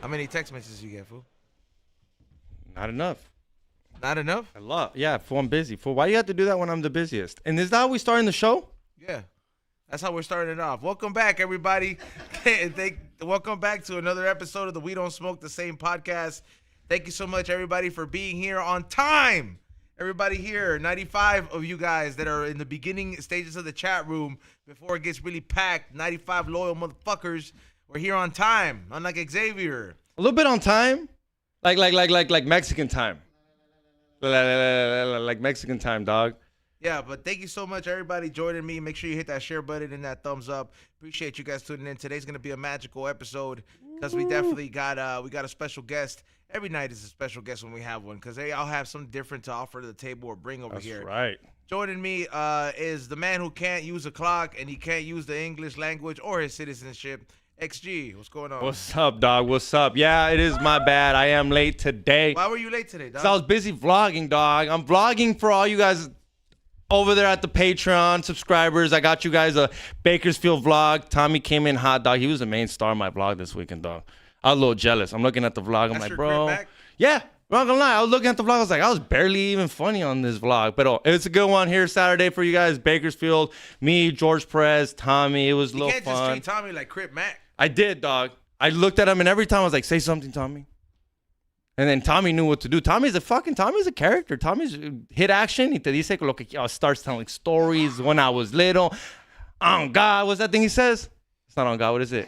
How many text messages you get, fool? Not enough. Not enough? Yeah, fool, I'm busy. Fool, why you have to do that when I'm the busiest? And is that how we starting the show? Yeah. That's how we're starting it off. Welcome back, everybody. Welcome back to another episode of the We Don't Smoke the Same podcast. Thank you so much, everybody, for being here on time. Everybody here, 95 of you guys that are in the beginning stages of the chat room before it gets really packed. 95 loyal motherfuckers. We're here on time, unlike Xavier. A little bit on time. Like Mexican time. Like Mexican time, dog. Yeah, but thank you so much, everybody, joining me. Make sure you hit that share button and that thumbs up. Appreciate you guys tuning in. Today's gonna be a magical episode because we definitely got a special guest. Every night is a special guest when we have one because they all have something different to offer to the table or bring over here. That's right. Joining me is the man who can't use a clock and he can't use the English language or his citizenship. XG, what's going on? What's up, dog? What's up? Yeah, it is my bad. I am late today. Why were you late today, dog? So I was busy vlogging, dog. I'm vlogging for all you guys over there at the Patreon subscribers. I got you guys a Bakersfield vlog. Tommy came in hot, dog. He was the main star of my vlog this weekend, dog. I was a little jealous. I'm looking at the vlog. I'm like, bro. Yeah, I'm not gonna lie. I was looking at the vlog. I was like, I was barely even funny on this vlog. But it's a good one here Saturday for you guys. Bakersfield, me, George Perez, Tommy. It was a little fun. You can't just treat Tommy like Crip Mac. I did, dog. I looked at him, and every time I was like, say something, Tommy. And then Tommy knew what to do. Tommy's a character. Tommy's hit action. He te dice lo que starts telling stories when I was little. On God, what's that thing he says? It's not on God. What is it?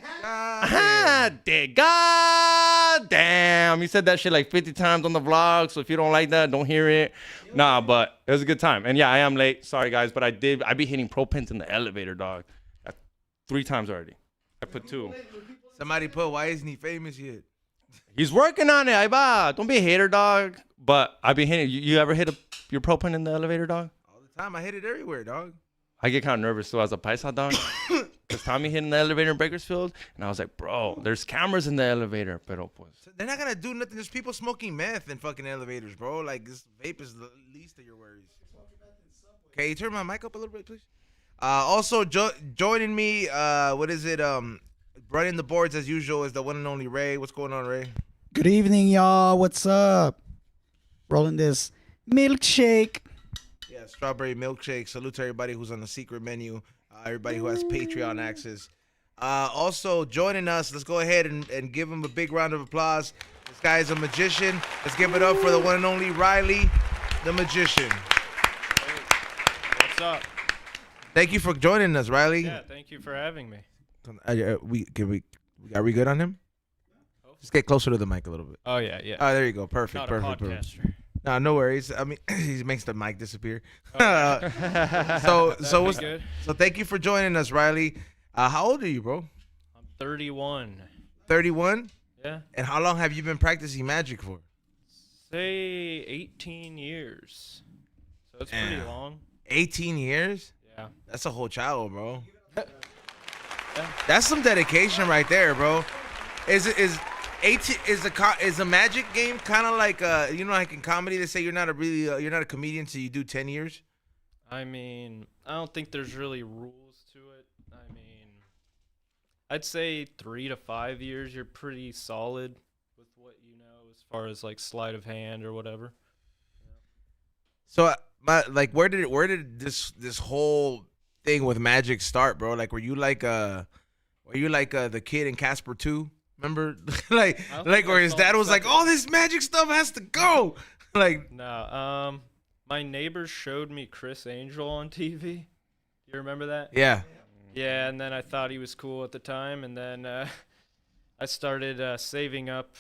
God damn. He said that shit like 50 times on the vlog. So if you don't like that, don't hear it. Nah, but it was a good time. And yeah, I am late. Sorry, guys. But I be hitting pro pins in the elevator, dog. 3 times already. I put 2. Somebody put, why isn't he famous yet? He's working on it. Ahí va. Don't be a hater, dog. But I be hitting. You ever hit your pro pin in the elevator, dog? All the time. I hit it everywhere, dog. I get kind of nervous too as a paisa, dog. Because Tommy hit in the elevator in Bakersfield, and I was like, bro, there's cameras in the elevator. Pero pues. They're not gonna do nothing. There's people smoking meth in fucking elevators, bro. Like this vape is the least of your worries. Okay, you turn my mic up a little bit, please. Also joining me, running the boards as usual is the one and only Ray. What's going on, Ray? Good evening, y'all. What's up? Rolling this milkshake. Yeah, strawberry milkshake. Salute to everybody who's on the secret menu. Everybody who has Patreon access. Also joining us, let's go ahead and give him a big round of applause. This guy is a magician. Let's give it up for the one and only Riley, the magician. Hey, what's up? Thank you for joining us, Riley. Yeah, thank you for having me. We are we good on him? Just get closer to the mic a little bit. Oh yeah. Oh, there you go. Perfect. Not Perfect. a podcaster. No, no worries. I mean, he makes the mic disappear. Okay. So Good. thank you for joining us, Riley. How old are you, bro? I'm 31. 31. Yeah. And how long have you been practicing magic for? Say 18 years. So it's pretty long. 18 years? Yeah. That's a whole child, bro. That's some dedication right there, bro. Is a magic game kind of like like in comedy they say you're not a comedian so you do 10 years? I mean, I don't think there's really rules to it. I mean, I'd say 3 to 5 years you're pretty solid with what you know as far as like sleight of hand or whatever. So where did this whole thing with magic start, bro? Like were you like the kid in Casper 2? Remember, like where his dad was like, "All this magic stuff has to go." Like, no, my neighbors showed me Chris Angel on TV. You remember that? Yeah. Yeah, and then I thought he was cool at the time, and then I started saving up,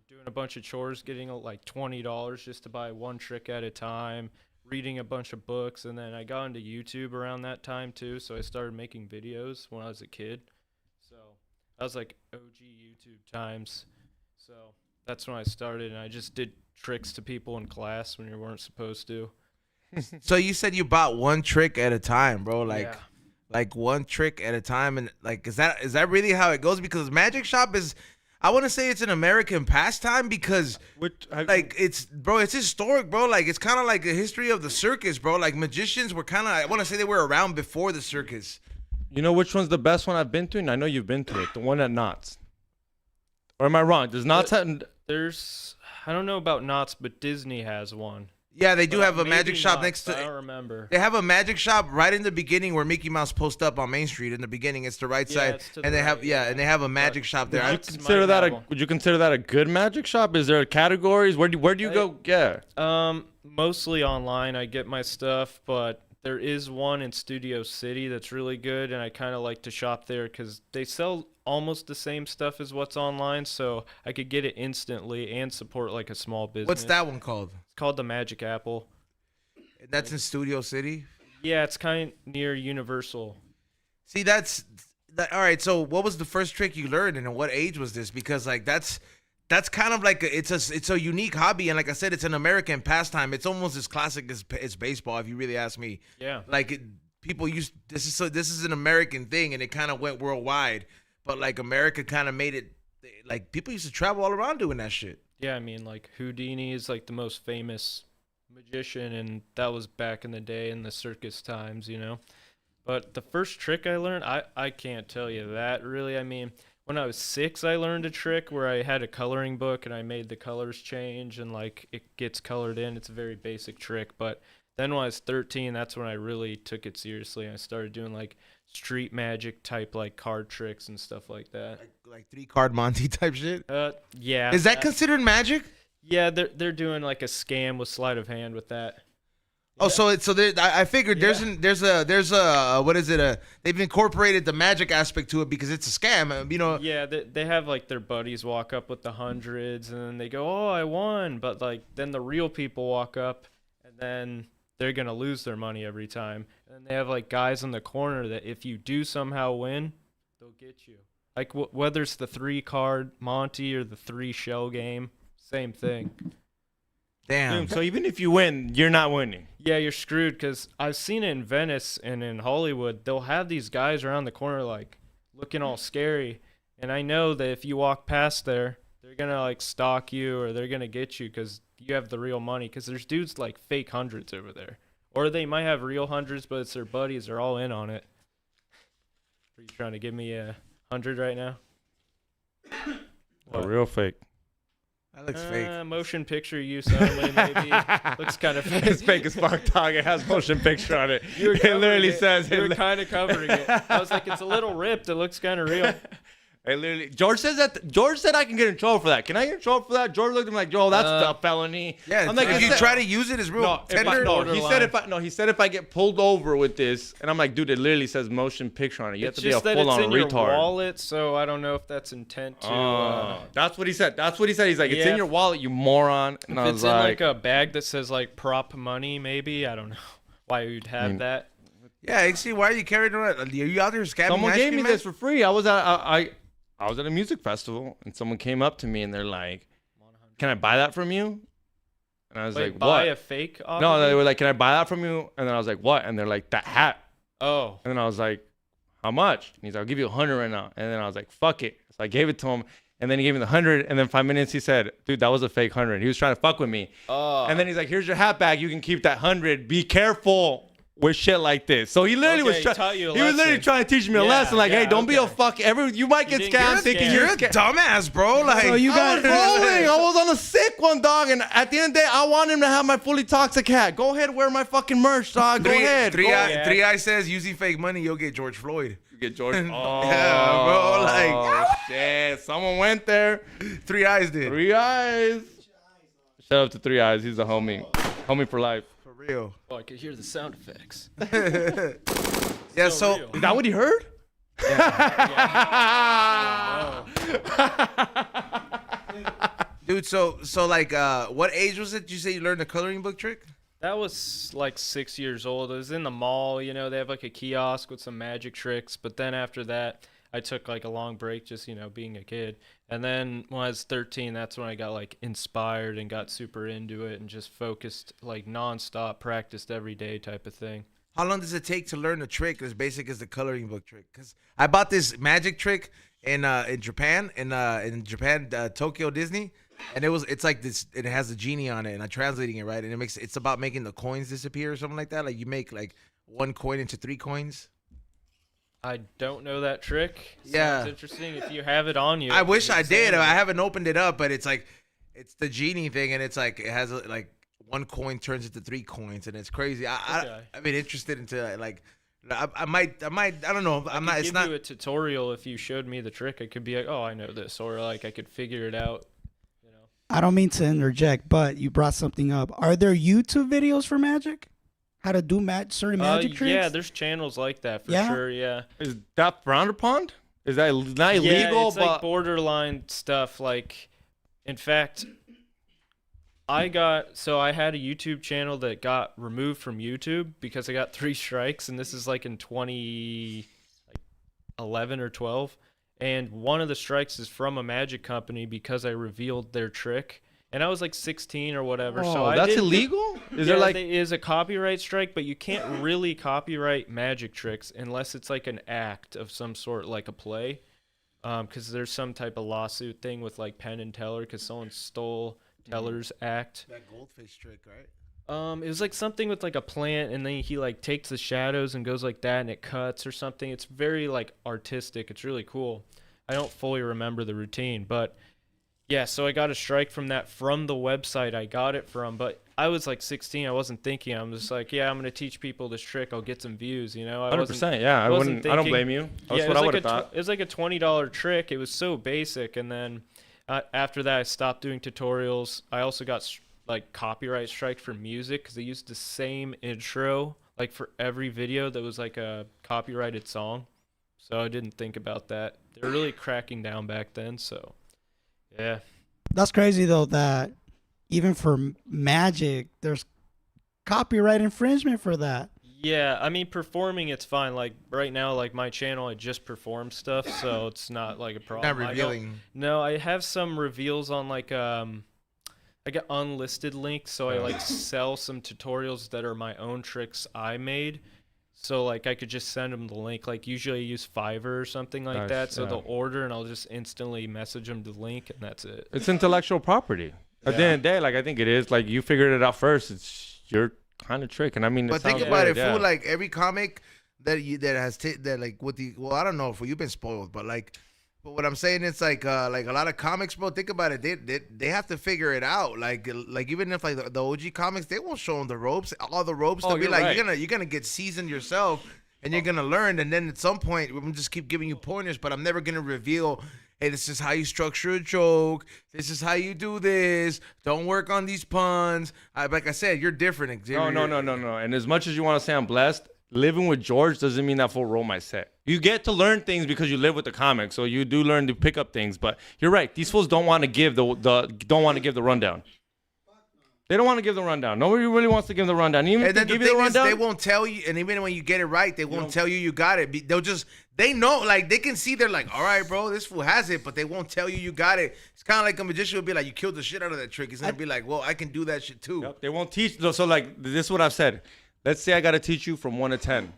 doing a bunch of chores, getting like $20 just to buy one trick at a time, reading a bunch of books, and then I got into YouTube around that time too. So I started making videos when I was a kid. So that was like OG YouTube times. So that's when I started, and I just did tricks to people in class when you weren't supposed to. So you said you bought one trick at a time, bro. Like one trick at a time, and like is that really how it goes? Because magic shop is, I want to say it's an American pastime because it's historic, bro. Like it's kind of like the history of the circus, bro. Like magicians were kind of, I want to say they were around before the circus. You know which one's the best one I've been to? And I know you've been to it. The one at Knott's. Or am I wrong? Does knots have? There's I don't know about knots, but Disney has one. Yeah, they do But have a maybe magic shop Knott's, next to. I don't remember. They have a magic shop right in the beginning where Mickey Mouse posts up on Main Street. In the beginning, it's the right Yeah, side, it's to and the they have right, and they have a magic shop there. Would you Knott's consider might that have a? one. Would you consider that a good magic shop? Is there categories? Where do you go? Yeah. Mostly online. I get my stuff, but there is one in Studio City that's really good, and I kind of like to shop there because they sell almost the same stuff as what's online, so I could get it instantly and support like a small business. What's that one called? It's called the Magic Apple. That's in Studio City. Yeah, it's kind of near Universal. See, that's that. All right. So, what was the first trick you learned, and at what age was this? Because like that's kind of like it's a unique hobby, and like I said, it's an American pastime. It's almost as classic as baseball, if you really ask me. Yeah. Like people used this is an American thing, and it kind of went worldwide. But like America kind of made it like people used to travel all around doing that shit. Yeah, I mean, like Houdini is like the most famous magician, and that was back in the day in the circus times, you know. But the first trick I learned, I can't tell you that really. I mean, when I was 6, I learned a trick where I had a coloring book and I made the colors change and like it gets colored in. It's a very basic trick. But then when I was 13, that's when I really took it seriously. I started doing like street magic type like card tricks and stuff like that. Like 3-card Monty type shit. Yeah. Is that considered magic? Yeah, they're doing like a scam with sleight of hand with that. Oh, so there, I figured there's a what is it? They've incorporated the magic aspect to it because it's a scam. You know. Yeah, they have like their buddies walk up with the hundreds and then they go, "Oh, I won," but like then the real people walk up and then they're gonna lose their money every time. And they have like guys in the corner that if you do somehow win, they'll get you. Like whether it's the 3-card Monty or the 3 shell game, same thing. Damn. So even if you win, you're not winning. Yeah, you're screwed because I've seen it in Venice and in Hollywood. They'll have these guys around the corner like looking all scary. And I know that if you walk past there, they're going to like stalk you or they're going to get you because you have the real money. Because there's dudes like fake hundreds over there. Or they might have real hundreds, but it's their buddies. They're all in on it. Are you trying to give me a 100 right now? A real fake. That looks fake. Motion picture use only, maybe. Looks kind of fake. It's fake as fuck, dog. It has motion picture on it. It literally says you were it. kind of covering it. I was like, it's a little ripped. It looks kind of real. It literally, George said I can get in trouble for that. Can I get in trouble for that? George looked at me like, Joe, that's a felony. Yeah. I'm like, if you try to use it, it's real no, tender. he said if I get pulled over with this, and I'm like, dude, it literally says motion picture on it. You It's have to be a just that full it's on in your retard. wallet, so I don't know if that's intent to. That's what he said. He's like, it's Yeah. in your wallet, you moron. And I If was it's in like, like a bag that says like prop money, maybe I don't know why you'd have that. Yeah, actually, why are you carrying around? Are you out there scamming? someone ice gave cream me man? this for free. I was at a music festival, and someone came up to me, and they're like, "Can I buy that from you?" And I was Wait, like, buy "What?" a fake? Off No, of they it? were like, "Can I buy that from you?" And then I was like, "What?" And they're like, "That hat." Oh, And then I was like, "How much?" And he's like, "I'll give you 100 right now." And then I was like, "Fuck it." So I gave it to him, and then he gave me the 100. And then 5 minutes, he said, "Dude, that was a fake 100." He was trying to fuck with me. And then he's like, "Here's your hat back. You can keep that 100. Be careful with shit like this." So he literally Okay, was trying. taught you a He was literally lesson. trying to teach me a Yeah, lesson. Like, hey, yeah, don't be a okay. fuck. You might get didn't get scammed thinking scammed. You're a you're dumbass, bro. Like, So you I was got rolling. I was on a sick one, dog. And at the end of the day, I want him to have my fully toxic hat. Go ahead, wear my fucking merch, dog. Go ahead. Three Go Eye, ahead. Yeah. 3 Eye says using fake money, you'll get George Floyd. You get George. Oh, Yeah, bro, like- shit. Someone went there. 3 Eyes did. 3 Eyes. Shout out to 3 Eyes. He's a homie. Homie for life. For real. oh, I could hear the sound effects. Yeah, So so real. Is that what he heard? dude, so like what age was it you say you learned the coloring book trick? That was like 6 years old. It was in the mall, you know, they have like a kiosk with some magic tricks. But then after that, I took like a long break just, you know, being a kid. And then when I was 13, that's when I got like inspired and got super into it and just focused like nonstop, practiced every day type of thing. How long does it take to learn a trick as basic as the coloring book trick? Because I bought this magic trick in Japan, Tokyo Disney, and it's like this. It has a genie on it, and I'm translating it right, and it's about making the coins disappear or something like that. Like you make like one coin into 3 coins. I don't know that trick. Yeah. Sounds interesting. If you have it on you. I wish I did. examine I it. haven't opened it up, but it's like, it's the genie thing, and it's like it has like one coin turns into 3 coins, and it's crazy. Okay. I've been interested into like, I might, I don't know. I I'm could not. It's give not. you a tutorial if you showed me the trick. I could be like, oh, I know this, or like I could figure it out. You know. I don't mean to interject, but you brought something up. Are there YouTube videos for magic? How to do certain magic tricks? Yeah, there's channels like that for Yeah? sure. Yeah. Is that frowned upon? Is that not illegal? Yeah, it's but like borderline stuff. Like, in fact, I had a YouTube channel that got removed from YouTube because I got 3 strikes, and this is like in 2011 or 12. And one of the strikes is from a magic company because I revealed their trick, and I was like 16 or whatever. oh, so I that's didn't- illegal. Is yeah, there like there is a copyright strike, but you can't really copyright magic tricks unless it's like an act of some sort, like a play. Because there's some type of lawsuit thing with like Penn and Teller because someone stole Teller's act. That goldfish trick, right? It was like something with like a plant, and then he like takes the shadows and goes like that, and it cuts or something. It's very like artistic. It's really cool. I don't fully remember the routine, but yeah. So I got a strike from that from the website I got it from, but I was like 16. I wasn't thinking. I'm just like, yeah, I'm gonna teach people this trick. I'll get some views. You know. I 100%? Yeah, I wasn't wouldn't. I don't thinking- blame you. That's yeah, what I it would was have like thought. it was like a $20 trick. It was so basic, and then after that, I stopped doing tutorials. I also got like copyright strike for music because they used the same intro like for every video that was like a copyrighted song. So I didn't think about that. They were really cracking down back then. So yeah, That's crazy though that even for magic, there's copyright infringement for that. yeah. I mean, performing it's fine. Like right now, like my channel, I just perform stuff, so it's not like a problem. Not revealing. No, I have some reveals on like an unlisted link, so I like sell some tutorials that are my own tricks I made. So like I could just send them the link. Like usually I use Fiverr or something like Nice, that. So yeah. they'll order and I'll just instantly message them the link, and that's it. It's intellectual property. At the end of the day, like I think it is. Like you figured it out first. It's your kind of trick, and I mean, But it think sounds about weird, it, yeah. fool. Like every comic that has that like with the I don't know if you've been spoiled, but like, but what I'm saying is like a lot of comics, bro. Think about it. They have to figure it out. Like even if like the OG comics, they won't show them the ropes, all the ropes. Oh, They'll be you're like right. you're gonna get seasoned yourself, and you're gonna learn. And then at some point, we're gonna just keep giving you pointers, but I'm never gonna reveal. Hey, this is how you structure a joke. This is how you do this. Don't work on these puns. Like I said, you're different. Xavier. No. And as much as you want to say I'm blessed, living with George doesn't mean that full roll my set. You get to learn things because you live with the comic, so you do learn to pick up things. But you're right; these fools don't want to give the rundown. They don't want to give the rundown. Nobody really wants to give the rundown. Even if And they then the give you the thing is, rundown, they won't tell you. And even when you get it right, they won't tell you you got it. They know, like, they can see, they're like, all right, bro, this fool has it, but they won't tell you got it. It's kind of like a magician would be like, you killed the shit out of that trick. He's going to be like, well, I can do that shit too. Yep, they won't teach. So like this is what I've said. Let's say I got to teach you from 1 to 10.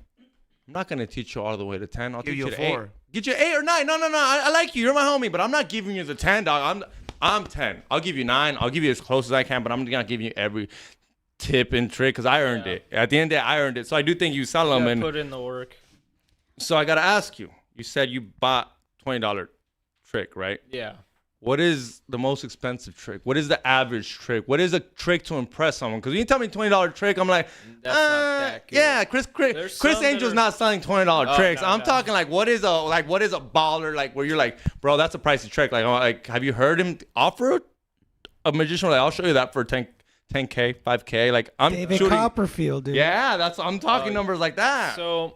I'm not gonna teach you all the way to 10. I'll Give teach you you a to 8. 4. Get you 8 or 9. No. I like you. You're my homie, but I'm not giving you the 10, dog. I'm 10. I'll give you 9. I'll give you as close as I can, but I'm not giving you every tip and trick because I earned it. At the end of the day, I earned it. So I do think you sell them. Yeah, And put in the work. so I gotta ask you. You said you bought $20 trick, right? Yeah. What is the most expensive trick? What is the average trick? What is a trick to impress someone? Because when you tell me $20 trick, I'm like, That's not that good. yeah, Chris There's some that Angel's are- not selling $20 tricks. no, I'm no. talking like what is a baller like where you're like, bro, that's a pricey trick. Like have you heard him offer a magician? Like I'll show you that for 10K, 5K. Like I'm David shooting. Copperfield, dude. Yeah, I'm talking numbers like that. So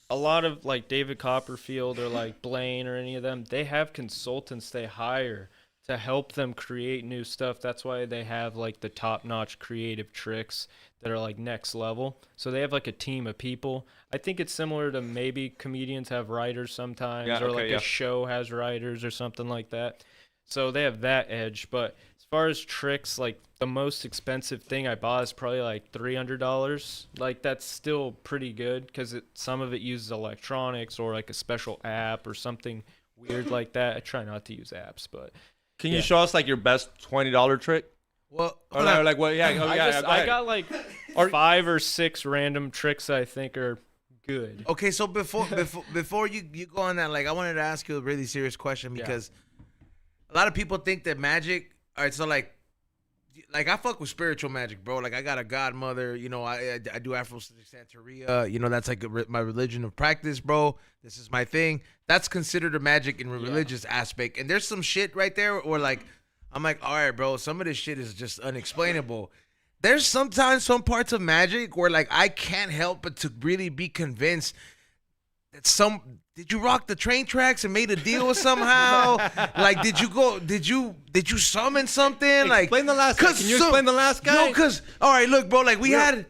a lot of like David Copperfield or like Blaine or any of them, they have consultants they hire to help them create new stuff. That's why they have like the top-notch creative tricks that are like next level. So they have like a team of people. I think it's similar to maybe comedians have writers sometimes, Yeah, or okay, like yeah. a show has writers or something like that. So they have that edge. But as far as tricks, like the most expensive thing I bought is probably like $300. Like that's still pretty good because some of it uses electronics or like a special app or something weird like that. I try not to use apps, but Can you show us like your best $20 trick? Well, Or like what? Yeah, I got like 5 or 6 random tricks I think are good. Okay, so before you go on that, like I wanted to ask you a really serious question because a lot of people think that magic. All right, so like I fuck with spiritual magic, bro. Like I got a godmother, you know. I do Afro Santeria, you know. That's like my religion of practice, bro. This is my thing. That's considered a magic in a religious aspect. And there's some shit right there where like I'm like, all right, bro. Some of this shit is just unexplainable. There's sometimes some parts of magic where like I can't help but to really be convinced that did you rock the train tracks and made a deal somehow? Like did you summon something? Like Explain the last guy. Can you explain the last guy? No, cause all right, look, bro, like we had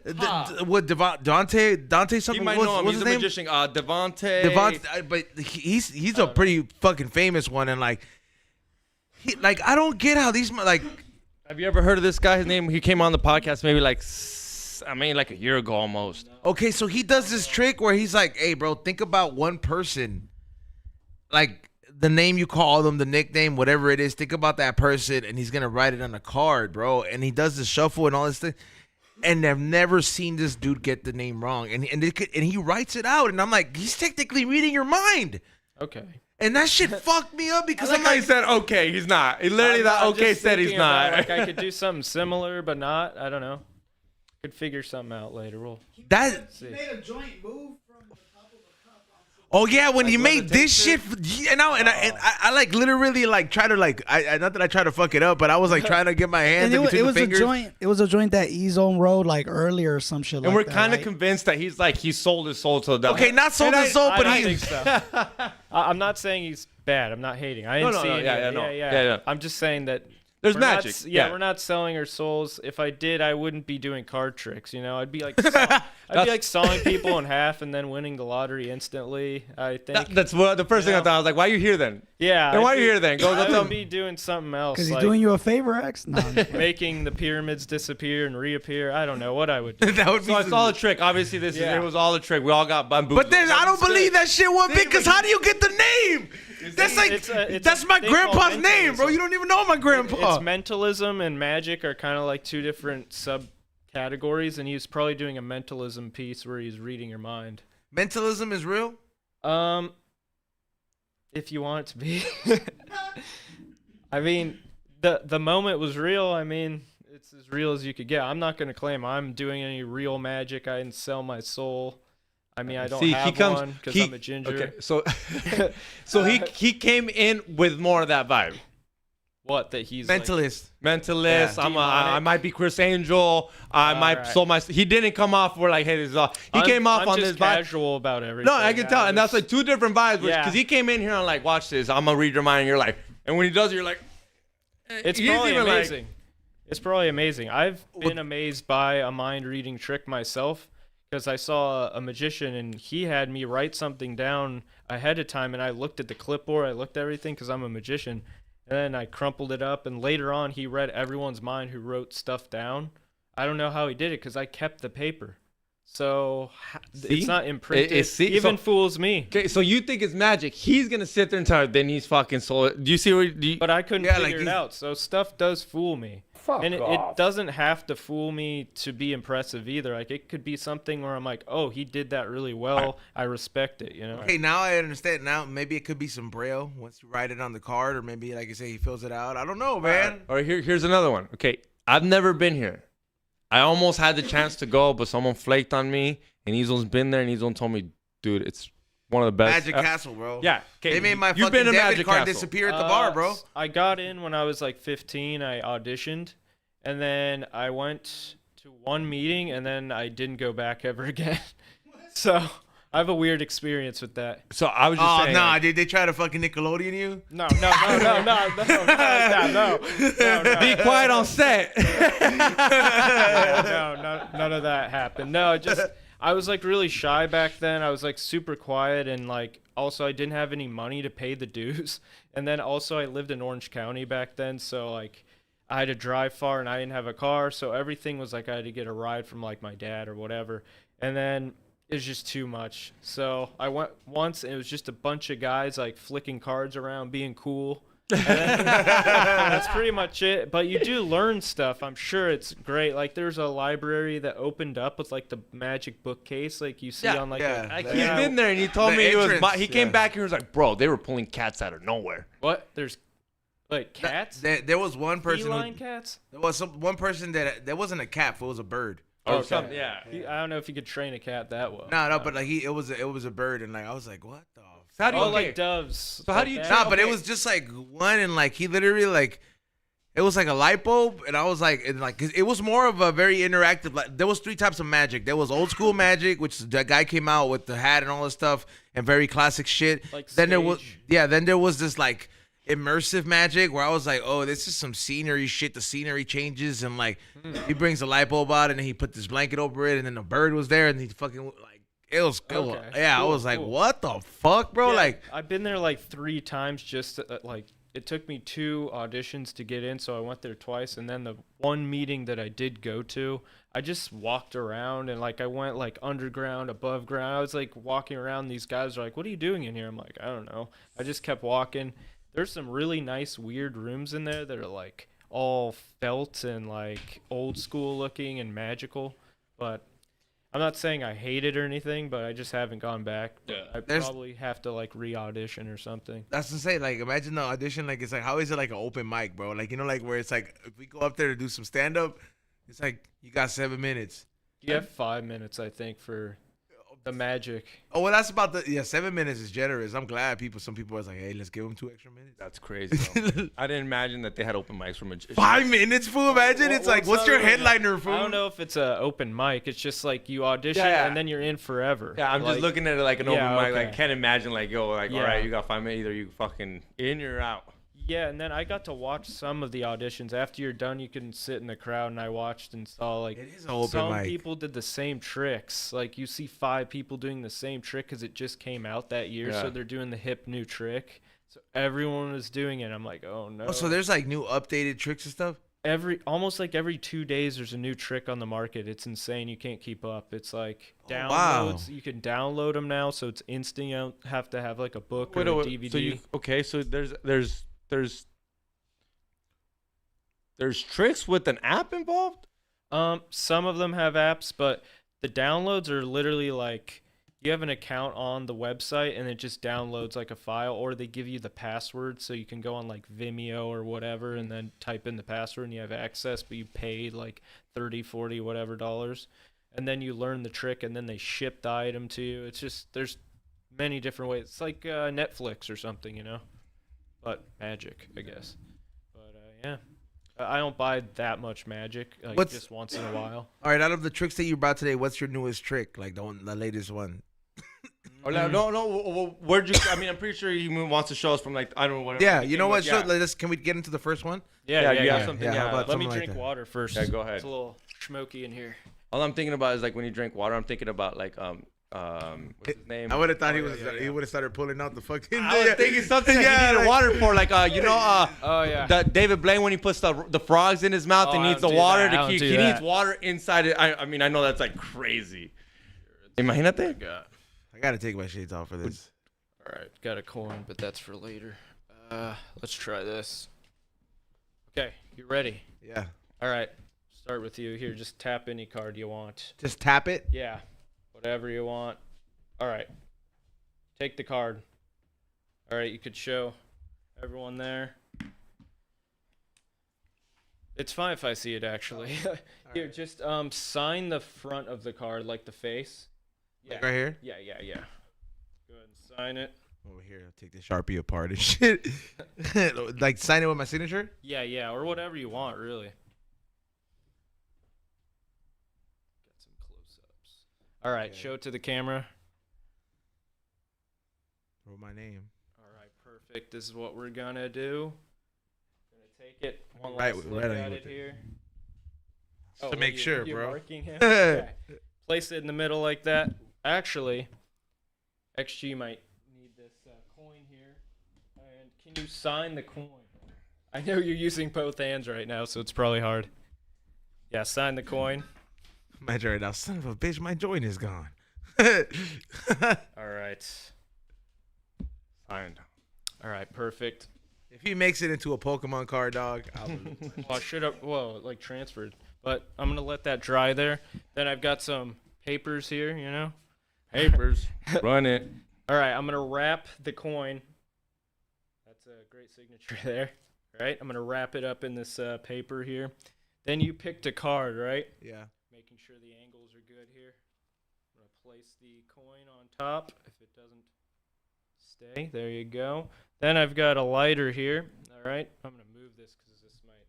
what Dante something. You might what's, know him. what's He's his a name? magician. Devontae. Devontae, but he's a pretty fucking famous one, and like I don't get how these like. Have you ever heard of this guy? His name. He came on the podcast maybe like a year ago almost. Okay, so he does this trick where he's like, hey, bro, think about one person. Like, the name you call them, the nickname, whatever it is, think about that person, and he's going to write it on a card, bro. And he does the shuffle and all this thing. And I've never seen this dude get the name wrong. And he writes it out, and I'm like, he's technically reading your mind. Okay. And that shit fucked me up because I'm He like, said okay, he's not. He literally that I'm okay just said he's thinking about, not. like I could do something similar, but not. I don't know. Could figure something out later. We'll that. see. made a joint move from the top of the cup onto Oh yeah, when he made this levitation? shit, I like literally like try to like I not that I try to fuck it up, but I was like trying to get my hands in between the fingers. It was a joint that E-Zone rode like earlier or some shit. And like we're that, kind of right? convinced that he sold his soul to the devil. Okay, not sold his soul, I but don't he. think so. I'm not saying he's bad. I'm not hating. I didn't no, see no, any. yeah. I'm just saying that There's we're not magic. we're not selling our souls. If I did, I wouldn't be doing card tricks. You know, I'd be like, sawing people in half and then winning the lottery instantly. I think. That's what the first thing I thought. I was like, why are you here then? Yeah. Then why I'd are you here then? Go I tell would be doing something else. Because he's like doing you a favor, X. No, I'm just- making the pyramids disappear and reappear. I don't know what I would do. That would be. So it's all a trick. Obviously, it was all a trick. We all got bamboozled. But then I don't believe that shit one bit. Cause how do you get the name? That's like it's that's a my thing called grandpa's name, bro. mentalism. You don't even know my grandpa. It's mentalism and magic are kind of like two different subcategories, and he's probably doing a mentalism piece where he's reading your mind. Mentalism is real. If you want it to be. I mean, the moment was real. I mean, it's as real as you could get. I'm not going to claim I'm doing any real magic. I didn't sell my soul. I mean, I don't have one because I'm a ginger. Okay, so he came in with more of that vibe. What, that he's like, Mentalist. Mentalist. Yeah. I might be Chris Angel. I might right. sold my. He didn't come off. We're like, hey, this is all. He came off I'm on just this vibe. casual about everything. No, I can tell, and that's like two different vibes. Yeah. Because he came in here and like, watch this. I'm gonna read your mind. And you're like, and when he does, you're like, It's he's probably even like- amazing. It's probably amazing. I've been amazed by a mind reading trick myself because I saw a magician and he had me write something down ahead of time, and I looked at the clipboard, I looked at everything because I'm a magician, and then I crumpled it up, and later on he read everyone's mind who wrote stuff down. I don't know how he did it because I kept the paper. So it's not imprinted. Even fools me. Okay, so you think it's magic? He's gonna sit there and tell you, then he's fucking sold. Do you see what? But I couldn't figure it out. So stuff does fool me. And it doesn't have to fool me to be impressive either. Like it could be something where I'm like, oh, he did that really well. I respect it, you know? Okay, now I understand. Now maybe it could be some braille once you write it on the card, or maybe like I say, he fills it out. I don't know, man. Or here's another one. Okay, I've never been here. I almost had the chance to go, but someone flaked on me, and Easel's been there, and Easel told me, dude, it's one of the best. Magic Castle, bro. Yeah. Okay, They made my you've fucking been to debit Magic card Castle. disappear at the bar, bro. I got in when I was like 15. I auditioned, and then I went to one meeting, and then I didn't go back ever again. So I have a weird experience with that. So I was just saying. Nah, did they try to fucking Nickelodeon you? No. Be quiet on set. None of that happened. No, I was like really shy back then. I was like super quiet, and like also I didn't have any money to pay the dues. And then also I lived in Orange County back then, so like I had to drive far and I didn't have a car, so everything was like I had to get a ride from like my dad or whatever. And then it was just too much. So I went once and it was just a bunch of guys like flicking cards around, being cool. That's pretty much it. But you do learn stuff. I'm sure it's great. Like there's a library that opened up with like the magic bookcase, like you see Yeah, on like yeah. a, I The- came in there and he told The me entrance, he came yeah. back and he was like, bro, they were pulling cats out of nowhere. what? There's like cats? There was one person Feline who, cats? there was one person that there wasn't a cat, it was a bird. Or something. Yeah. I don't know if you could train a cat that well. No, but like it was a bird, and like I was like, what the? So how do you, Oh, okay. like doves. So how like do you that? train- Nah, but it okay. was just like one, and like he literally like, it was like a light bulb, and I was like, and like 'cause it was more of a very interactive. Like there was 3 types of magic. There was old school magic, which the guy came out with the hat and all this stuff, and very classic shit. Like then there was stage. then there was this like immersive magic where I was like, oh, this is some scenery shit. The scenery changes, and like he brings the light bulb out, and then he put this blanket over it, and then the bird was there, and he fucking like it was cool. Okay, Yeah, I cool, was like, cool. what the fuck, bro? Yeah, Like. I've been there like 3 times just to, like it took me 2 auditions to get in, so I went there twice, and then the one meeting that I did go to, I just walked around and like I went like underground, above ground. I was like walking around. These guys are like, "What are you doing in here?" I'm like, "I don't know." I just kept walking. There's some really nice, weird rooms in there that are like all felt and like old school looking and magical, but I'm not saying I hate it or anything, but I just haven't gone back. Yeah. I There's- probably have to like re-audition or something. That's to say, like, imagine the audition. Like, it's like, how is it like an open mic, bro? Like, you know, like where it's like, if we go up there to do some stand up, it's like you got 7 minutes. You have 5 minutes, I think, for the magic. Oh well, that's about the 7 minutes is generous. I'm glad some people was like, hey, let's give them 2 extra minutes. That's crazy. Bro. I didn't imagine that they had open mics for magicians. 5 minutes, fool. Imagine Well, it's like, it's what's not your really- headliner, fool? I don't know if it's a open mic. It's just like you audition Yeah, yeah. and then you're in forever. Yeah, I'm just Like, looking at it like an Yeah, open mic. Like, okay. can't imagine like, yo, like, all Yeah. right, you got 5 minutes. Either you fucking in or out. Yeah, and then I got to watch some of the auditions. After you're done, you can sit in the crowd, and I watched and saw like It is an open some mic. people did the same tricks. Like you see 5 people doing the same trick because it just came out that year, Yeah. so they're doing the hip new trick. So everyone was doing it. I'm like, oh no. Oh, so there's like new updated tricks and stuff. Almost like every 2 days there's a new trick on the market. It's insane. You can't keep up. It's like Oh, wow. downloads. You can download them now, so it's instant. You don't have to have like a book or a DVD. So you okay? So there's tricks with an app involved. Some of them have apps, but the downloads are literally like you have an account on the website and it just downloads like a file, or they give you the password so you can go on like Vimeo or whatever and then type in the password and you have access, but you pay like 30, 40, whatever dollars. And then you learn the trick and then they ship the item to you. It's just, there's many different ways. It's like Netflix or something, you know, but magic, I guess. But yeah. I don't buy that much magic, like What's- just once in a while. All right, out of the tricks that you brought today, what's your newest trick? Like the latest one. Or no. Where'd you? I mean, I'm pretty sure he wants to show us from like I don't know whatever. Yeah, you know what? Yeah. So, can we get into the first one? Yeah, you have something. yeah, how Yeah. about Let me something like drink that? water first. Yeah, go ahead. It's a little smoky in here. All I'm thinking about is like when you drink water. I'm thinking about like what's his name? I would have thought he Oh, was. yeah, He would have started pulling out the fucking. I was thinking something that Yeah, he needed like- water for, like you know, Oh yeah. that David Blaine when he puts the frogs in his mouth Oh, and I needs the don't do water that. I to don't keep. do He needs that. water inside it. I mean, I know that's like crazy. Imagínate. I gotta take my shades off for this. All right, got a coin, but that's for later. Let's try this. Okay, you ready? Yeah, All right, start with you. Here, just tap any card you want. just tap it. Yeah, whatever you want. All right, take the card. All right, you could show everyone there. It's fine if I see it actually. Here, just sign the front of the card, like the face. Yeah. Right here. Yeah. Go ahead and sign it. Over here, I'll take the Sharpie apart and shit. Like sign it with my signature. Yeah, or whatever you want, really. Got some close-ups. All right, Okay. show it to the camera. Or my name. All right, perfect. This is what we're gonna do. Gonna take it one Right, last right look on at you it with it. here. To what make you- sure, you bro. marking him? Okay. Place it in the middle like that. Actually, XG might need this coin here. And can you sign the coin? I know you're using both hands right now, so it's probably hard. Yeah, sign the coin. Imagine right now, son of a bitch, my joint is gone. All right. Signed. All right, perfect. If he makes it into a Pokemon card, dog, Well, I should have, like transferred. But I'm going to let that dry there. Then I've got some papers here, you know. Papers. Run it. All right, I'm going to wrap the coin. That's a great signature there. All right, I'm going to wrap it up in this paper here. Then you picked a card, right? yeah. Making sure the angles are good here. I'm going to place the coin on top if it doesn't stay. There you go. Then I've got a lighter here. All right, I'm going to move this because this might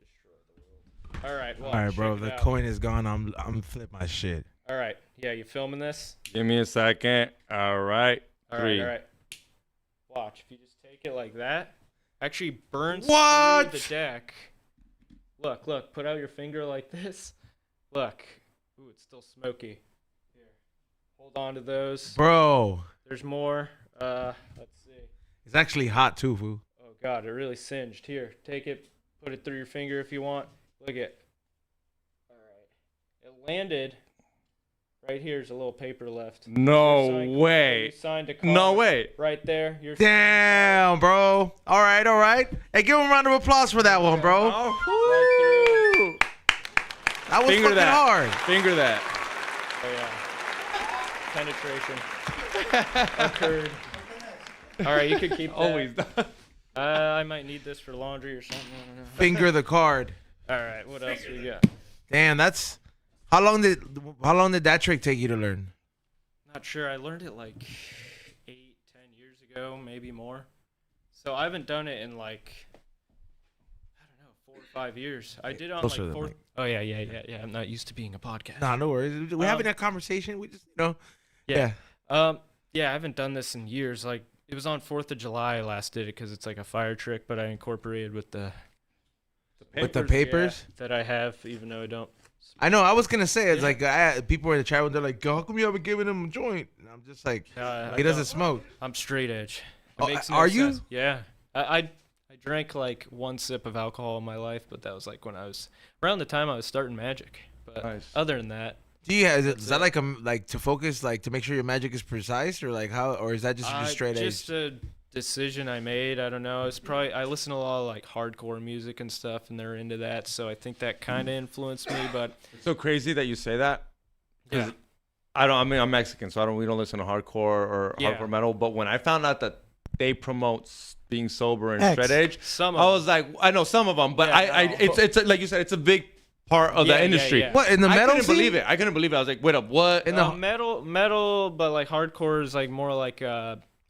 destroy the world. All right, well, All right, bro. check it The out. coin is gone. I'm flip my shit. All right, yeah, you filming this? Give me a second. All right. All Three. right, all right. Watch, if you just take it like that, actually burns What? through the deck. Look, put out your finger like this. Look. Ooh, it's still smoky. Here. Hold on to those. Bro, There's more. Let's see. it's actually hot too, fool. Oh god, it really singed. Here, take it, put it through your finger if you want. Look at. All right. It landed. Right here's a little paper left. No Your signed- way. you signed a card. No way. Right there. Your Damn, bro. All right. Hey, give him a round of applause for that one, bro. Oh, That was Finger fucking that. hard. Finger that. Oh yeah. Penetration occurred. All right, you could keep that. Always. I might need this for laundry or something. I don't know. Finger the card. All right, what else we got? Damn, that's how long did that trick take you to learn? Not sure. I learned it like 8-10 years ago, maybe more. So I haven't done it in like I don't know 4 or 5 years. I did on Closer to like the fourth. mic. Oh yeah. I'm not used to being a podcast. Nah, no worries. We're having that conversation. We just, Yeah. Yeah, I haven't done this in years. Like it was on 4th of July I last did it because it's like a fire trick, but I incorporated with the With the papers? that I have, even though I don't. I know. I was gonna say it's Yeah. like people in the chat room. They're like, "How come you haven't given him a joint?" And I'm just like, I he doesn't don't. smoke. I'm straight edge. It Oh, makes no are you? sense. Yeah. I drank like 1 sip of alcohol in my life, but that was like when I was around the time I was starting magic. But Nice. other than that, Do you is That's that it. like to focus, like to make sure your magic is precise, or like how, or is that just straight just edge? a decision I made. I don't know. It's probably I listen to a lot of like hardcore music and stuff, and they're into that, so I think that kind of influenced me. But It's so crazy that you say that. yeah, I mean, I'm Mexican, so we don't listen to hardcore or Yeah. hardcore metal. But when I found out that they promote being sober and X. straight edge, some I of was like, I know some of them, but Yeah, no. it's like you said, it's a big part of Yeah, the yeah, industry. yeah. What in the I metal couldn't scene? believe it. I couldn't believe it. I was like, wait up, what? In the metal, but like hardcore is like more like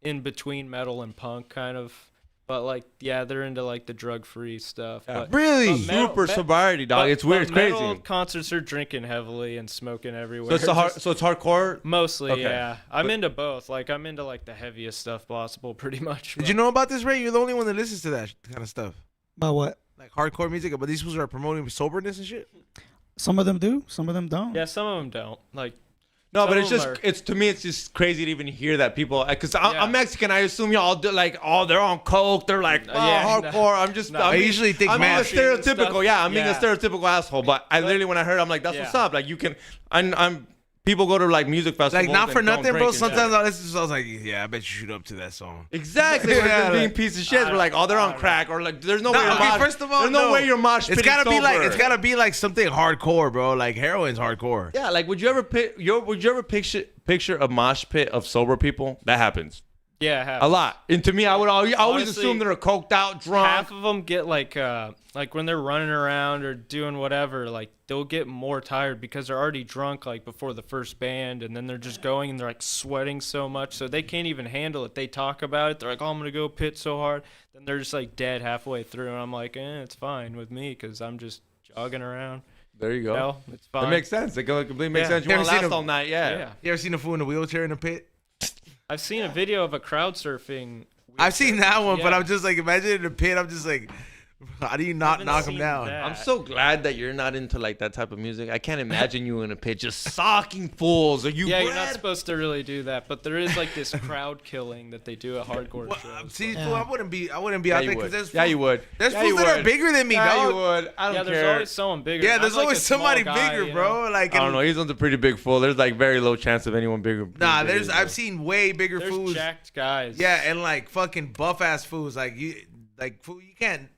in between metal and punk kind of. But like yeah, they're into like the drug-free stuff. Yeah. But, Really? but metal- Super me- sobriety, dog. but- It's weird. but It's crazy. metal concerts are drinking heavily and smoking everywhere. So it's Just- so it's hardcore. Mostly, Okay. yeah. I'm into both. Like I'm into like the heaviest stuff possible, pretty much. Did you know about this, Ray? You're the only one that listens to that kind of stuff, But what? like hardcore music. But these fools are promoting soberness and shit. Some of them do, some of them don't. Yeah, some of them don't. Like No, Some but of it's them just are- it's to me it's just crazy to even hear that people because Yeah. I'm Mexican. I assume y'all do like they're on coke. They're like Yeah, no. hardcore. I'm just No. I'm I being- usually think I'm being a mash. stereotypical. Stuff. Yeah, I'm being a Yeah. stereotypical asshole. But I literally when I heard, I'm like, that's Yeah. what's up. Like you can, I'm people go to like music festivals. Like not for and don't nothing, bro. drink and Sometimes shit. I listen to songs like, yeah, I bet you shoot up to that song. Exactly. Yeah, We're just being like- piece of shit. We're like, oh, they're on crack, or like, there's no way. No, you're okay, mosh- first of all, there's no way you're mosh It's pitting gotta be like sober. it's gotta be like something hardcore, bro. Like heroin's hardcore. Yeah, like would you ever picture a mosh pit of sober people? That happens yeah, half, a lot. And to me, I always Honestly, assume they're coked out, drunk. half of them get like when they're running around or doing whatever, like they'll get more tired because they're already drunk like before the first band, and then they're just going and they're like sweating so much so they can't even handle it. They talk about it. They're like, "Oh, I'm gonna go pit so hard," then they're just like dead halfway through, and I'm like, it's fine with me because I'm just jogging around. There you go. No, it's fine. That makes sense. It completely makes Yeah. sense. You You want ever to seen last a- all night? Yeah. Yeah. You ever seen a fool in a wheelchair in a pit? I've seen a video of a crowd surfing. I've seen that one, but Yeah. I'm just like, imagine in a pit. I'm just like, how do you not Haven't knock him seen down? that. I'm so glad that you're not into like that type of music. I can't imagine you in a pit just socking fools. Are you? Yeah, you're Brad? not supposed to really do that, but there is like this crowd killing that they do at hardcore Well, shows. see, Yeah. fool, I wouldn't be Yeah, out you there would. because there's Yeah, fools- you would. There's Yeah, fools you that are would. bigger than me, Yeah, dog. you would. I don't Yeah, there's care. always someone bigger. Yeah, I'm there's like always a small somebody guy, bigger, you bro. know? Like, I don't know. He's a pretty big fool. There's like very low chance of anyone bigger. Nah, bigger than I've you. seen way bigger There's fools. jacked guys. Yeah, and like fucking buff ass fools. Like like fool, you can't.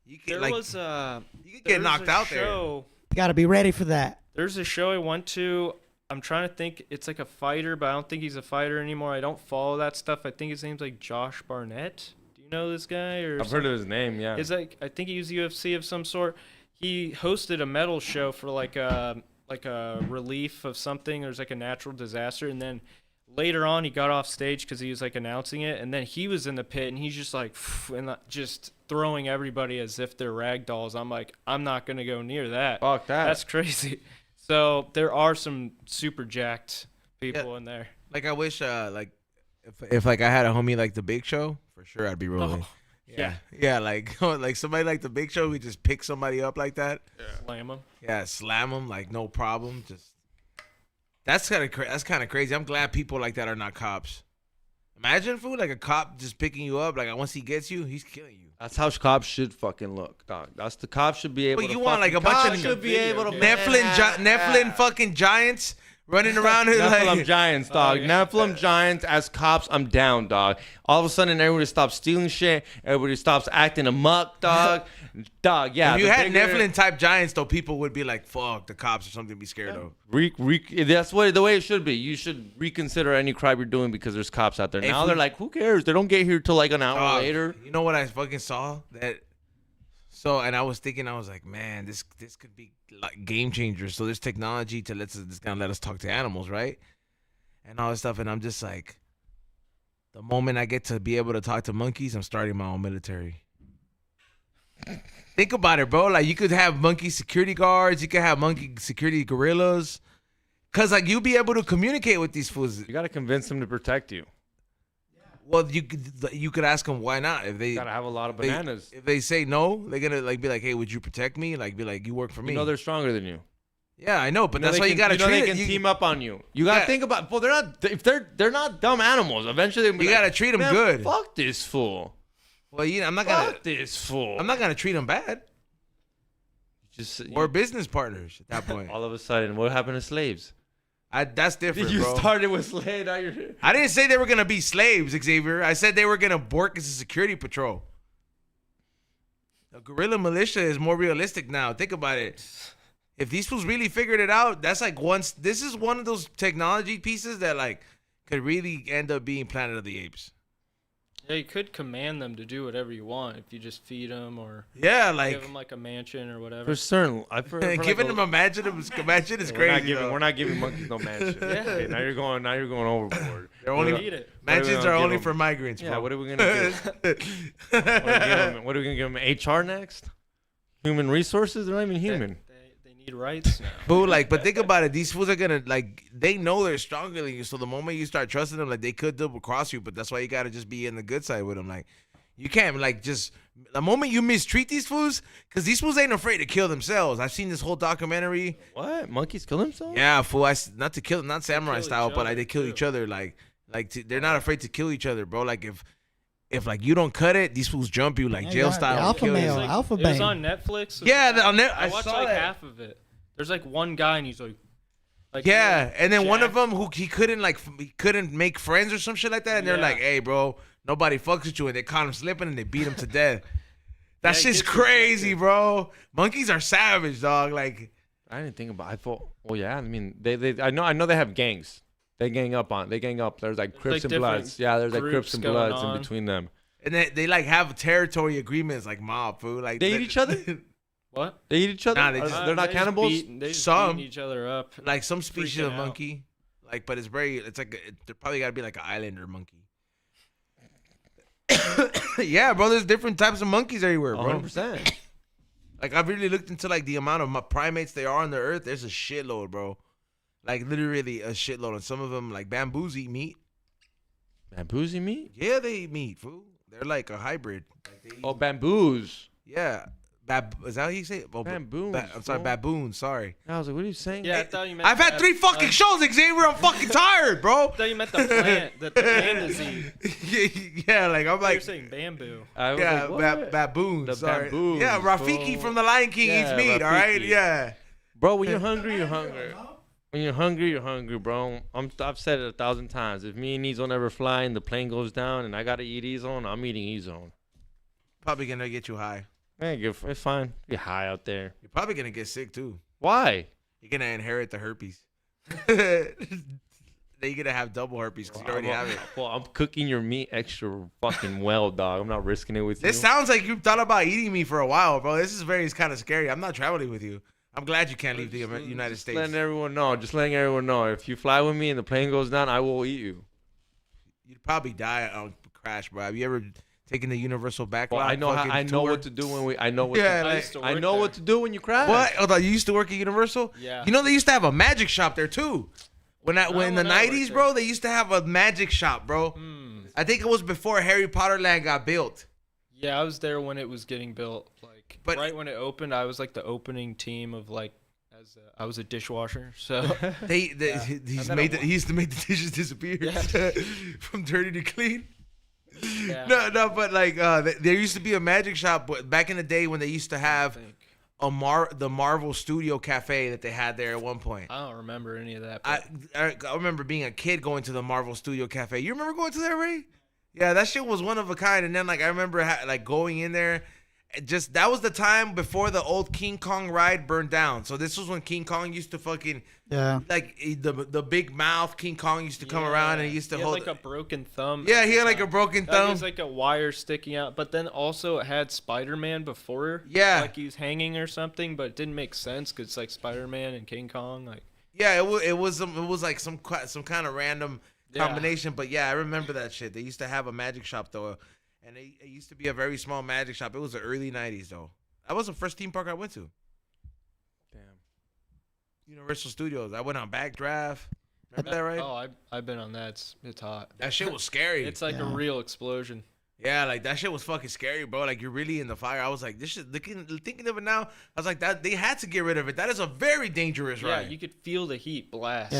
You can There like was you can get knocked out there. You got to be ready for that. There's a show I went to. I'm trying to think. It's like a fighter, but I don't think he's a fighter anymore. I don't follow that stuff. I think his name's like Josh Barnett. Do you know this guy? Or I've heard of his name. Yeah. Is like I think he was UFC of some sort. He hosted a metal show for like a relief of something. There's like a natural disaster, and then later on he got off stage because he was like announcing it, and then he was in the pit and he's just like and just throwing everybody as if they're rag dolls. I'm like, I'm not gonna go near that. Fuck that. That's crazy. So there are some super jacked people in there. Like I wish, like if like I had a homie like the Big Show, for sure I'd be rolling. Yeah, like like somebody like the Big Show, we just pick somebody up like that. Slam them. Yeah, slam them like no problem. Just that's kind of crazy. I'm glad people like that are not cops. Imagine food like a cop just picking you up. Like once he gets you, he's killing you. That's how cops should fucking look, dog. That's the cops should be able. But to you want like a bunch cops of should be able to Nephilim fucking giants running around here Nephilim like giants, dog. Oh, yeah. Nephilim giants as cops, I'm down, dog. All of a sudden, everybody stops stealing shit. Everybody stops acting amok, dog. Dog, yeah. if you the had bigger- Nephilim type giants, though, people would be like, "Fuck, the cops or something." To be scared of. That's the way it should be. You should reconsider any crime you're doing because there's cops out there. Hey, Now fool- they're like, who cares? They don't get here till like an hour Dog, later. You know what I fucking saw that. So and I was thinking, I was like, man, this could be like game changer. So there's technology to this gonna let us talk to animals, right? And all this stuff, and I'm just like, the moment I get to be able to talk to monkeys, I'm starting my own military. Think about it, bro. Like you could have monkey security guards, you could have monkey security gorillas, cause like you'll be able to communicate with these fools. You gotta convince them to protect you. Well, you could ask them why not if they You gotta have a lot of bananas. If they say no, they're gonna like be like, hey, would you protect me? Like be like, you work for me. You know they're stronger than you. Yeah, I know, but that's they why you can- gotta know treat they it. can team up on you. You gotta Yeah. think about. Well, they're not. If they're not dumb animals. Eventually, they'll be You like, gotta treat 'em "Man, good." Fuck this fool. Well, I'm not gonna. Fuck this fool. I'm not gonna treat them bad. Just We're business partners at that point. all of a sudden, what happened to slaves? That's different, You bro. started with slaves. Now you're. I didn't say they were gonna be slaves, Xavier. I said they were gonna work as a security patrol. The guerrilla militia is more realistic now. Think about it. If these fools really figured it out, that's like this is one of those technology pieces that like could really end up being Planet of the Apes. Yeah, you could command them to do whatever you want if you just feed them or Yeah, give like them like a mansion or whatever. For certain, for giving them a mansion is crazy. We're not giving monkeys no mansion. Yeah. Okay, now you're going overboard. They're They only need it. mansions gonna are give only them? for migrants. Yeah, bro. what are we gonna do? What are we gonna give them? HR next? Human resources? They're not even human. They need rights now. But think about it. These fools are gonna they know they're stronger than you. So the moment you start trusting them, like they could double cross you. But that's why you gotta just be in the good side with them. Like you can't just the moment you mistreat these fools, because these fools ain't afraid to kill themselves. I've seen this whole documentary. What? Monkeys kill themselves? Yeah, fool. Not to kill, not samurai kill style, each but like other, they kill too. each other. They're not afraid to kill each other, bro. Like if like you don't cut it, these fools jump you like Yeah, jail the style. and alpha kill you. male. It was Alpha it was Bang. on Netflix. Yeah, I I watched saw like that. half of it. There's like one guy and he's like Yeah, really and then one of jacked. them who he couldn't make friends or some shit like that, and they're Yeah. like, "Hey, bro, nobody fucks with you," and they caught him slipping and they beat him to death. That Yeah, it shit's gets crazy, infected. bro. Monkeys are savage, dog. Like, I didn't think about. I thought. Well, yeah. I mean, I know they have gangs. They gang up. There's like Crips and different Bloods. Yeah, there's like Crips groups and going Bloods in on. between them. and they like have territory agreements, like mob food. Like They eat each other? What? They eat each other. Nah, they Are- just- they're not They just cannibals. They just Some. beating each other up. like some species Freaking of out. monkey, like, but it's there probably gotta be like an islander monkey. Yeah, bro. There's different types of monkeys everywhere, bro. 100%. Like I've really looked into like the amount of primates there are on the earth. There's a shitload, bro. Like literally a shitload. And some of them, like bamboos, eat meat. Bamboozing meat? Yeah, they eat meat, fool. They're like a hybrid. Like they eat, Oh, bamboos. yeah. Is that how you say it? Oh, Baboons, I'm sorry, bro. baboons. Sorry. I was like, what are you saying? Yeah, I thought you meant. I've had 3 fucking shows, Xavier. I'm fucking tired, bro. I thought you meant the plant that the pandas eat. Yeah, like I'm You're like, saying bamboo. I was yeah, like, what? baboons. The sorry. baboons, Yeah, Rafiki bro. from the Lion King Yeah, eats meat. All right. Rafiki. Yeah. Bro, when you're hungry, you're hungry. When you're hungry, bro. I've said it 1,000 times. If me and Ezone ever fly and the plane goes down and I gotta eat Ezone, I'm eating Ezone. Probably gonna get you high. Man, it's fine. Get high out there. You're probably gonna get sick too. Why? You're gonna inherit the herpes. Then you're gonna have double herpes because you already have it. Well, I'm cooking your meat extra fucking well, dog. I'm not risking it with you. This sounds like you've thought about eating me for a while, bro. This is very kind of scary. I'm not traveling with you. I'm glad you can't leave the United States. Letting everyone know. Just letting everyone know. If you fly with me and the plane goes down, I will eat you. You'd probably die on crash, bro. Have you ever taken the Universal backlot? Well, I know what to do when we. I know what. Yeah, I know what to do when you crash. What? Hold on, you used to work at Universal? Yeah. You know they used to have a magic shop there too. When in the when I worked 90s, there. bro, they used to have a magic shop, bro. I think it was before Harry Potter Land got built. Yeah, I was there when it was getting built. But- right when it opened, I was like the opening team of I was a dishwasher. So He then he used to make the dishes disappear from dirty to clean. yeah. No, but like there used to be a magic shop back in the day when they used to have the Marvel Studio Cafe that they had there at one point. I don't remember any of that. I remember being a kid going to the Marvel Studio Cafe. You remember going to there, Ray? Yeah, that shit was one of a kind. And then like I remember like going in there. That was the time before the old King Kong ride burned down. So this was when King Kong used to fucking like the big mouth King Kong used to come around and he used to hold like a broken thumb. Yeah, he had like a broken It thumb. was like a wire sticking out, but then also it had Spider-Man before. Yeah. like he was hanging or something, but it didn't make sense because it's like Spider-Man and King Kong. Like Yeah, it was like some kind of random combination. But yeah, I remember that shit. They used to have a magic shop though. And it used to be a very small magic shop. It was the early 90s, though. That was the first theme park I went to. Damn. Universal Studios. I went on Backdraft. Remember that, right? Oh, I've been on that. It's hot. That shit was scary. It's like a real explosion. Yeah, like that shit was fucking scary, bro. Like you're really in the fire. I was like, this shit. Thinking of it now, I was like, that they had to get rid of it. That is a very dangerous Yeah, ride. you could feel the heat blast.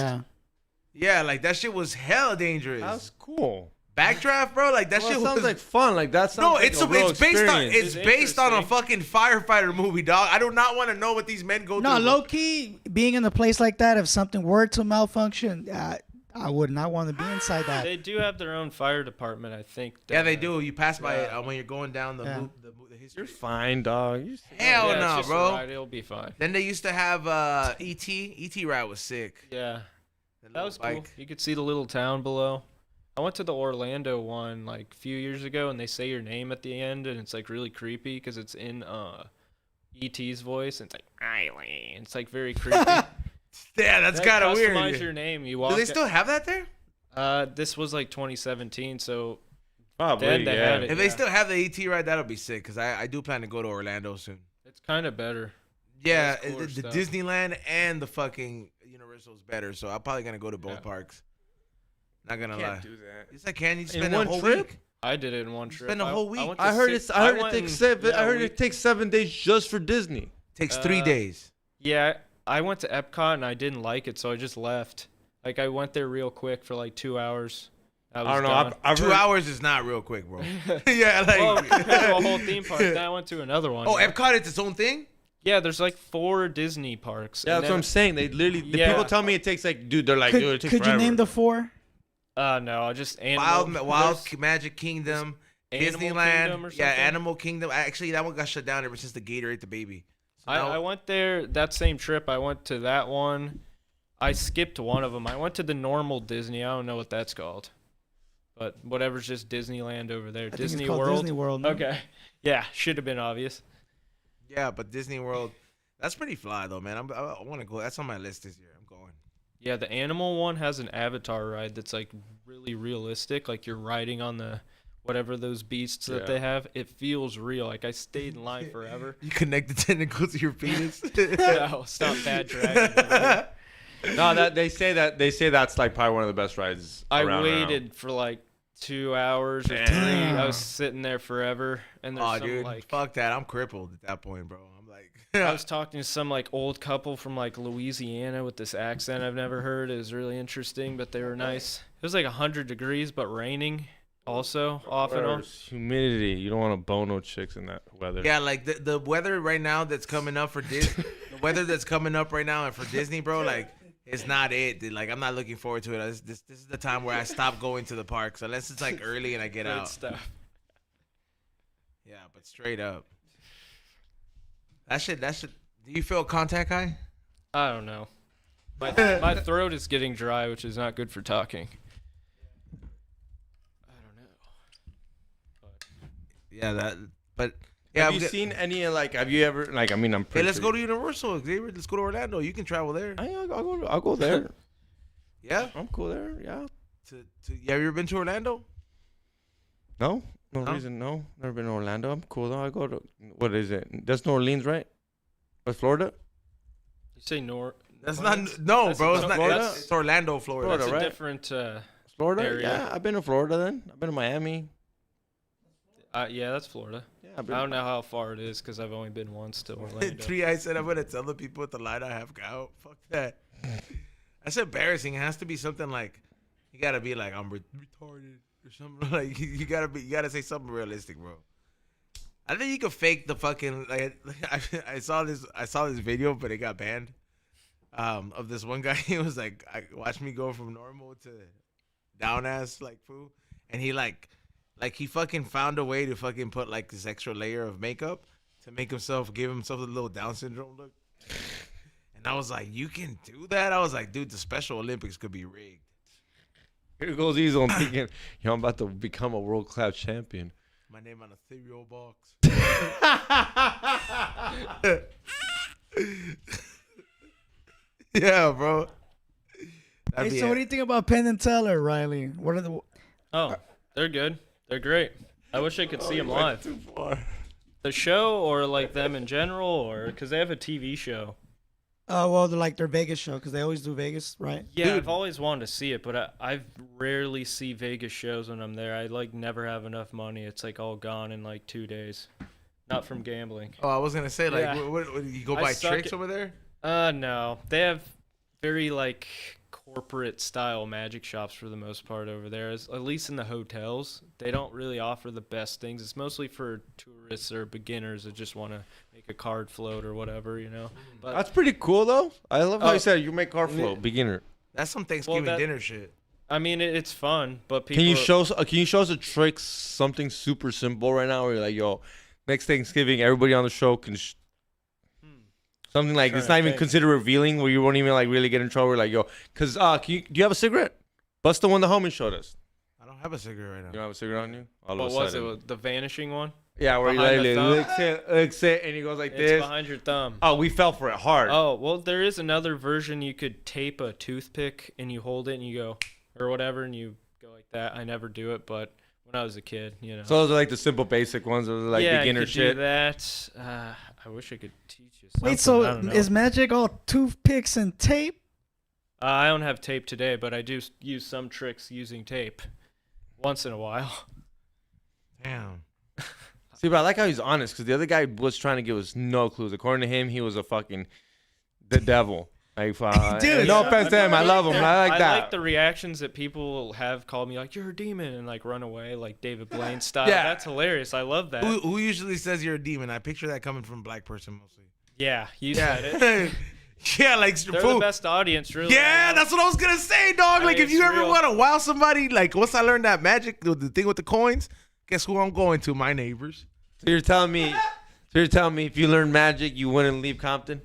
Yeah, like that shit was hella dangerous. That's cool. Backdraft, bro. Like that Well, shit sounds was like fun. Like that sounds no. like It's a real it's based on experience. it's based on a interesting. fucking firefighter movie, dog. I do not want to know what these men go No, through. low key, being in a place like that, if something were to malfunction, I would not want to be inside that. They do have their own fire department, I think. Yeah, down they there. do. You pass by it when you're going down the Yeah. the history. You're fine, dog. Hell Yeah, it's no, just a bro. ride, it'll be fine. Then they used to have E.T. E.T. ride was sick. Yeah, The that little was cool. bike. You could see the little town below. I went to the Orlando one like a few years ago, and they say your name at the end, and it's like really creepy because it's in E.T.'s voice, and it's like Riley. And it's like very creepy. Yeah, that's kind of weird. Customize your name. You walk. Do they still have that there? This was like 2017, so Probably, then they had it. If they yeah. still have the E.T. ride, that'll be sick. Cause I do plan to go to Orlando soon. It's kind of better. Yeah, There's cooler the stuff. Disneyland and the fucking Universal is better. So I'm probably gonna go to both Yeah. parks. Not gonna lie. Can't do that. Yes, I can. You In spend one a whole trip? week. I did it in one trip. spend a whole week. went to I heard six- it's. I heard went it takes in- 7. yeah, I a heard it week. takes 7 days just for Disney. Takes 3 days. Yeah, I went to Epcot and I didn't like it, so I just left. Like I went there real quick for like 2 hours. I I don't know. done. I've 2 heard, hours is not real quick, bro. Yeah, like. Well, we went to a whole theme park. Then I went to another one. Oh, Epcot, it's its own thing. Yeah, there's like 4 Disney parks. Yeah, and that's what I'm saying. They literally. The Yeah. people tell me it takes like, dude. They're like, dude, it Could, takes could you forever. name the 4? No, I just Animal. Wild there's Magic Kingdom, Animal Disneyland. Kingdom or Yeah, something? Animal Kingdom. Actually, that one got shut down ever since the gator ate the baby. So now- I went there that same trip. I went to that one. I skipped one of them. I went to the normal Disney. I don't know what that's called, but whatever's just Disneyland over there. I think Disney it's called World. Disney World. no? Okay. Yeah, should have been obvious. Yeah, but Disney World, that's pretty fly though, man. I want to go. That's on my list this year. I'm going. Yeah, the animal one has an avatar ride that's like really realistic. Like you're riding on the whatever those beasts that Yeah. they have. It feels real. Like I stayed in line forever. You connect the tentacles to your penis. No, stop bad dragon. No, that they say that's like probably one of the best rides. I around now. waited for like 2 hours or 3. Damn. I was sitting there forever, and there's Oh, some dude, like fuck that. I'm crippled at that point, bro. I'm like, I was talking to some like old couple from like Louisiana with this accent I've never heard. It was really interesting, but they were nice. It was like 100 degrees, but raining also off and on. There's humidity. You don't want to bone no chicks in that weather. yeah, like the weather right now that's coming up for Disney, the weather that's coming up right now and for Disney, bro, like it's not it. Dude. Like I'm not looking forward to it. This is the time where I stop going to the parks unless it's like early and I get Great out. stuff. Yeah, but straight up. That shit. Do you feel contact high? I don't know. My throat is getting dry, which is not good for talking. I don't know. Yeah, but yeah. Have you seen any like? Have you ever like? I mean, I'm Hey, pretty. let's sure go to Universal, Xavier. Let's go to Orlando. You can travel there. I'll go there. Yeah. I'm cool there. Yeah. Have you ever been to Orlando? No No? reason. No, never been to Orlando. I'm cool though. I go to what is it? That's New Orleans, right? West Florida. You say Nor? That's Orleans? not. No, That's bro. in It's not. Florida? It's Orlando, Florida. Florida, That's right? a different. Florida. Area. Yeah, I've been to Florida. Then I've been to Miami. Yeah, that's Florida. Yeah, I don't know how far it is because I've only been once to Orlando. I said I'm gonna tell the people at the line I have out. Fuck that. That's embarrassing. It has to be something like you gotta be like I'm retarded or something. Like you gotta say something realistic, bro. I think you could fake the fucking like. I saw this video, but it got banned. Of this one guy, he was like, watch me go from normal to down ass like foo, and he like he fucking found a way to fucking put like this extra layer of makeup to give himself a little Down syndrome look. And I was like, you can do that? I was like, dude, the Special Olympics could be rigged. Here goes Easel. I'm thinking, I'm about to become a world class champion. My name on a cereal box. Yeah, bro. That'd Hey, be so it. what do you think about Penn and Teller, Riley? What are the? Oh, they're good. They're great. I wish I could see them live. Too far. The show or like them in general, or because they have a TV show. Well, they're like their Vegas show because they always do Vegas, right? Yeah, Dude. I've always wanted to see it, but I rarely see Vegas shows when I'm there. I like never have enough money. It's like all gone in like 2 days. Not from gambling. Oh, I was gonna say like, Yeah. what you go I buy suck tricks at- over there? No. They have very like corporate style magic shops for the most part over there. At least in the hotels, they don't really offer the best things. It's mostly for tourists or beginners that just want to make a card float or whatever, you know. But That's pretty cool though. I love how Oh. you said you make car float beginner. That's some Thanksgiving that- dinner shit. I mean, it's fun, but people Can you show us a trick, something super simple right now? Where you're like, yo, next Thanksgiving, everybody on the show can. Something like Trying it's to not even think. considered revealing, where you won't even like really get in trouble. Like, yo, cause do you have a cigarette? Bust the one the homie showed us. I don't have a cigarette right You now. don't have a cigarette on you? All of What a was sudden. it? The vanishing one? Yeah, where he Behind like the thumb? looks it, and he goes like It's this. behind your thumb. Oh, we fell for it hard. Oh, well, there is another version. You could tape a toothpick and you hold it and you go, or whatever, and you go like that. I never do it, but when I was a kid, you know. So those are like the simple basic ones. Those are like yeah, beginner you could shit. do that. I wish I could teach you something. Wait, so I don't know. is magic all toothpicks and tape? I don't have tape today, but I do use some tricks using tape once in a while. Damn. See, but I like how he's honest because the other guy was trying to give us no clues. According to him, he was a fucking the devil. Like, Dude, no yeah. offense to him, I love him. I like that. I like the reactions that people have called me like, you're a demon, and like run away like David Blaine style. Yeah. That's hilarious. I love that. Who usually says you're a demon? I picture that coming from a black person mostly. Yeah, you said it. Yeah, like They're fool. the best audience, really. Yeah, that's what I was gonna say, dog. I Like, mean, if you it's ever real. want to wow somebody, like once I learned that magic, the thing with the coins, guess who I'm going to? My neighbors. So you're telling me if you learn magic, you wouldn't leave Compton?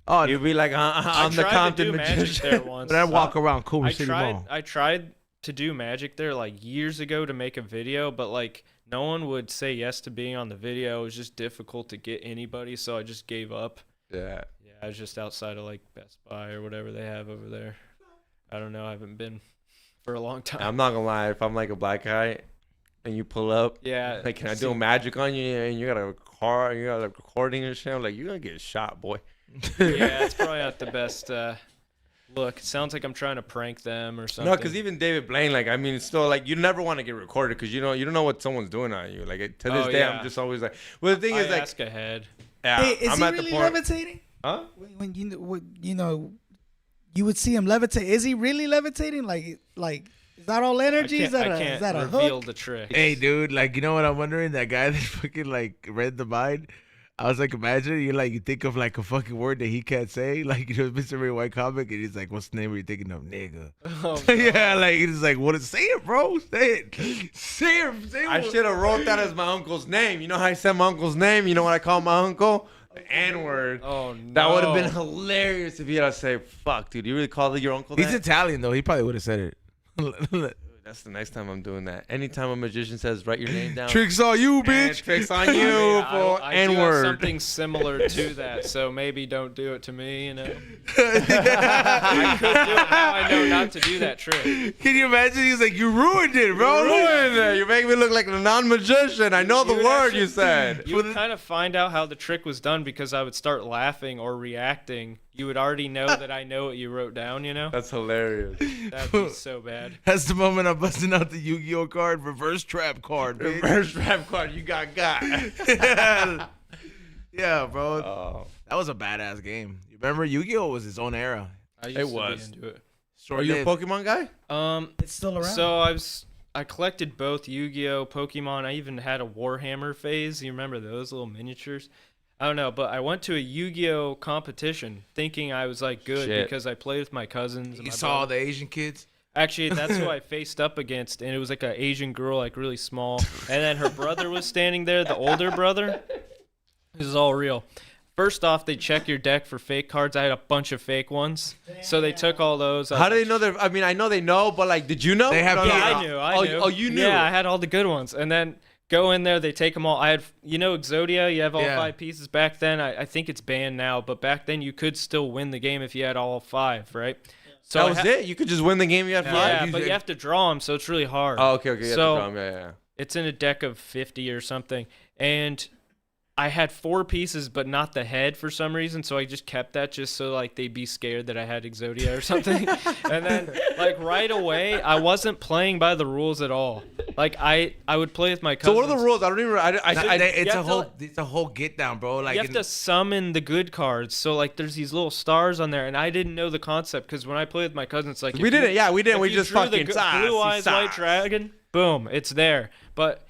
Oh, You'd be like, I'm the tried Compton to do magic magician. there once. but I walk around Culver I City tried. Mall. I tried to do magic there like years ago to make a video, but like no one would say yes to being on the video. It was just difficult to get anybody, so I just gave up. Yeah. Yeah, I was just outside of like Best Buy or whatever they have over there. I don't know. I haven't been for a long time. I'm not gonna lie. If I'm like a black guy, and you pull up, Yeah. like, can I do magic on you? And you got a car, you got a recording and shit. I'm like, you're gonna get shot, boy. Yeah, it's probably not the best look. It sounds like I'm trying to prank them or something. No, because even David Blaine, like, I mean, it's still like you never want to get recorded because you don't know what someone's doing on you. Like to this Oh, day, yeah. I'm just always like, well, the thing I is like, ask ahead. yeah, Hey, is I'm he at really the point. levitating? Huh? When you would see him levitate. Is he really levitating? Like is that all energy? Is that I a can't is that a reveal hook? the trick. Hey, dude, like, you know what I'm wondering? That guy that fucking like read the mind. I was like, imagine you think of like a fucking word that he can't say, like Mr. Ray White comic, and he's like, "What's the name are you thinking of, nigga?" Oh, no. Yeah, like he's like, "What? Say it, bro. Say it. Say it. Say it." I should have wrote that as my uncle's name. You know how I said my uncle's name? You know what I call my uncle? The N-word. Oh no. That would have been hilarious if he had to say, "Fuck, dude, you really called your uncle He's that?" Italian though. He probably would have said it. That's the next time I'm doing that. Anytime a magician says, "Write your name down." Tricks on you, And bitch. tricks on you for I do have N-word. something similar to that, so maybe don't do it to me. You know, I could do it. Now I know not to do that trick. Can you imagine? He's like, "You ruined it, bro." Ruined it. You make me look like a non-magician. I know the You would word actually- you said. You would kind of find out how the trick was done because I would start laughing or reacting. You would already know that I know what you wrote down. You know, That's hilarious. that'd be so bad. That's the moment I'm busting out the Yu-Gi-Oh card, reverse trap card, bitch. Reverse trap card. You got. Yeah, bro. Oh. That was a badass game. You remember Yu-Gi-Oh was its own era. I used It to was. be into it. Are you a Pokemon guy? It's still around. So I collected both Yu-Gi-Oh, Pokemon. I even had a Warhammer phase. You remember those little miniatures? I don't know, but I went to a Yu-Gi-Oh competition thinking I was like good Shit. because I played with my cousins. And You my saw all brother. the Asian kids. Actually, that's who I faced up against, and it was like an Asian girl, like really small. And then her brother was standing there, the older brother. This is all real. First off, they check your deck for fake cards. I had a bunch of fake ones, so they took all those. How do they know they're? I mean, I know they know, but like, did you know? They have- Yeah, Yeah. I knew. I Oh, knew. oh, you knew. Yeah, I had all the good ones, and then go in there. They take them all. I had, Exodia. You have all Yeah. 5 pieces back then. I think it's banned now, but back then you could still win the game if you had all 5, right? So That was it. You could just win the game. You had Yeah, five. but you have to draw them, so it's really hard. Oh, okay. You have to So- draw 'em, yeah. It's in a deck of 50 or something, and I had 4 pieces, but not the head for some reason. So I just kept that just so like they'd be scared that I had Exodia or something. And then like right away, I wasn't playing by the rules at all. Like I would play with my So cousins. what are the rules? I don't even. It's you a have whole. to- It's a whole get down, bro. Like You have to summon the good cards. So like there's these little stars on there, and I didn't know the concept because when I played with my cousins, like we if didn't. Yeah, we didn't. if We you just drew the fucking blue eyes sass. white dragon, boom, it's there. But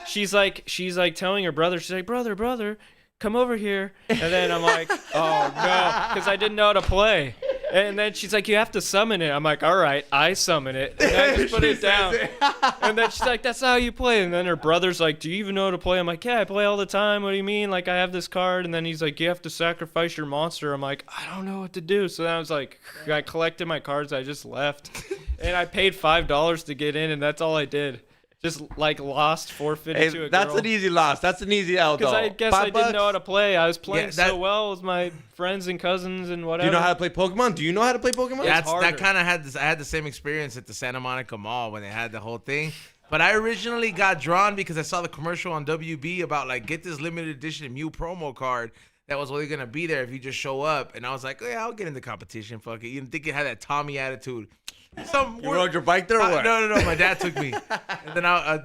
she's like telling her brother, she's like, brother, come over here. And then I'm like, oh no, because I didn't know how to play. And then she's like, you have to summon it. I'm like, all right, I summon it. And I just put She it down. says And then she's like, that's not how you play. And then her brother's like, do you even know how to play? I'm like, yeah, I play all the time. What do you mean? Like, I have this card. And then he's like, you have to sacrifice your monster. I'm like, I don't know what to do. So then I was like, I collected my cards. I just left. And I paid $5 to get in, and that's all I did. Just like lost, forfeited to a Hey, that's girl. an easy loss. That's an easy out, though. Because I guess I didn't know how to play. I was playing Yeah, that- so well with my friends and cousins and Do whatever. you know how to play Pokemon? Do you know how to play Pokemon? Yeah. that harder. kind of had this. I had the same experience at the Santa Monica Mall when they had the whole thing. But I originally got drawn because I saw the commercial on WB about like get this limited edition Mew promo card that was only gonna be there if you just show up. And I was like, oh, yeah, I'll get in the competition. Fuck it. You didn't think it had that Tommy attitude. You rode your bike there or what? No. My dad took me, and then I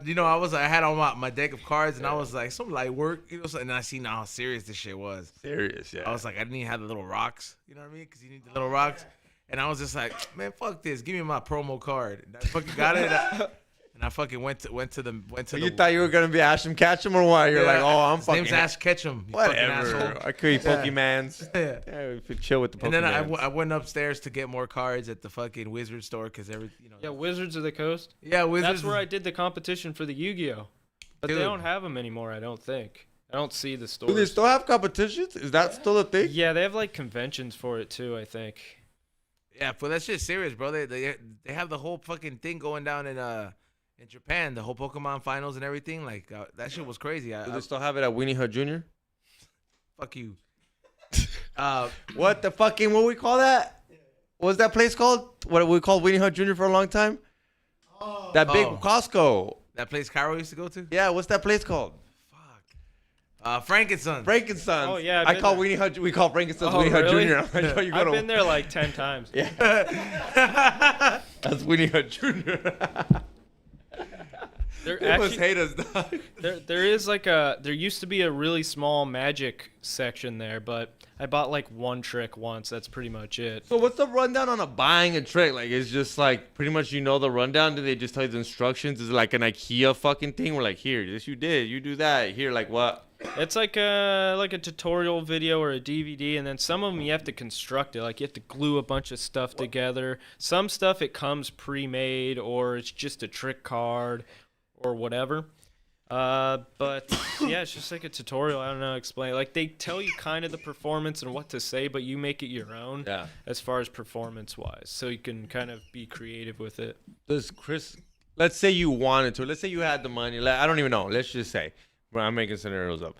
had on my deck of cards, and I was like, some light work, and then I seen how serious this shit was. Serious, yeah. I was like, I didn't even have the little rocks, you know what I mean? Because you need the little rocks, and I was just like, man, fuck this, give me my promo card. And I fucking got it, and I fucking went to the. You thought you were gonna be Asham Ketchum or what? You're like, oh, I'm His fucking. name's Ash Ketchum. You fucking Whatever. asshole. I could eat Pokemans. Yeah. Yeah, we could chill with the Pokemans. And then I went upstairs to get more cards at the fucking Wizard store because Yeah, Wizards of the Coast. Yeah, Wizards. That's where I did the competition for the Yu-Gi-Oh. But Dude. they don't have them anymore, I don't think. I don't see the Do stores. they still have competitions? Is that still a thing? Yeah, they have like conventions for it too, I think. Yeah, but that shit's serious, bro. They have the whole fucking thing going down in Japan, the whole Pokemon finals and everything. Like that shit was crazy. Do they still have it at Winnie Hood Jr.? Fuck you. What the fucking, what we call that? What was that place called? What we called Winnie Hood Jr. for a long time? That big Oh. Costco. That place Cairo used to go to. Yeah, what's that place called? Frankenstein. Frankenstein's. Oh, yeah, I've I been call there. Winnie Hood. We call Frankenstein's Oh, Winnie Hood really? Jr. I'm like, yo, you I've gotta. been there like 10 times. Yeah. That's Winnie Hood Jr. There They must actually, hate us, dog. there used to be a really small magic section there, but I bought like one trick once. That's pretty much it. So what's the rundown on buying a trick? Like, it's just like pretty much the rundown. Do they just tell you the instructions? Is it like an IKEA fucking thing? We're like, here, this you did, you do that. Here, like what? It's like a tutorial video or a DVD, and then some of them you have to construct it. Like you have to glue a bunch of stuff together. Some stuff it comes pre-made, or it's just a trick card, or whatever. But yeah, it's just like a tutorial. I don't know how to explain. Like they tell you kind of the performance and what to say, but you make it your own. Yeah. As far as performance wise, so you can kind of be creative with it. Does Chris? Let's say you wanted to. Let's say you had the money. I don't even know. Let's just say. I'm making scenarios up.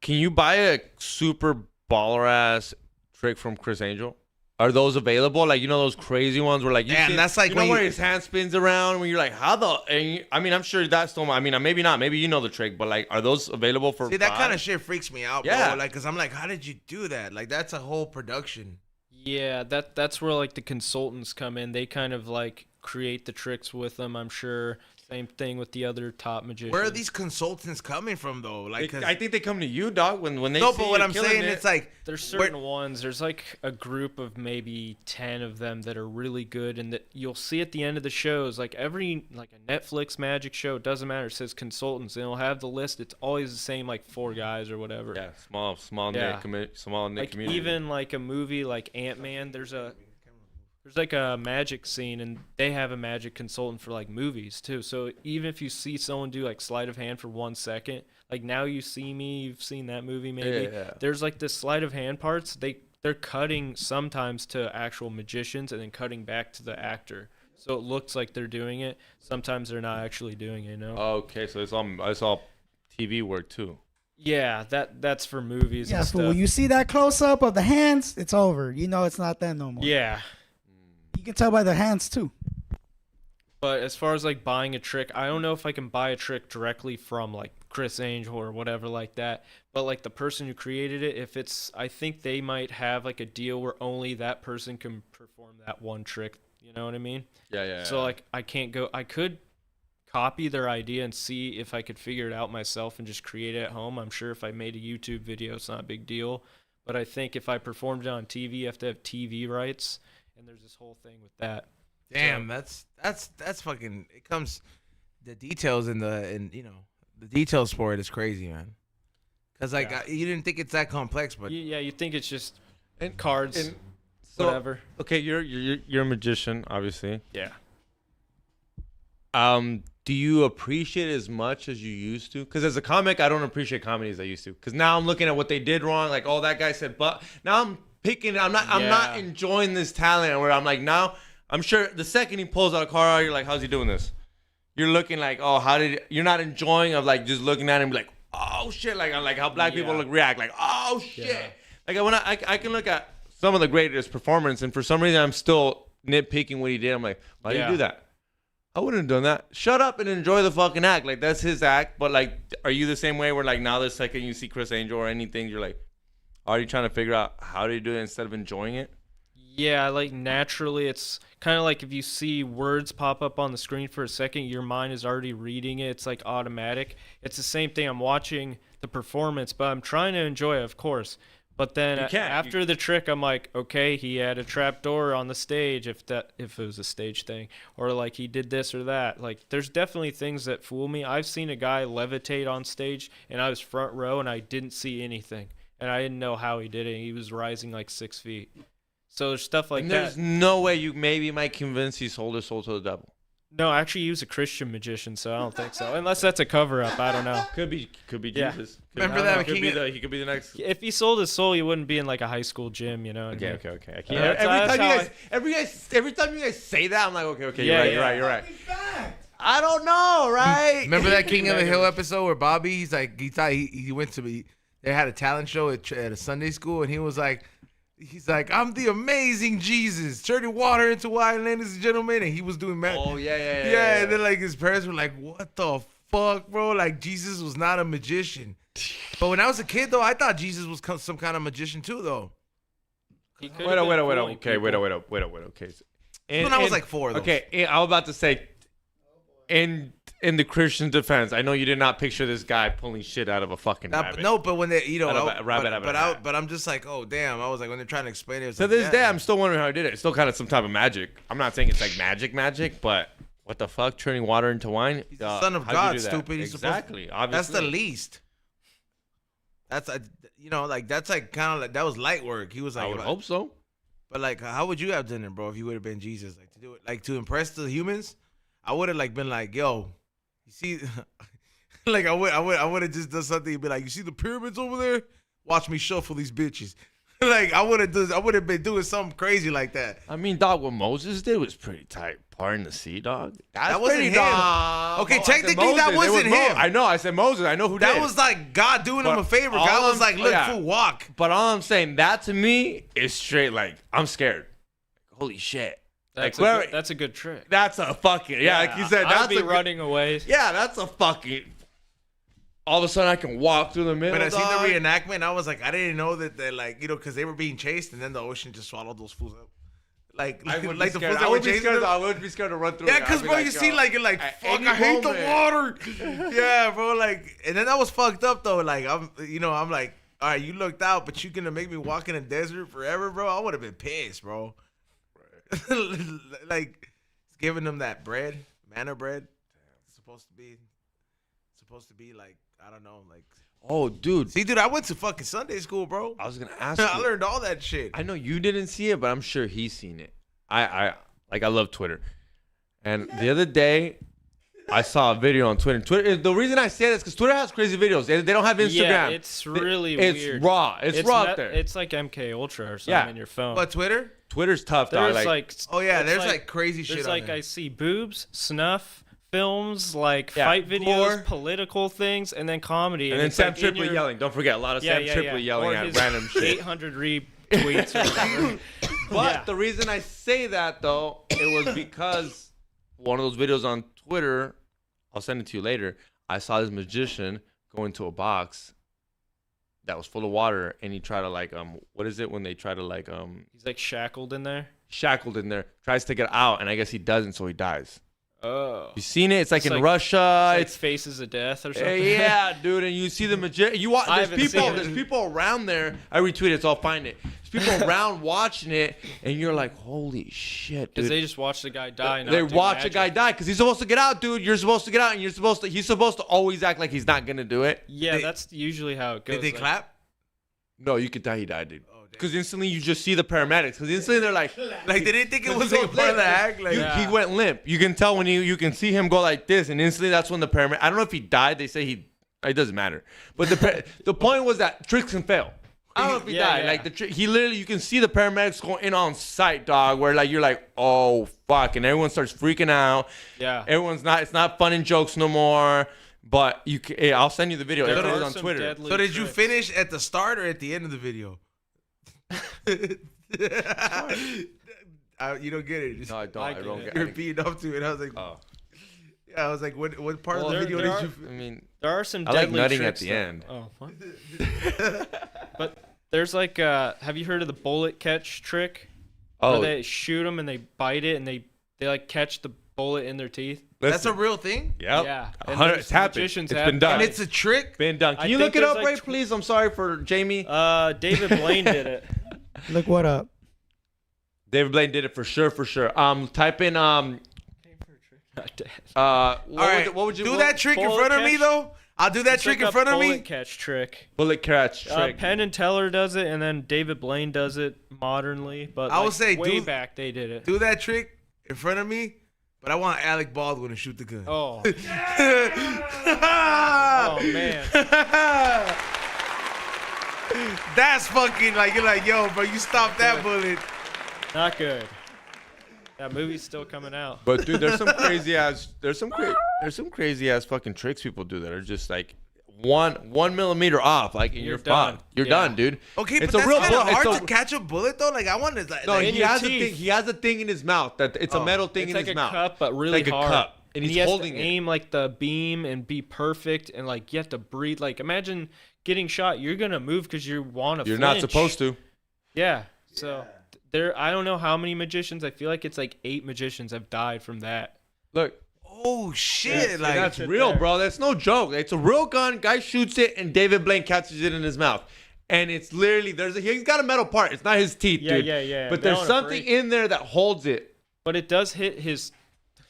Can you buy a super baller ass trick from Chris Angel? Are those available? Like, those crazy ones where like that's like when where his hand spins around when you're like, how the? I mean, I'm sure that's still. I mean, maybe not. Maybe the trick, but like, are those available for? See, that kind of shit freaks me out, bro. Yeah. Like, cause I'm like, how did you do that? Like, that's a whole production. Yeah, that's where like the consultants come in. They kind of like create the tricks with them, I'm sure. Same thing with the other top magicians. Where are these consultants coming from, though? Like, I think they come to you, dog. When they no, see but what you I'm killing saying, it. it's like there's certain ones. There's like a group of maybe 10 of them that are really good, and that you'll see at the end of the shows. Like every like a Netflix magic show, it doesn't matter. It says consultants, and it'll have the list. It's always the same, like 4 guys or whatever. Yeah, small Yeah. small knit Like community. even like a movie like Ant-Man, there's like a magic scene, and they have a magic consultant for like movies too. So even if you see someone do like sleight of hand for 1 second, like Now You See Me, you've seen that movie maybe. Yeah. There's like this sleight of hand parts. They're cutting sometimes to actual magicians and then cutting back to the actor. So it looks like they're doing it. Sometimes they're not actually doing it, Okay, so it's all TV work too. Yeah, that's for movies Yeah, and so stuff. when you see that close up of the hands, it's over. You know it's not that no more. Yeah. You can tell by the hands too. But as far as like buying a trick, I don't know if I can buy a trick directly from like Chris Angel or whatever like that. But like the person who created it, I think they might have like a deal where only that person can perform that one trick. You know what I mean? Yeah. So like I could copy their idea and see if I could figure it out myself and just create it at home. I'm sure if I made a YouTube video, it's not a big deal. But I think if I performed it on TV, you have to have TV rights. And there's this whole thing with that. damn, that's fucking. It comes, the details the details for it is crazy, man. Cause like you didn't think it's that complex, but Yeah, you think it's just cards, so, whatever. Okay, you're a magician, obviously. Yeah. Do you appreciate it as much as you used to? Because as a comic, I don't appreciate comedy as I used to. Because now I'm looking at what they did wrong. Like, oh, that guy said, but now I'm picking. I'm not enjoying this talent. Where I'm like, now I'm sure the second he pulls out a car, you're like, how's he doing this? You're looking like, oh, you're not enjoying of like just looking at him like, oh shit, like how black people react, like, oh shit. Yeah. Like when I can look at some of the greatest performance, and for some reason I'm still nitpicking what he did. I'm like, why did you do that? I wouldn't have done that. Shut up and enjoy the fucking act. Like, that's his act. But, like, are you the same way where, like, now the second you see Chris Angel or anything, you're like, are you trying to figure out how to do it instead of enjoying it? Yeah, like, naturally, it's kind of like if you see words pop up on the screen for a second, your mind is already reading it. It's, like, automatic. It's the same thing. I'm watching the performance, but I'm trying to enjoy it, of course. But then after the trick, I'm like, okay, he had a trap door on the stage if it was a stage thing, or like he did this or that. Like there's definitely things that fool me. I've seen a guy levitate on stage and I was front row and I didn't see anything and I didn't know how he did it. He was rising like 6 feet. So there's stuff like that. There's no way you maybe might convince he sold his soul to the devil. No, actually, he was a Christian magician, so I don't think so. Unless that's a cover-up, I don't know. Could be Yeah. Jesus. Remember that He could be the next. If he sold his soul, he wouldn't be in like a high school gym, you know. Okay. I can't. Yeah, Every time you guys say that, I'm like, okay, Yeah, you're right. I don't know, right? remember that King of the Hill episode where Bobby, he thought he went to they had a talent show at a Sunday school, and he was like. He's like, I'm the amazing Jesus, turning water into wine, ladies and gentlemen. And he was doing magic. Oh, yeah. And then, like, his parents were like, what the fuck, bro? Like, Jesus was not a magician. But when I was a kid, though, I thought Jesus was some kind of magician, too, though. Wait. Okay. Okay. When I was like 4, though. Okay, I was about to say, and in the Christian defense, I know you did not picture this guy pulling shit out of a fucking rabbit. No, but when they, Out of a rabbit out of a hat. but I'm just like, oh damn! I was like, when they're trying to explain it, it's To like, this yeah. day, I'm still wondering how he did it. It's still kind of some type of magic. I'm not saying it's like magic, but what the fuck? Turning water into wine? He's the son of how'd you God, do that? stupid. He's Exactly. That's Obviously. the least. That's like that's like kind of like that was light work. He was like, I would hope so. But like, how would you have done it, bro? If you would have been Jesus, like to do it, like to impress the humans, I would have like been like, yo, you see, like I would have just done something and be like, you see the pyramids over there? Watch me shuffle these bitches. Like I would have been doing something crazy like that. I mean, dog, what Moses did was pretty tight. Pardon the sea, dog. That wasn't pretty him. dog. Okay, I said technically, that Moses. It wasn't was Mo- him. I know. I said Moses. I know who That did. was like God doing him But a favor. all God was I'm- like, look, yeah. fool, walk. But all I'm saying, that to me is straight like, I'm scared. Holy shit. That's, Like, that's a good trick. That's a fucking, yeah, like you said, I'd that's be a running away. Yeah, that's a fucking. All of a sudden, I can walk through the middle. When I seen dog. the reenactment, I was like, I didn't know that they like, because they were being chased, and then the ocean just swallowed those fools up. Like, I would like be the scared. fools that I were would be chasing scared. them. I would be scared to run through. Yeah, it. I'd because be bro, like, you yo, see, like you're like, at fuck, any I hate the moment. water. Yeah, bro, like, and then that was fucked up though. Like, I'm like, all right, you looked out, but you gonna make me walk in a desert forever, bro? I would have been pissed, bro. Like, giving them that bread, manna bread. It's supposed to be like, I don't know, like. Oh, dude, See, dude, I went to fucking Sunday school, bro. I was gonna ask I you. learned all that shit. I know you didn't see it, but I'm sure he's seen it. I love Twitter, and the other day, I saw a video on Twitter. Twitter. The reason I say this is because Twitter has crazy videos. They don't have Instagram. Yeah, it's really it's weird. raw. It's raw out there. It's like MK Ultra or something Yeah. in your phone. But Twitter? Twitter's tough, dog. there's Like, Oh yeah, it's there's like crazy shit There's on like there. I see boobs, snuff, films, like Yeah, fight videos, gore. political things, and then comedy. and then it's Sam like in Tripoli your- yelling. Don't forget, a lot of Sam Tripoli yelling Or at his random shit. 800 retweets or whatever. But Yeah. the reason I say that though, it was because one of those videos on Twitter, I'll send it to you later. I saw this magician go into a box that was full of water, and he tried to like what is it when they try to like He's like shackled in there. shackled in there, tries to get out, and I guess he doesn't, so he dies. Oh. You seen it? It's like It's in like- Russia. It's Faces of Death or something. Yeah, dude, and you see the magician. You watch. I There's haven't people. seen it. There's people around there. I retweet it, so I'll find it. There's people around watching it, and you're like, holy shit, Because dude. they just watch the guy die. They not do watch magic. a guy die because he's supposed to get out, dude. You're supposed to get out, and he's supposed to always act like he's not gonna do it. Yeah, They- that's usually how it goes. Did they like- clap? No, you could die. He died, dude. Oh, damn. Because instantly you just see the paramedics. Because instantly they're like, Like they didn't think it Because was he like a goes part of the limp. act. Like, Yeah. he went limp. You can tell when you can see him go like this, and instantly that's when the paramedic. I don't know if he died. They say he. It doesn't matter. But the point was that tricks can fail. I don't know if he Yeah, died. yeah. Like he literally, you can see the paramedics going in on sight, dog. Where like you're like, oh fuck, and everyone starts freaking out. Yeah. Everyone's not. It's not fun and jokes no more. But you, I'll send you the video. There It's are on some Twitter. deadly so did you tricks. finish at the start or at the end of the video? You don't get it. No, I don't. I I, get don't it. get You're it. being up to it. I was like, Oh, yeah, I was like, what part Well, of the there- video there did are- you? I mean, There are some I like deadly nutting at tricks the that- end. Oh, what? But there's like, have you heard of the bullet catch trick? Where oh, they shoot them and they bite it and they like catch the bullet in their teeth. That's a listen. real thing, Yep. Yeah. And 100 there's it's happened. magicians It's have been done. and it's a trick. Been done. Can I you think look it there's up, like Ray, please? I'm sorry for Jamie. David Blaine did it. Look what up. David Blaine did it for sure, for sure. Type in Not dead. All right, what would you do that trick in bullet front of me catch? though? I'll do that It's trick like in front a of me. bullet catch trick. bullet catch trick? Penn and Teller does it, and then David Blaine does it modernly. But I would like, say way do- back they did it. Do that trick in front of me, but I want Alec Baldwin to shoot the gun. Oh, Oh man. That's fucking like you're like, yo, bro, you stop that bullet. Not good. That movie's still coming out. But dude, there's some crazy ass. There's some crazy ass fucking tricks people do that are just like 1 millimeter off, like and You're you're done. fucked. You're Yeah. done, dude. Okay, it's but a that's real kind of bullet. hard It's to a- catch a bullet though. Like I want to No, like, in he your has a teeth. thing. He has a thing in his mouth that it's a Oh. metal thing It's in like his a mouth. cup, but really like a hard. cup, and he's he has holding to it. aim like the beam and be perfect, and like you have to breathe. Like imagine getting shot. You're gonna move because you want to. You're not supposed to. Yeah. So there, I don't know how many magicians. I feel like it's like 8 magicians have died from that. Look, Oh shit! Yeah, like that's real, bro. That's no joke. It's a real gun. Guy shoots it, and David Blaine catches it in his mouth. And it's literally he's got a metal part. It's not his teeth, dude. Yeah. But there's something in there that holds it. But it does hit his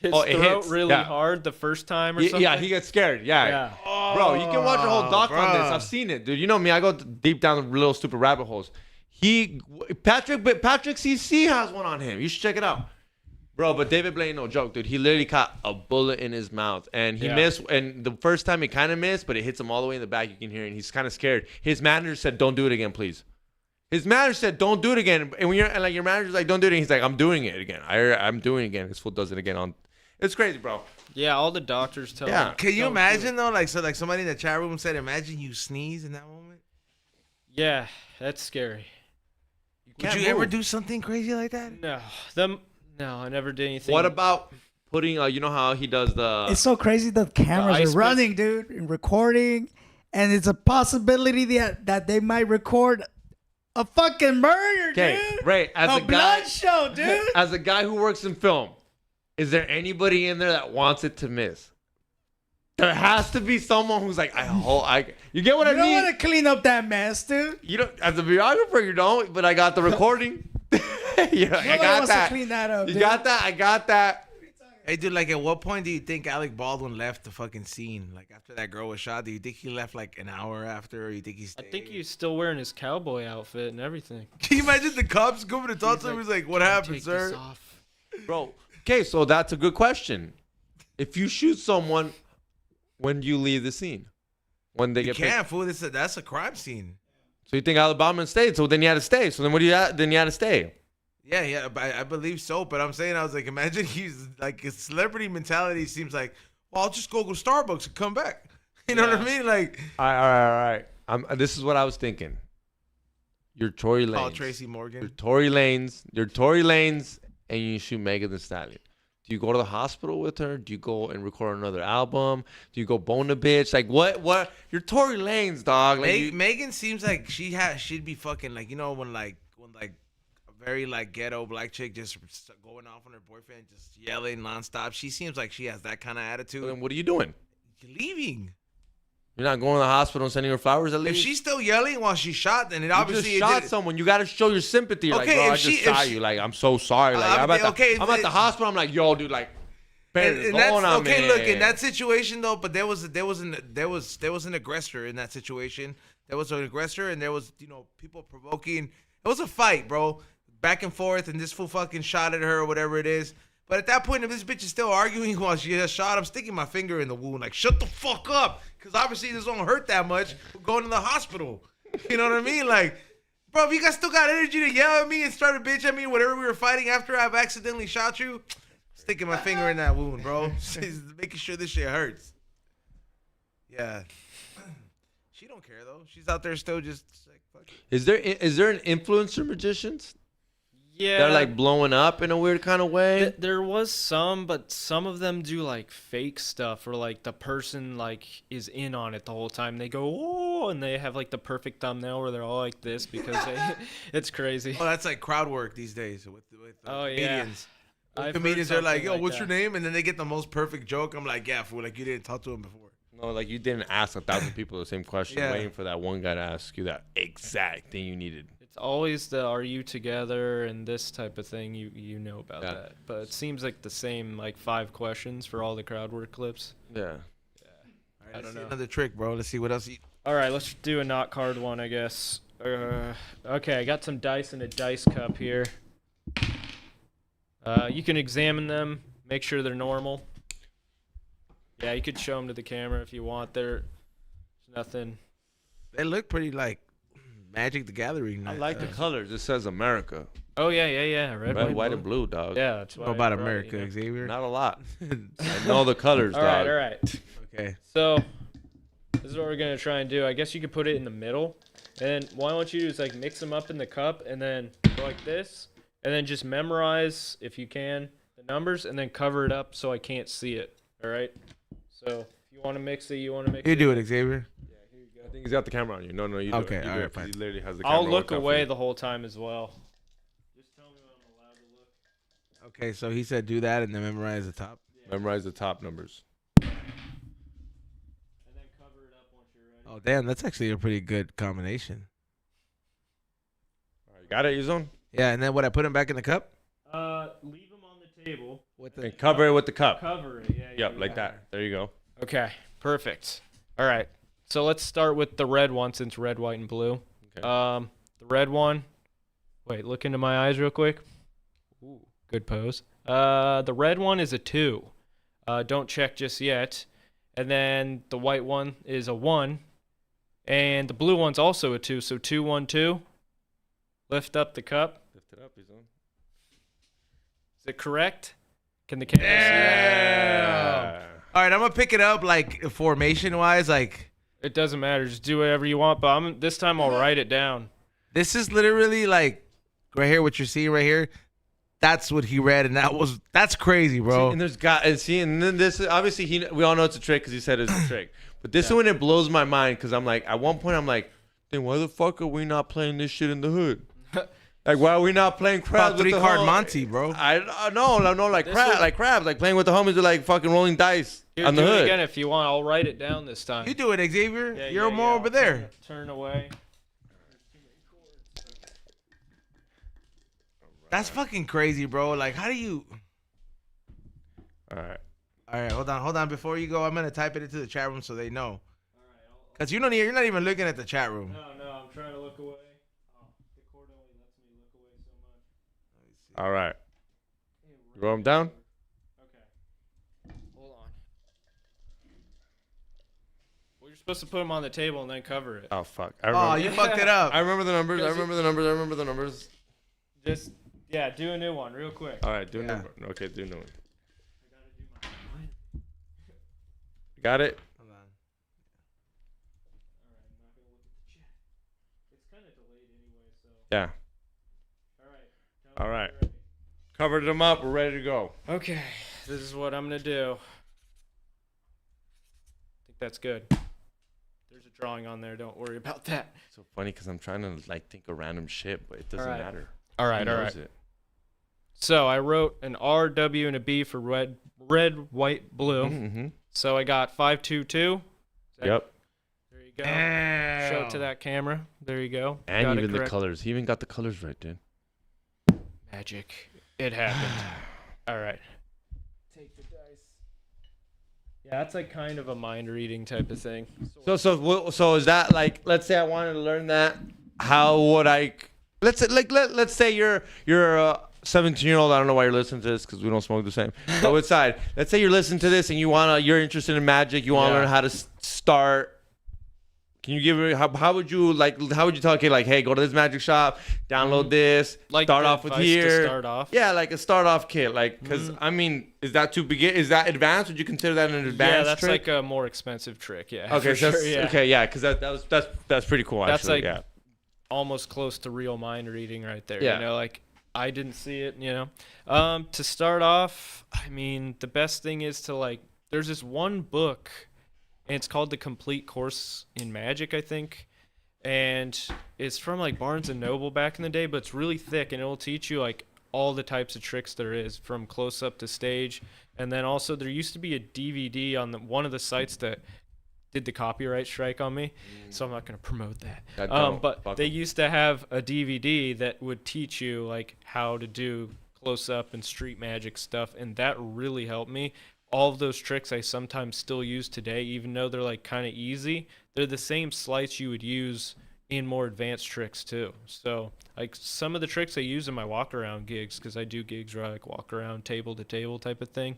throat really hard the first time or something. Yeah, he gets scared. Yeah. Bro, you can watch a whole doc on this. I've seen it, dude. You know me. I go deep down the little stupid rabbit holes. Patrick CC has one on him. You should check it out. Bro, but David Blaine, no joke, dude. He literally caught a bullet in his mouth. And he missed. And the first time he kind of missed, but it hits him all the way in the back. You can hear it. And he's kind of scared. His manager said, don't do it again, please. His manager said, don't do it again. And when your manager's like, don't do it again. He's like, I'm doing it again. I'm doing it again. This fool does it again on. It's crazy, bro. Yeah, all the doctors tell him. Can you imagine though? Like somebody in the chat room said, imagine you sneeze in that moment. Yeah, that's scary. Would you ever do something crazy like that? No, I never did anything. What about putting? You know how he does the? It's so crazy. The cameras are running, dude, and recording, and it's a possibility that they might record a fucking murder, dude. Right. As a blood show, dude. As a guy who works in film, is there anybody in there that wants it to miss? There has to be someone who's like, you get what I mean? You don't want to clean up that mess, dude. You don't, as a videographer, you don't, but I got the recording. I got that. To clean that up, you dude. got that? I got that. Hey, dude, like, at what point do you think Alec Baldwin left the fucking scene? Like, after that girl was shot, do you think he left, like, an hour after, or you think he stayed? I think he's still wearing his cowboy outfit and everything. Can you imagine the cops coming to talk to him? He's like, what happened, Take sir? this off. Bro, okay, so that's a good question. If you shoot someone, when do you leave the scene? When they get picked? Can't, fool. That's a crime scene. So you think Alabama stayed, so then you had to stay. So then what do you then you had to stay? Yeah, I believe so. But I'm saying, I was like, imagine he's like, his celebrity mentality seems like, well, I'll just go Starbucks and come back. You know what I mean? Like, all right. This is what I was thinking. You're Tory Lanez. call Tracy Morgan. You're Tory Lanez, and you shoot Megan Thee Stallion. Do you go to the hospital with her? Do you go and record another album? Do you go bone a bitch? Like what? You're Tory Lanez, dog. Like Megan seems like she'd be fucking like, you know, when a very like ghetto black chick just going off on her boyfriend, just yelling nonstop. She seems like she has that kind of attitude. Then what are you doing? You're leaving. You're not going to the hospital and sending her flowers at least? If she's still yelling while she's shot, then it obviously you just shot someone. You got to show your sympathy. Like, Okay, bro, I if just she- shot if you. Like, I'm so sorry. Like, I'm at the hospital. I'm like, yo, dude, like, and that's going on, okay. man. Look, in that situation though, but there was an aggressor in that situation. There was an aggressor, and there was, you know, people provoking. It was a fight, bro, back and forth, and this fool fucking shot at her or whatever it is. But at that point, if this bitch is still arguing while she has shot, I'm sticking my finger in the wound. Like, shut the fuck up, because obviously this won't hurt that much. We're going to the hospital. You know what I mean? Like, bro, if you guys still got energy to yell at me and start a bitch at me, whatever we were fighting after I've accidentally shot you, sticking my finger in that wound, bro. Making sure this shit hurts. Yeah. She don't care, though. She's out there still just like, fuck it. Is there an influencer magicians? Yeah. They're like blowing up in a weird kind of way. There was some, but some of them do like fake stuff, or like the person like is in on it the whole time. They go, oh, and they have like the perfect thumbnail where they're all like this because it's crazy. Oh, that's like crowd work these days with comedians. I've Comedians heard are like, something yo, like what's that. your name? And then they get the most perfect joke. I'm like, yeah, fool, like you didn't talk to him before. No, like you didn't ask 1,000 people the same question, Yeah. waiting for that one guy to ask you that exact thing you needed. It's always the "Are you together?" and this type of thing. You know about Yeah. that, but it seems like the same like 5 questions for all the crowd work clips. Yeah. All right, I let's don't see know. another trick, bro. Let's see what else. All right, let's do a not card one, I guess. Okay, I got some dice in a dice cup here. You can examine them, make sure they're normal. Yeah, you could show them to the camera if you want. There's nothing. They look pretty like Magic the Gathering. I like the colors. It says America. Oh yeah. Red, White, and blue, dog. Yeah, that's why What about I brought it, America, you know. Xavier? Not a lot. I know the colors, All dog. right. Okay. So this is what we're gonna try and do. I guess you could put it in the middle, and why don't you do is like mix them up in the cup, and then go like this, and then just memorize if you can the numbers, and then cover it up so I can't see it. All right. So if you want to mix it, you want to mix You it. do it, Xavier. I think he's got the camera on you. No, you do Okay, it. You all do right, it, 'cause fine. He literally has the camera I'll look worked out for away you. the whole time as well. Just tell me when I'm allowed to look. Okay, so he said do that and then memorize the top. Yeah. Memorize the top numbers. And then cover it up once you're ready. Oh damn, that's actually a pretty good combination. All right, got it, Uzone? Yeah, and then what? I put them back in the cup. Leave them on the table. With And cover it with the cup. Cover it. Yeah. Yep, like that. There you go. Okay. Perfect. All right. So let's start with the red one since red, white, and blue. Okay. The red one. Wait, look into my eyes real quick. Ooh, good pose. The red one is a 2. Don't check just yet. And then the white one is a 1. And the blue one's also a 2. So 2, 1, 2. Lift up the cup. Lift it up, Uzone. Is it correct? Can the camera see that? Yeah. All right, I'm gonna pick it up like formation wise. Like It doesn't matter. Just do whatever you want. But this time I'll write it down. this is literally like right here. What you're seeing right here. That's what he read, and that's crazy, bro. See, and there's and then this obviously we all know it's a trick because he said it's a trick. But this one, it blows my mind because I'm like, at one point I'm like, then why the fuck are we not playing this shit in the hood? Like, why are we not playing crabs? About 3-card Monty, bro. I no, like crabs, like playing with the homies with like fucking rolling dice Here, on the do hood. it again if you want. I'll write it down this time. You do it, Xavier. Yeah, You're yeah, more yeah. over there. Turn away. That's fucking crazy, bro. Like, how do you? All right. All right, hold on. Before you go, I'm gonna type it into the chat room so they know. Cause you're not even looking at the chat room. No, I'm trying to look away. Oh, the cord only lets me look away so much. All right. You roll them down. Okay. Hold on. Well, you're supposed to put them on the table and then cover it. Oh fuck. Oh, you fucked it up. I remember the numbers. I remember the numbers. Just do a new one real quick. All right, do a Yeah. number. Okay, do a new one. I gotta do mine. Got it. Hold on. All right, I'm not gonna look at the chat. It's kind of delayed anyway, so. Yeah. All right. Tell All me right. when you're ready. Covered them up. We're ready to go. Okay, this is what I'm gonna do. I think that's good. There's a drawing on there. Don't worry about that. It's so funny because I'm trying to like think of random shit, but it doesn't All right. matter. All He right, all knows right. it. So I wrote an R, W, and a B for red, white, blue. Mm-hmm. So I got 522. Yep. There you go. Show it to that camera. There you go. And Got it even the correct. colors. He even got the colors right, dude. Magic. It happened. All right. Take the dice. Yeah, that's like kind of a mind reading type of thing. So is that like, let's say I wanted to learn that, how would I? Let's say you're a 17-year-old. I don't know why you're listening to this because we don't smoke the same. Go inside. Let's say you're listening to this and you're interested in magic. You want to Yeah. learn how to start. Can you give me how would you tell a kid like, hey, go to this magic shop, download this, Like start the off with advice to here. start off? Yeah, like a start off kit, like because I mean, is that too begin? Is that advanced? Would you consider that an advanced Yeah, that's trick? like a more expensive trick. Yeah. Okay, for so sure, yeah. okay, yeah, because that's pretty cool. That's Actually, like yeah. almost close to real mind reading right there. Yeah. You know, like I didn't see it, you know. To start off, I mean, the best thing is to like there's this one book and it's called The Complete Course in Magic, I think. And it's from like Barnes and Noble back in the day, but it's really thick and it'll teach you like all the types of tricks there is from close up to stage. And then also there used to be a DVD on one of the sites that did the copyright strike on me, so I'm not going to promote that. But they used to have a DVD that would teach you like how to do close up and street magic stuff, and that really helped me. All of those tricks I sometimes still use today, even though they're like kind of easy. They're the same sleights you would use in more advanced tricks too. So like some of the tricks I use in my walk around gigs, because I do gigs where I like walk around table to table type of thing.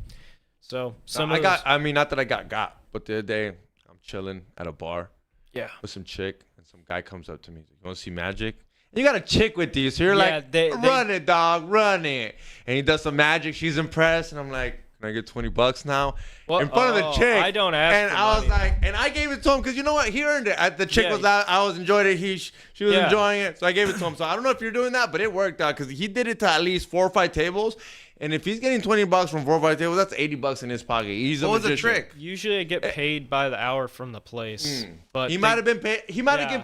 So some of those, I mean, not that I got, but the other day I'm chilling at a bar yeah. with some chick, and some guy comes up to me. You want to see magic? And you got a chick with you, so you're Yeah, like, run it, dog, run it. And he does some magic. She's impressed, and I'm like, can I get $20 now? Well, in front of the chick. I don't ask And for I was money. like, and I gave it to him because you know what? He earned it. The chick Yeah. was out. I was enjoying it. She was Yeah. enjoying it, so I gave it to him. So I don't know if you're doing that, but it worked out because he did it to at least 4 or 5 tables. And if he's getting $20 from 4 or 5 tables, that's $80 in his pocket. He's a What was the magician. trick? Usually I get paid by the hour from the place, but He might have been paid. He might have Yeah.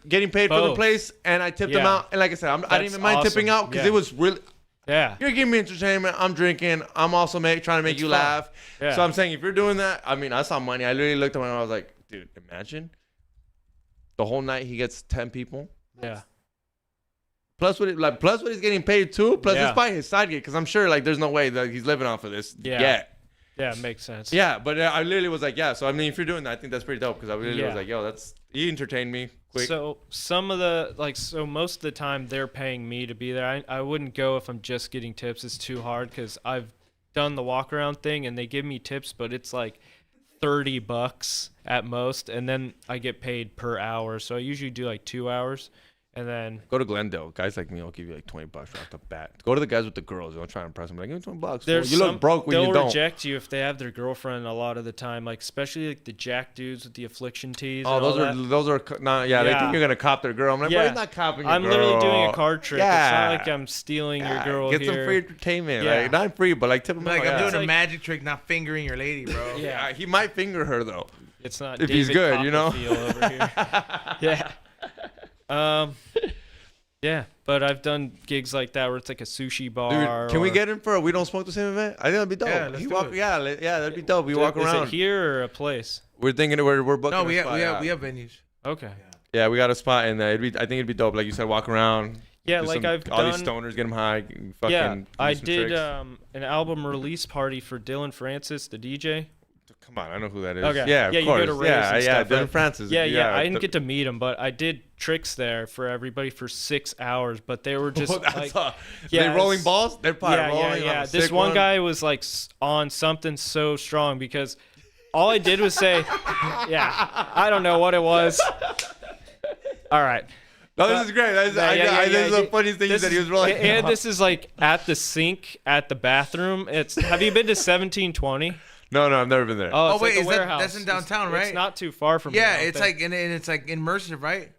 getting paid for the Both. place, and I tipped him Yeah. out. And like I said, I didn't That's even mind tipping awesome. out because Yeah. it was really. Yeah. You're giving me entertainment. I'm drinking. I'm also trying to make It's you fun. laugh. Yeah. So I'm saying, if you're doing that, I mean, I saw money. I literally looked at him and I was like, dude, imagine the whole night he gets 10 people. Yeah. Plus what he's getting paid too. Plus Yeah. it's probably his side gig, because I'm sure like there's no way that he's living off of this yet. Yeah, it makes sense. Yeah, but I literally was like, yeah. So I mean, if you're doing that, I think that's pretty dope, because I literally was like, yo, you entertained me quick. So most of the time they're paying me to be there. I wouldn't go if I'm just getting tips. It's too hard because I've done the walk around thing and they give me tips, but it's like $30 at most, and then I get paid per hour. So I usually do like 2 hours. And then Go to Glendale. Guys like me will give you like $20 right off the bat. Go to the guys with the girls. Don't try to impress them. Like, give me $20. there's You look broke when you they'll don't. reject you if they have their girlfriend a lot of the time, like especially like the jack dudes with the affliction tees. Oh, and all that. those are not. Yeah, they Yeah. think you're gonna cop their girl. I'm like, bro, Yeah. you're not copping your I'm girl. literally doing a card trick. Yeah. It's not like I'm stealing your girl Get here. some free entertainment. Yeah. Like, not free, but like tip them Like out. I'm doing Yeah. a like- magic trick, not fingering your lady, bro. Yeah. He might finger her though. It's not If he's David good, you know? Copperfield over here. Yeah. Yeah, but I've done gigs like that where it's like a sushi bar. Dude, can we or- get him for a We Don't Smoke the Same event? I think that'd be dope. Yeah, let's do it. Yeah, that'd be dope. We walk Is around. it here or a place? We're thinking we're booking. No, a we spot, have venues. Okay. Yeah, we got a spot, and I think it'd be dope. Like you said, walk around. Yeah, do like some- I've all these done. stoners get them high. Fucking Yeah, do I some did tricks. an album release party for Dylan Francis, the DJ. Come on, I know who that is. Okay. Yeah, of Yeah, you course. go to raves yeah, and yeah. stuff, Dylan right? Francis. Yeah. I didn't the- get to meet him, but I did tricks there for everybody for 6 hours. But they were just Oh, that's like, they rolling it's- balls? They're probably yeah. rolling. on a This sick one guy was like on something so strong because all I did was say, yeah, I don't know what it was. All right. No, this is great. This is the funniest thing you said. He was rolling. And this is like at the sink at the bathroom. Have you been to 1720? No, I've never been there. Oh, Oh, wait, like a is that- warehouse. that's in downtown, It's right? not too far from Yeah, here, I it's think. like and it's like immersive, right?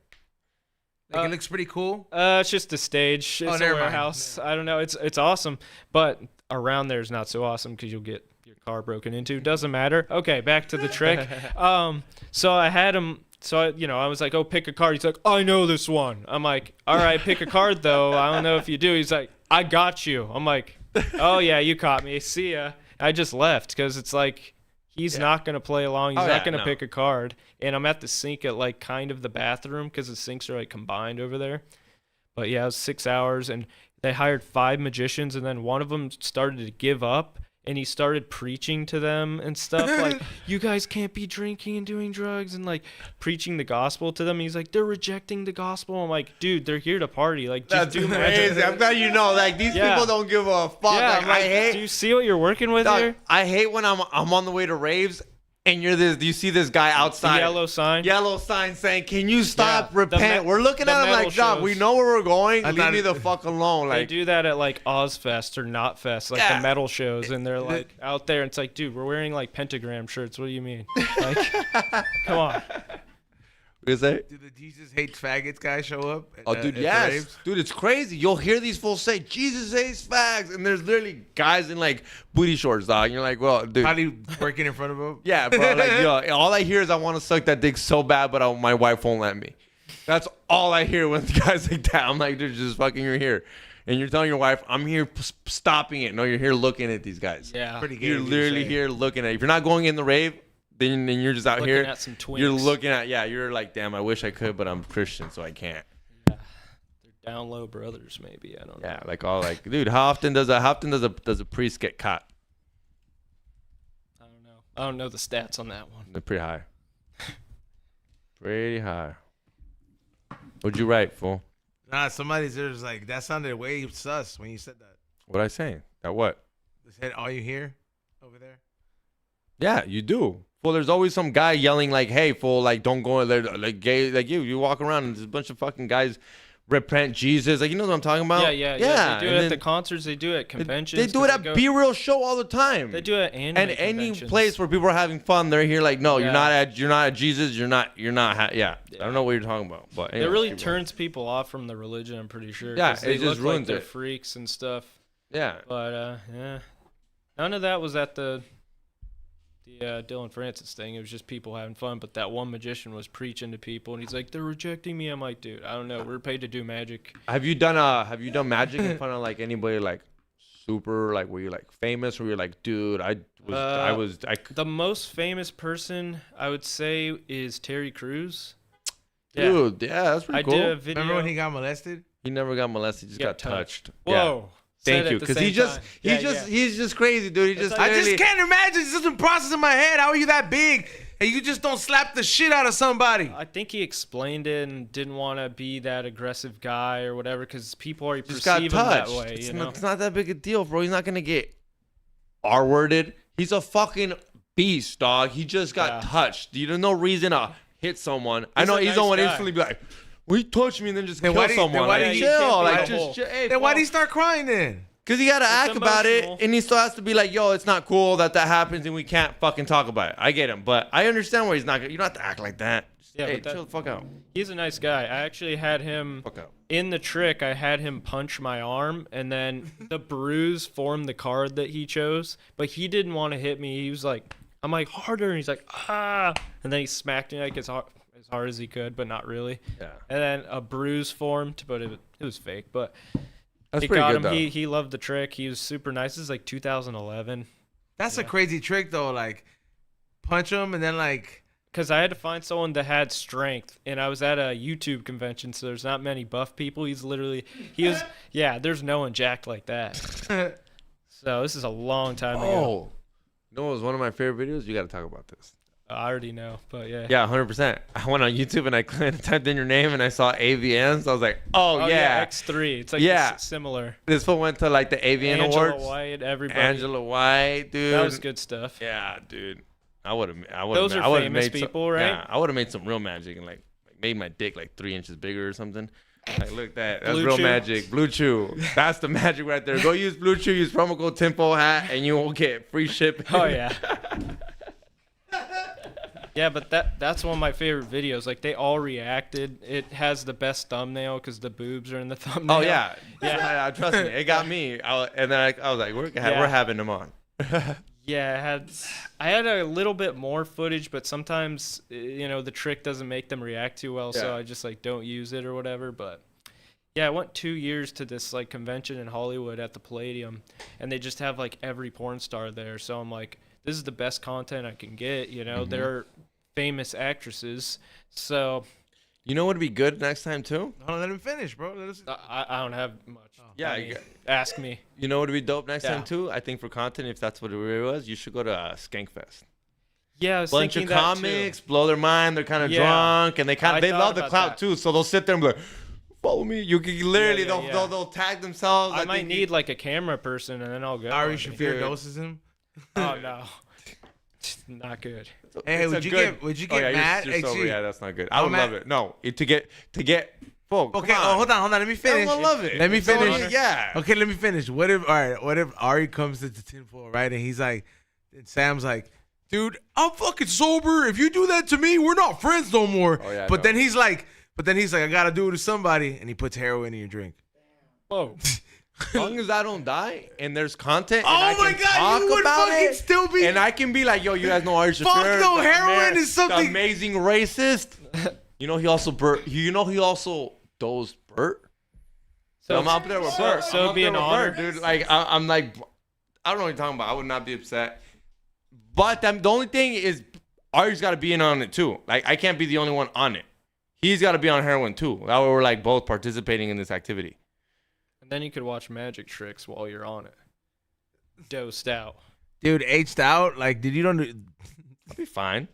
Like it looks pretty cool. It's just a stage. It's a never mind. warehouse. I don't know. It's awesome, but around there is not so awesome because you'll get your car broken into. Doesn't matter. Okay, back to the trick. So I had him. So I was like, oh, pick a card. He's like, I know this one. I'm like, all right, pick a card though. I don't know if you do. He's like, I got you. I'm like, oh yeah, you caught me. See ya. I just left because it's like he's not gonna play along. He's not gonna pick a card. And I'm at the sink at like kind of the bathroom because the sinks are like combined over there. But yeah, it was 6 hours, and they hired 5 magicians, and then one of them started to give up, and he started preaching to them and stuff like, you guys can't be drinking and doing drugs, and like preaching the gospel to them. He's like, they're rejecting the gospel. I'm like, dude, they're here to party. Like, just That's do crazy. magic. I'm glad you know. Like these Yeah. people don't give a fuck. Yeah, Like, I'm I like, hate. do you see what you're working with Dog, here? I hate when I'm on the way to raves and you see this guy outside. Yellow sign. Yellow sign saying, "Can you stop? Yeah, Repent." the We're looking the at him metal like, "Dog, shows. we know where we're going. I Leave thought me it- the fuck alone." They Like, do that at like Ozfest or Knotfest, like Yeah. the metal shows, and they're like out there. And it's like, dude, we're wearing like pentagram shirts. What do you mean? Like, come on. what is that? Do the Jesus hates faggots guys show up? Oh, dude, at the yes, raves? dude, it's crazy. You'll hear these fools say, "Jesus hates fags," and there's literally guys in like booty shorts, dog. And you're like, well, dude. Probably working in front of them. Yeah, bro. Like, yo, all I hear is I want to suck that dick so bad, but my wife won't let me. That's all I hear when guys like that. I'm like, dude, just fucking, you're here. And you're telling your wife, I'm here stopping it. No, you're here looking at these guys. Yeah. Pretty gay. You're of you to literally say. here looking at it. If you're not going in the rave, then you're just out Looking here. at some twinks. You're looking at, you're like, damn, I wish I could, but I'm Christian, so I can't. They're down low brothers, maybe. I don't know. Yeah, like all like, dude, how often does a priest get caught? I don't know. I don't know the stats on that one. They're pretty high. Pretty high. What'd you write, fool? Nah, somebody's there's like that sounded way sus when you said that. What'd I say? That what? They said, "All you hear over there." Yeah, you do. Well, there's always some guy yelling like, "Hey, fool! Like, don't go in there." Like gay, like you. You walk around and there's a bunch of fucking guys repent Jesus. Like, you know what I'm talking about? Yeah. They do and it at then the concerts. They do it at conventions. They do it 'cause at go- Be Real show all the time. They do it at anime and any conventions. place where people are having fun, they're here like, no, Yeah. you're not at Jesus. You're not. Yeah. I don't know what you're talking about, but It anyway, really keep going. turns people off from the religion, I'm pretty sure. Yeah, 'cause they it just look like ruins they're it. freaks and stuff. Yeah. But yeah, none of that was at the Dylan Francis thing. It was just people having fun. But that one magician was preaching to people, and he's like, "They're rejecting me." I'm like, dude, I don't know. We're paid to do magic. Have you done magic in front of like anybody like super like were you like famous or were you like, dude, I The most famous person I would say is Terry Crews. dude, yeah, that's pretty I cool. did a video. Remember when he got molested? He never got molested, he just got touched. Yeah. Whoa. Thank Said you, at the because same time. he's just crazy, dude. He just I just literally- can't imagine. It's just a process in my head. How are you that big and you just don't slap the shit out of somebody? I think he explained it and didn't want to be that aggressive guy or whatever because people already just got perceive him that touched. way. It's not that big a deal, bro. He's not gonna get R-worded. He's a fucking beast, dog. He just got touched. You have no reason to hit someone. I know a he's nice the one guy. instantly be like, "Well, he touched me," and then just Then kill why did- then someone. why Like, did he chill, kill like people? just chill. Hey, Then why fuck. did he start crying then? Because he got to act about it, emotional. and he still has to be like, yo, it's not cool that happens, and we can't fucking talk about it. I get him, but I understand why he's not. You don't have to act like that. Just, Yeah, hey, but chill the fuck out. He's a nice guy. I actually had him Fuck out. in the trick. I had him punch my arm, and then the bruise formed the card that he chose. But he didn't want to hit me. He was like, I'm like, harder. And he's like, ah. And then he smacked me like as hard as he could, but not really. Yeah. And then a bruise formed, but it was fake. But That's he pretty got good, him. though. He loved the trick. He was super nice. This is like 2011. That's a crazy trick though. Like punch him and then like. Because I had to find someone that had strength, and I was at a YouTube convention, so there's not many buff people. There's no one jacked like that. So this is a long time ago. Oh. You know what was one of my favorite videos? You got to talk about this. I already know, but yeah. Yeah, 100%. I went on YouTube and I typed in your name and I saw AVNs. I was like, oh yeah. X3. It's like similar. This fool went to like the AVN Angela Awards. White, everybody. Angela White, dude. That was good stuff. Yeah, dude. I would have Those are famous people, right? Yeah, I would have made some real magic and like made my dick like 3 inches bigger or something. Like, look at that. That's Blue real Chew. magic. Blue Chew. That's the magic right there. Go use Blue Chew. Use promo code Tempo Hat, and you will get free shipping. Oh yeah. Yeah, but that's one of my favorite videos. Like they all reacted. It has the best thumbnail because the boobs are in the thumbnail. Oh yeah. Yeah. Trust me, it got me. And then I was like, we're having them on. Yeah, I had a little bit more footage, but sometimes the trick doesn't make them react too well, so Yeah. I just like don't use it or whatever. But yeah, I went 2 years to this like convention in Hollywood at the Palladium, and they just have like every porn star there. So I'm like, this is the best content I can get. They're famous actresses, so You know what would be good next time too? Hold on, let him finish, bro. Let us. I don't have much. Yeah, I mean, ask me. You know what would be dope next Yeah. time too? I think for content, if that's what it really was, you should go to Skankfest. Yeah, I was Bunch of thinking that comics, blow their mind. They're kind of Yeah. drunk, and they I they thought love the about clout that. too. So they'll sit there and be like, "Follow me." You can literally Yeah, yeah. they'll tag themselves. I might think need like a camera person, and then I'll go. Ari I mean, Shafir Dude. doses him. Oh no, not good. Hey, it's would a you good- get Oh, yeah, mad? You're Hey, sober. see- Yeah, that's not good. I'm I would mad- love it. No, to get folk. Okay, come on. hold on. Let me finish. I love it. Let me It's so finish. honor- yeah. Okay, let me finish. What if Ari comes to the tinfoil, right? And he's like, and Sam's like, dude, I'm fucking sober. If you do that to me, we're not friends no more. Oh, yeah, but no. then he's like, I gotta do it to somebody, and he puts heroin in your drink. Whoa. As long as I don't die and there's content, Oh and I my can God, talk you would about fucking it, still be- and I can be like, yo, you guys know Ari Shafir. Fuck no, the heroin is something- the amazing racist. You know he also dosed Bert. So I'm up there with Bert. so I'm it'd up be there an with honor. Bert, dude. Like I'm like, I don't know what you're talking about. I would not be upset. But the only thing is, Ari's got to be in on it too. Like I can't be the only one on it. He's got to be on heroin too. That way we're like both participating in this activity. And then you could watch magic tricks while you're on it. Dosed out. Dude, aged out. Like, did you don't? I'll be fine.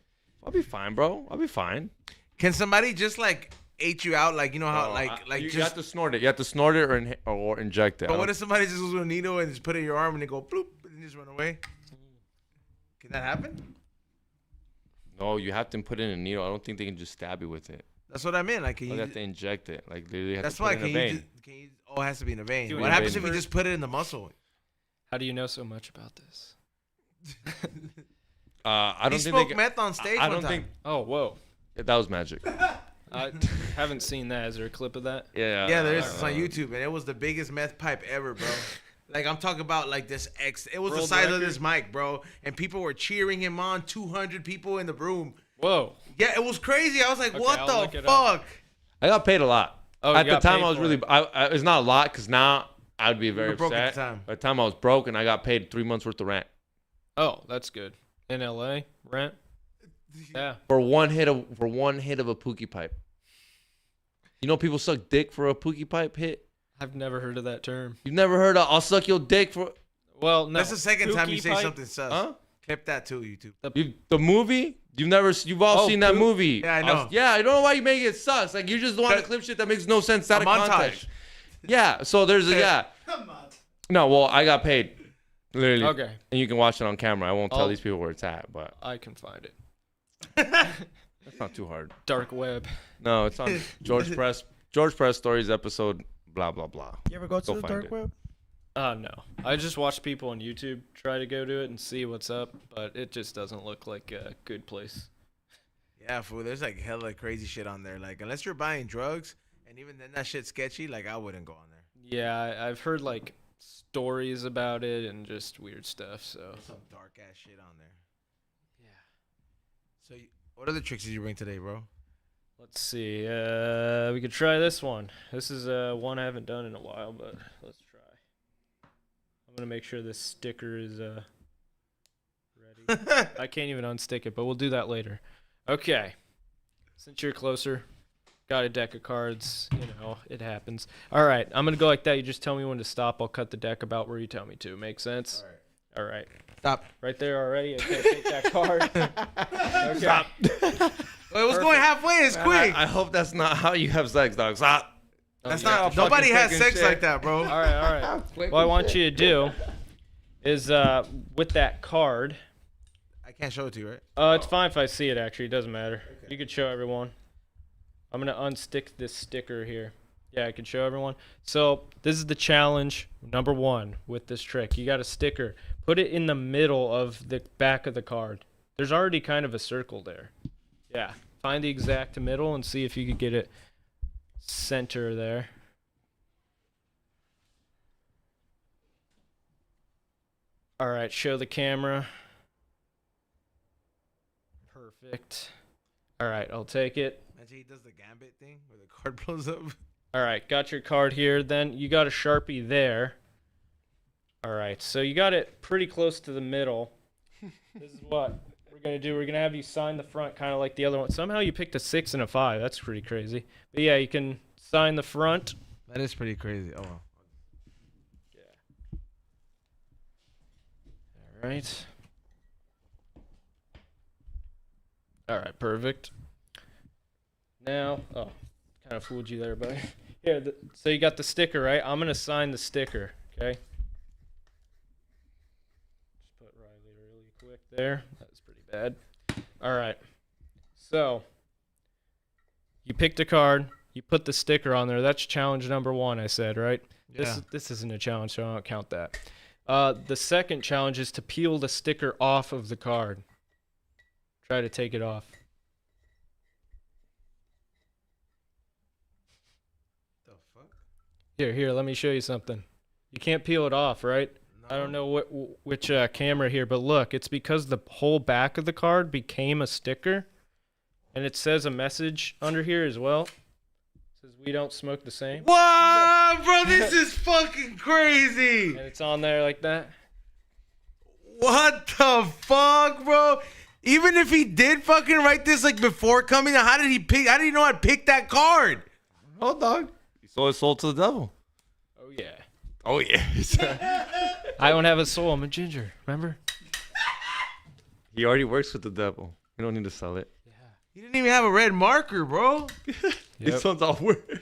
I'll be fine, bro. I'll be fine. Can somebody just like ate you out? Like, you know how Oh, like you just. have to snort it. You have to snort it or inject it. But what if somebody just goes with a needle and just put it in your arm and they go bloop and just run away? Can that happen? No, you have to put in a needle. I don't think they can just stab you with it. That's what I meant. Like, can You you? have to inject it. Like literally have That's to put why. it in Can a you? vein. Oh, it has to be in a vein. Do What it happens in if you vein. just put it in the muscle? How do you know so much about this? I He don't think smoked they can, meth on stage I one don't time. think Oh, whoa. that was magic. I haven't seen that. Is there a clip of that? Yeah. Yeah, there is. It's on YouTube, and it was the biggest meth pipe ever, bro. Like, I'm talking about like this X. It was the World size of record? this mic, bro, and people were cheering him on. 200 people in the room. Whoa. Yeah, it was crazy. I was like, Okay, what I'll the look it up. fuck? I got paid a lot. Oh, At you the got time, paid I was for really. it. It's not a lot because now I'd be very broke at upset. the time. By the time I was broke and I got paid 3 months worth of rent. Oh, that's good. In LA, rent. Yeah. For one hit of a pookie pipe. You know people suck dick for a pookie pipe hit? I've never heard of that term. You've never heard of I'll suck your dick for Well, no. That's the second time you Pookie say pipe? something sus. Huh? Clip that too, YouTube. The movie? You've all Oh, seen that poop? movie. Yeah, I know. I don't know why you make it sus. Like you just want to That- clip shit that makes no sense out A of montage. context. Yeah, so there's a Come on. No, well, I got paid. Literally. Okay, And you can watch it on camera. I won't tell I'll- these people where it's at, but I can find it. that's not too hard. Dark web. No, it's on George Press Stories episode blah blah blah. You ever go to Go the find dark it. web? No. I just watch people on YouTube try to go to it and see what's up, but it just doesn't look like a good place. Yeah, fool. There's like hella crazy shit on there. Like unless you're buying drugs, and even then that shit's sketchy. Like I wouldn't go on there. Yeah, I've heard like stories about it and just weird stuff. So There's some dark ass shit on there. yeah. So, what other tricks did you bring today, bro? Let's see. We could try this one. This is one I haven't done in a while, but let's try. I'm gonna make sure this sticker is ready. I can't even unstick it, but we'll do that later. Okay. Since you're closer, got a deck of cards. You know, it happens. All right, I'm gonna go like that. You just tell me when to stop. I'll cut the deck about where you tell me to. Make sense? All right. Stop. Right there already. Okay, take that card. Okay. Stop. Wait, what's going halfway? It's quick. I hope that's not how you have sex, dog. Stop. That's yeah. not. Nobody has fucking sex shit. like that, bro. All right. What I want you to do is with that card. I can't show it to you, right? It's fine if I see it. Actually, it doesn't matter. You could show everyone. I'm gonna unstick this sticker here. Yeah, I can show everyone. So this is the challenge number 1 with this trick. You got a sticker. Put it in the middle of the back of the card. There's already kind of a circle there. Yeah. Find the exact middle and see if you could get it center there. All right, show the camera. Perfect. All right, I'll take it. Imagine he does the gambit thing where the card blows up. All right, got your card here. Then you got a Sharpie there. All right, so you got it pretty close to the middle. This is what we're going to do. We're going to have you sign the front kind of like the other one. Somehow you picked a 6 and a 5. That's pretty crazy. But yeah, you can sign the front. That is pretty crazy. Oh, well. Yeah. All right. All right, perfect. Now, oh, kind of fooled you there, buddy. Here, so you got the sticker, right? I'm going to sign the sticker, okay? Just put Riley really quick there. That was pretty bad. All right. So, you picked a card. You put the sticker on there. That's challenge number 1, I said, right? Yeah. This isn't a challenge, so I don't count that. The second challenge is to peel the sticker off of the card. Try to take it off. The fuck? Here, let me show you something. You can't peel it off, right? I don't know which camera here, but look, it's because the whole back of the card became a sticker, and it says a message under here as well. It says we don't smoke the same, What, bro? This is fucking crazy. and it's on there like that. What the fuck, bro? Even if he did fucking write this like before coming, how did he pick? How did he know how to pick that card? Oh, dog. He sold his soul to the devil. Oh yeah. Oh, yeah. I don't have a soul. I'm a ginger. Remember? He already works with the devil. You don't need to sell it. He didn't even have a red marker, bro. Yep. His son's all weird.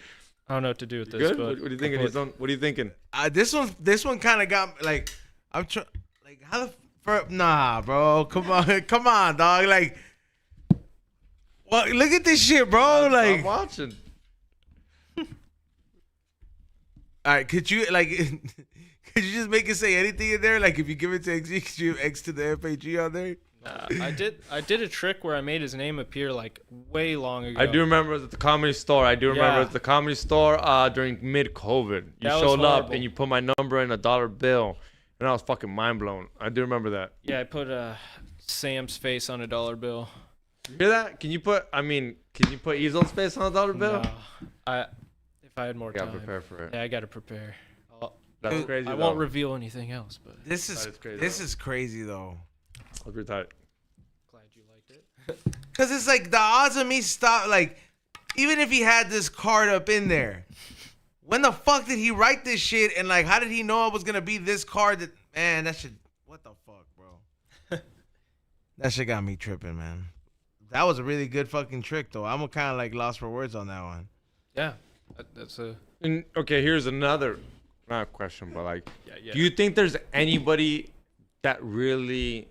I don't know what to do with this. Good? But What are you thinking? His son, what are you thinking? This one kind of got like, I'm trying, like how the nah, bro. Come on, dog. Like, what? Look at this shit, bro. I'm Like, watching. all right, could you like, could you just make it say anything in there? Like, if you give it to XG, could you have X to the FAG on there? I did a trick where I made his name appear like way long ago. I do remember it was at the Comedy Store. I do remember it was at the Comedy Store during mid-COVID. You That was showed up horrible. and you put my number in a $1 bill. And I was fucking mind blown. I do remember that. Yeah, I put Sam's face on a dollar bill. You hear that? Can you put Ezel's face on a $1 bill? No, if I had more You gotta time. prepare for it. Yeah, I gotta prepare. That's Dude, crazy. I won't reveal anything else, but This is crazy, this though. is crazy though. That's pretty tight. glad you liked it. Cause it's like the odds of me stop. Like, even if he had this card up in there, when the fuck did he write this shit? And like, how did he know it was gonna be this card? That man, that shit. What the fuck, bro? That shit got me tripping, man. That was a really good fucking trick, though. I'm kind of like lost for words on that one. Yeah, that's a And, okay, here's another, not a question, but like, yeah. do you think there's anybody that really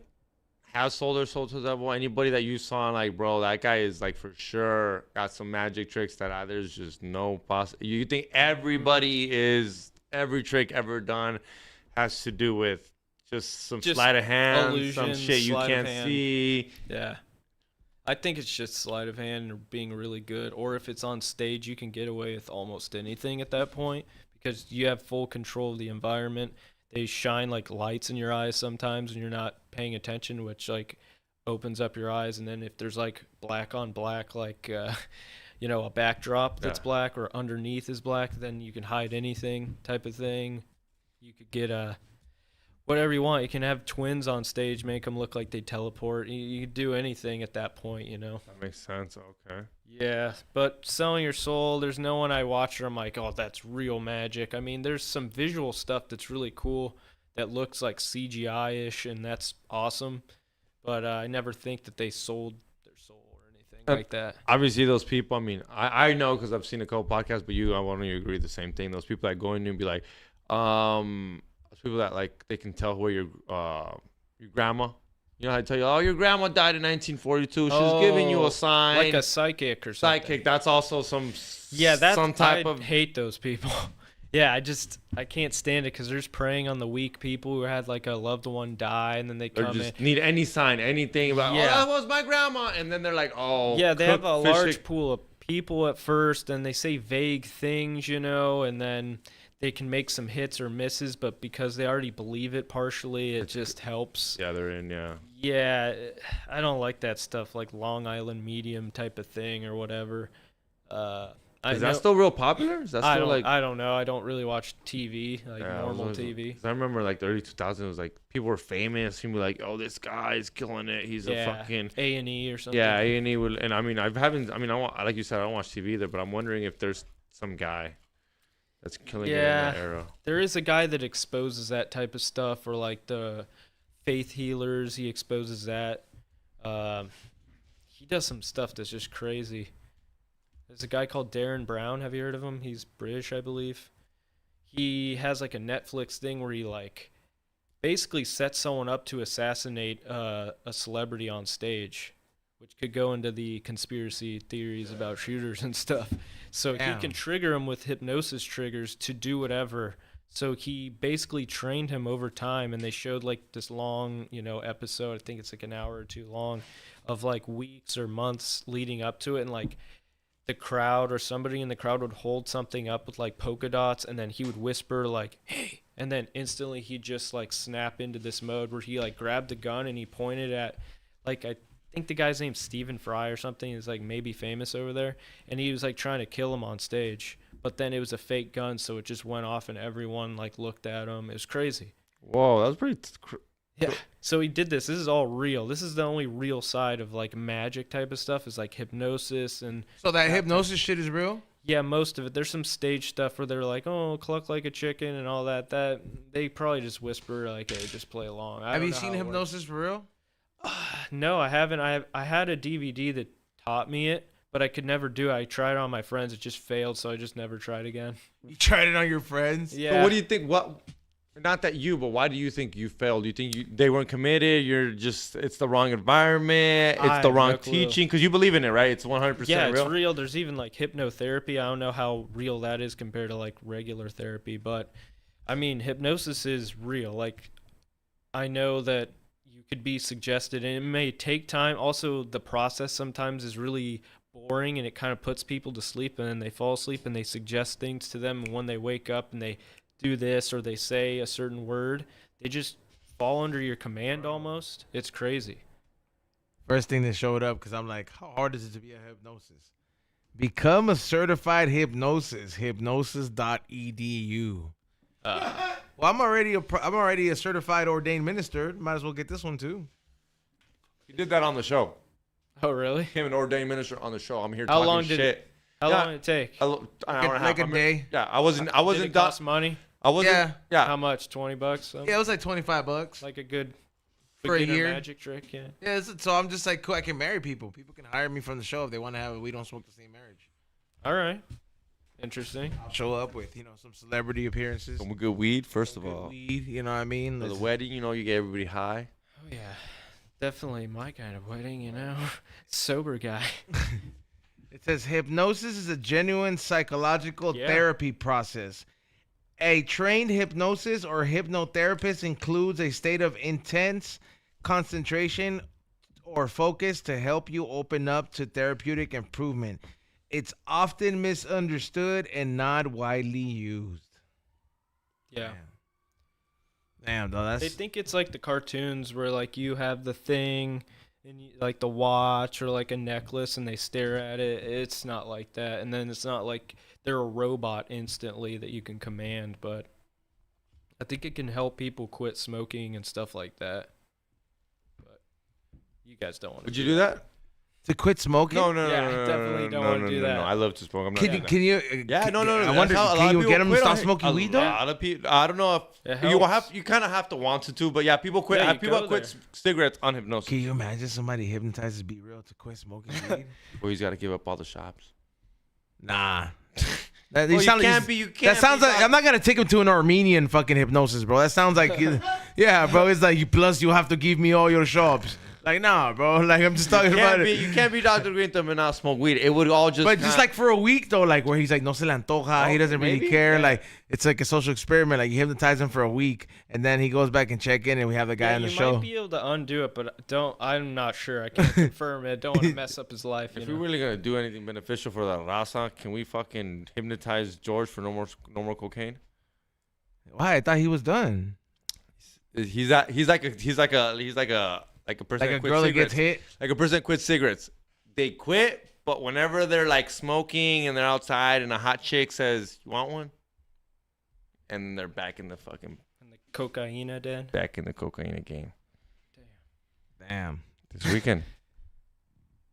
has sold their soul to the devil? Anybody that you saw, like, bro, that guy is like for sure got some magic tricks that there's just no You think everybody is, every trick ever done has to do with just some sleight of hand, some illusion, shit you sleight of can't hand. see? Yeah. I think it's just sleight of hand or being really good. Or if it's on stage, you can get away with almost anything at that point because you have full control of the environment. They shine like lights in your eyes sometimes when you're not paying attention, which like opens up your eyes. And then if there's like black on black, like, a backdrop that's black or underneath is black, then you can hide anything type of thing. You could get whatever you want. You can have twins on stage, make them look like they teleport. You can do anything at that point, That makes sense. Okay. Yeah, but selling your soul, there's no one I watch where I'm like, oh, that's real magic. I mean, there's some visual stuff that's really cool that looks like CGI-ish, and that's awesome. But I never think that they sold their soul or anything like that. Obviously, those people, I mean, I know because I've seen a couple podcasts, but I want you to agree the same thing. Those people that go in and be like, people that like they can tell where your grandma, I tell you, oh, your grandma died in 1942. She's giving you a sign, like a psychic or something. Psychic. That's also some some type I of hate those people. Yeah, I can't stand it because they're just preying on the weak people who had like a loved one die, and then they Or come just in. need any sign, anything about. Yeah. Oh, that was my grandma, and then they're like, oh. Yeah, they have a fish large stick. pool of people at first, and they say vague things, and then they can make some hits or misses, but because they already believe it partially, it just helps. Yeah, they're in. Yeah. Yeah, I don't like that stuff, like Long Island Medium type of thing or whatever. Is that still real popular? Is that still I don't know. I don't really watch TV, like normal TV. I remember like the early 2000s, it was like people were famous. You'd be like, oh, this guy's killing it. He's a fucking A&E or something. Yeah, A&E will. And I mean, like you said, I don't watch TV either, but I'm wondering if there's some guy that's killing it in that era. There is a guy that exposes that type of stuff, or like the faith healers. He exposes that. He does some stuff that's just crazy. There's a guy called Darren Brown. Have you heard of him? He's British, I believe. He has like a Netflix thing where he like basically sets someone up to assassinate a celebrity on stage, which could go into the conspiracy theories about shooters and stuff. So he can trigger him with hypnosis triggers to do whatever. So he basically trained him over time, and they showed like this long, episode. I think it's like an hour or two long, of like weeks or months leading up to it, and like the crowd or somebody in the crowd would hold something up with like polka dots, and then he would whisper like, hey, and then instantly he'd just like snap into this mode where he like grabbed the gun and he pointed at, like, I think the guy's name's Stephen Fry or something, is like maybe famous over there, and he was like trying to kill him on stage, but then it was a fake gun, so it just went off and everyone like looked at him. It was crazy. Whoa, that was pretty Yeah. So he did this. This is all real. This is the only real side of like magic type of stuff, is like hypnosis. And so that hypnosis shit is real? Yeah, most of it. There's some stage stuff where they're like, oh, cluck like a chicken and all that. That they probably just whisper like, hey, just play along. Have you seen hypnosis for real? No, I haven't. I had a DVD that taught me it, but I could never do it. I tried it on my friends. It just failed, so I just never tried again. You tried it on your friends? Yeah. But what do you think? Not that you, but why do you think you failed? Do you think they weren't committed? It's the wrong environment. It's the wrong teaching, because you believe in it, right? It's 100% real. Yeah, it's real. There's even like hypnotherapy. I don't know how real that is compared to like regular therapy, but I mean, hypnosis is real. Like, I know that you could be suggested, and it may take time. Also, the process sometimes is really boring, and it kind of puts people to sleep, and then they fall asleep, and they suggest things to them, and when they wake up and they do this or they say a certain word, they just fall under your command almost. It's crazy. First thing that showed up, because I'm like, how hard is it to be a hypnosis? Become a certified hypnosis, hypnosis.edu. Well, I'm already a certified ordained minister. Might as well get this one too. He did that on the show. Oh, really? Him an ordained minister on the show. I'm here How talking long did shit. How long did it take? An hour and a half. Like a day. Yeah, I wasn't Did it done. cost money? I wasn't. Yeah. How much? $20? Something? Yeah, it was like $25 Like a good for a beginner year. magic trick, yeah. Yeah, so I'm just like, cool. I can marry people. People can hire me from the show if they want to have a We Don't Smoke the Same marriage. All right. Interesting. I'll show up with some celebrity appearances. Some good weed, first of Good all. weed, you know what I mean? For the wedding, you get everybody high. Oh, yeah. Definitely my kind of wedding, Sober guy. It says hypnosis is a genuine psychological therapy process. A trained hypnosis or hypnotherapist includes a state of intense concentration or focus to help you open up to therapeutic improvement. It's often misunderstood and not widely used. Yeah. Damn, though, They think it's like the cartoons where like you have the thing and like the watch or like a necklace and they stare at it. It's not like that. And then it's not like they're a robot instantly that you can command, but I think it can help people quit smoking and stuff like that. But you guys don't want to. Would you do that? to quit smoking? No, Yeah, I definitely don't wanna do that. No, I love to smoke. I'm not. Can you? doing Can you? Yeah, no. I that's wonder. how a lot Can of you people get them to quit stop on it. smoking weed though? A lot of people. I don't know if It you helps. you kind of have to want to, but yeah, people quit. Yeah, you People go quit there. cigarettes on hypnosis. Can you imagine somebody hypnotizes Be Real to quit smoking weed? Well, he's got to give up all the shops. Nah. Well, you can't be. You can't. That sounds be like I'm not gonna take him to an Armenian fucking hypnosis, bro. That sounds like, yeah, bro. It's like plus you have to give me all your shops. Like, nah, bro. Like I'm just talking about it. You can't be Dr. Green Thumb and not smoke weed. It would all just. But just like for a week though, like where he's like no se le antoja, he doesn't really maybe, care. yeah. Like it's like a social experiment. Like you hypnotize him for a week, and then he goes back and check in, and we have the guy on the you show. might be able to undo it, but I'm not sure. I can't confirm it. Don't want to mess up his life. If we're really gonna do anything beneficial for that raza, can we fucking hypnotize George for no more cocaine? Why? I thought he was done. He's like a person Like a that quit girl that gets cigarettes. hit. Like a person that quits cigarettes. They quit, but whenever they're like smoking and they're outside and a hot chick says, "You want one?" and they're back in the fucking And the cocaine den. back in the cocaine game Damn. this weekend.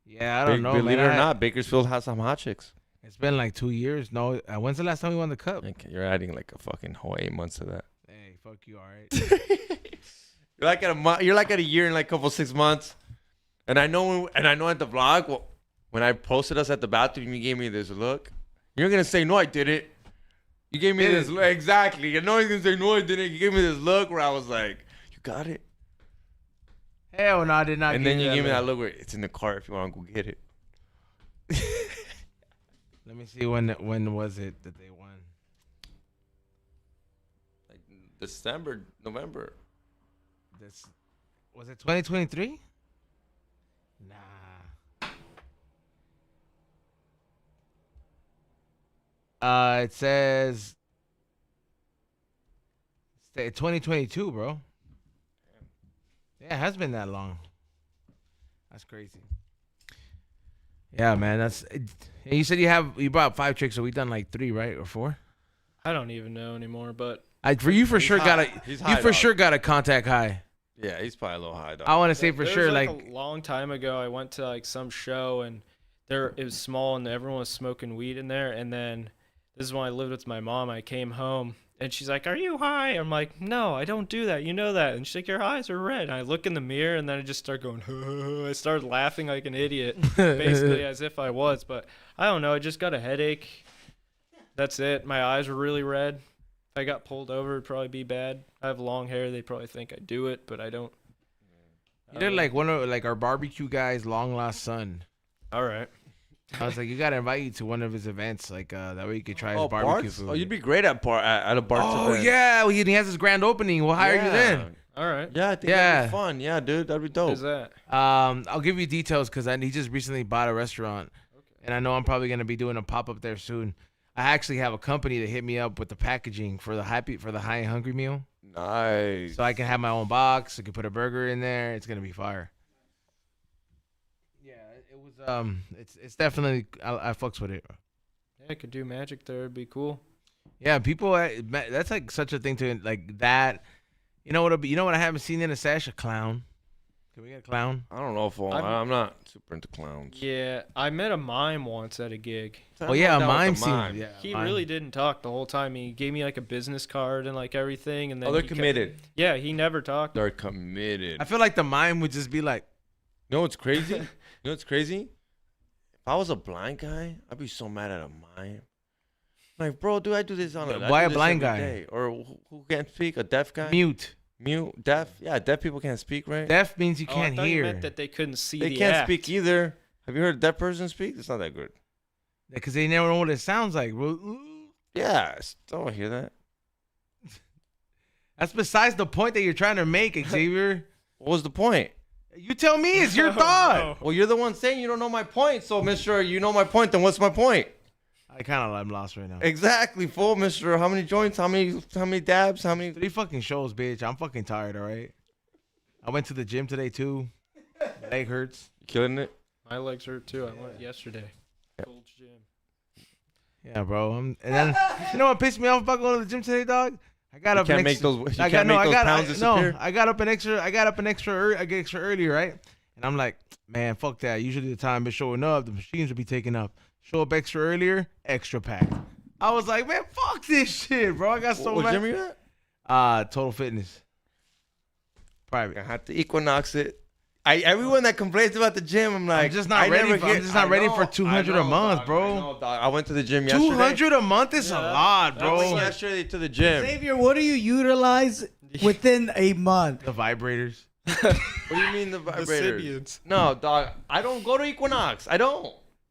Yeah, I don't know, Believe man. it or not, Bakersfield has some hot chicks. It's been like 2 years. No, when's the last time we won the cup? Like, you're adding like a fucking whole 8 months to that. Hey, fuck you, all right. You're like at a month. You're like at a year and like a couple 6 months. And I know at the vlog when I posted us at the bathroom, you gave me this look. You're gonna say no, I didn't. You gave me this look exactly. You know he's gonna say no, I didn't. You gave me this look where I was like, you got it. Hell no, I did not. And then you gave me that look. look where it's in the car if you want to go get it. Let me see when was it that they won? Like December, November. This was it 2023? Nah. It says 2022, bro. Yeah, it has been that long. That's crazy. Yeah, man. And you said you brought 5 chicks, so we done like 3, right, or 4? I don't even know anymore, but For you for sure high. got He's you high, for dog. sure got a contact high. Yeah, he's probably a little high, dog. I want to say for there sure, was like a long time ago, I went to like some show and it was small and everyone was smoking weed in there. And then this is when I lived with my mom. I came home and she's like, "Are you high?" I'm like, "No, I don't do that. You know that." And she's like, "Your eyes are red." And I look in the mirror and then I just start going, I started laughing like an idiot, basically as if I was. But I don't know. I just got a headache. That's it. My eyes were really red. If I got pulled over, it'd probably be bad. I have long hair. They probably think I do it, but I don't. you did like one of like our barbecue guy's long lost son. All right. I was like, you gotta invite you to one of his events, like that way you could try his barbecue Bart's? food. Oh, you'd be great at a Bart's Oh event. yeah, well, he has his grand opening. We'll hire you then. All right. Yeah, I think Yeah. that'd be fun. Yeah, dude, that'd be dope. What is that? I'll give you details because he just recently bought a restaurant, and I know I'm probably gonna be doing a pop up there soon. I actually have a company that hit me up with the packaging for the high and hungry meal, Nice. so I can have my own box. I can put a burger in there. It's gonna be fire. Yeah, it was. It's definitely I fucks with it. Yeah, I could do magic there. It'd be cool. Yeah, people. That's like such a thing to like that. You know what? You know what I haven't seen in a sesh? A clown. Can we get a clown? I don't know if I'm not super into clowns. Yeah, I met a mime once at a gig. Oh yeah, a Down with mime the scene. mime. Yeah, He mime. really didn't talk the whole time. He gave me like a business card and like everything, and then Oh, they're he kept- committed. Yeah, he never talked. They're committed. I feel like the mime would just be like, You know what's crazy? You know what's crazy? If I was a blind guy, I'd be so mad at a mime. Like, bro, dude, I do this on a Why I a do this blind every guy? day. Or who can't speak? A deaf guy? mute. Mute? Deaf? Yeah, deaf people can't speak, right? Deaf means you Oh, I can't thought you hear. meant that they couldn't see They the can't act. speak either. Have you heard a deaf person speak? It's not that good. Because they never know what it sounds like. Yeah, don't hear that. That's besides the point that you're trying to make, Xavier. What was the point? You tell me. It's your thought. Well, you're the one saying you don't know my point. So, mister, you know my point, then what's my point? I kind of am lost right now. Exactly, fool, mister. How many joints? How many dabs? How many? 3 fucking shows, bitch. I'm fucking tired, all right? I went to the gym today, too. My leg hurts. Killing it? My legs hurt too. I went yesterday. Gold's Gym. Yeah, bro. And then, you know what pissed me off about going to the gym today, dog? I got up can't an make extra, those- you I can't got, no, make I those got, pounds I, disappear? no, I got up an extra early, right? And I'm like, man, fuck that. Usually the time is showing up, the machines will be taken up. Show up extra earlier, extra packed. I was like, man, fuck this shit, bro. I got so What mad. gym are you at? Total Fitness. Private. I have to equinox it. Everyone that complains about the gym, I'm like, I'm just not I ready. never I'm get- just not I ready know, for 200 a I know, month, dog, bro. I know, dog. I went to the gym yesterday. 200 a month is a lot, I went bro. yesterday to the gym. Xavier, what do you utilize within a month? The vibrators. What do you mean the vibrators? Sibians. No, dog. I don't go to Equinox. I don't.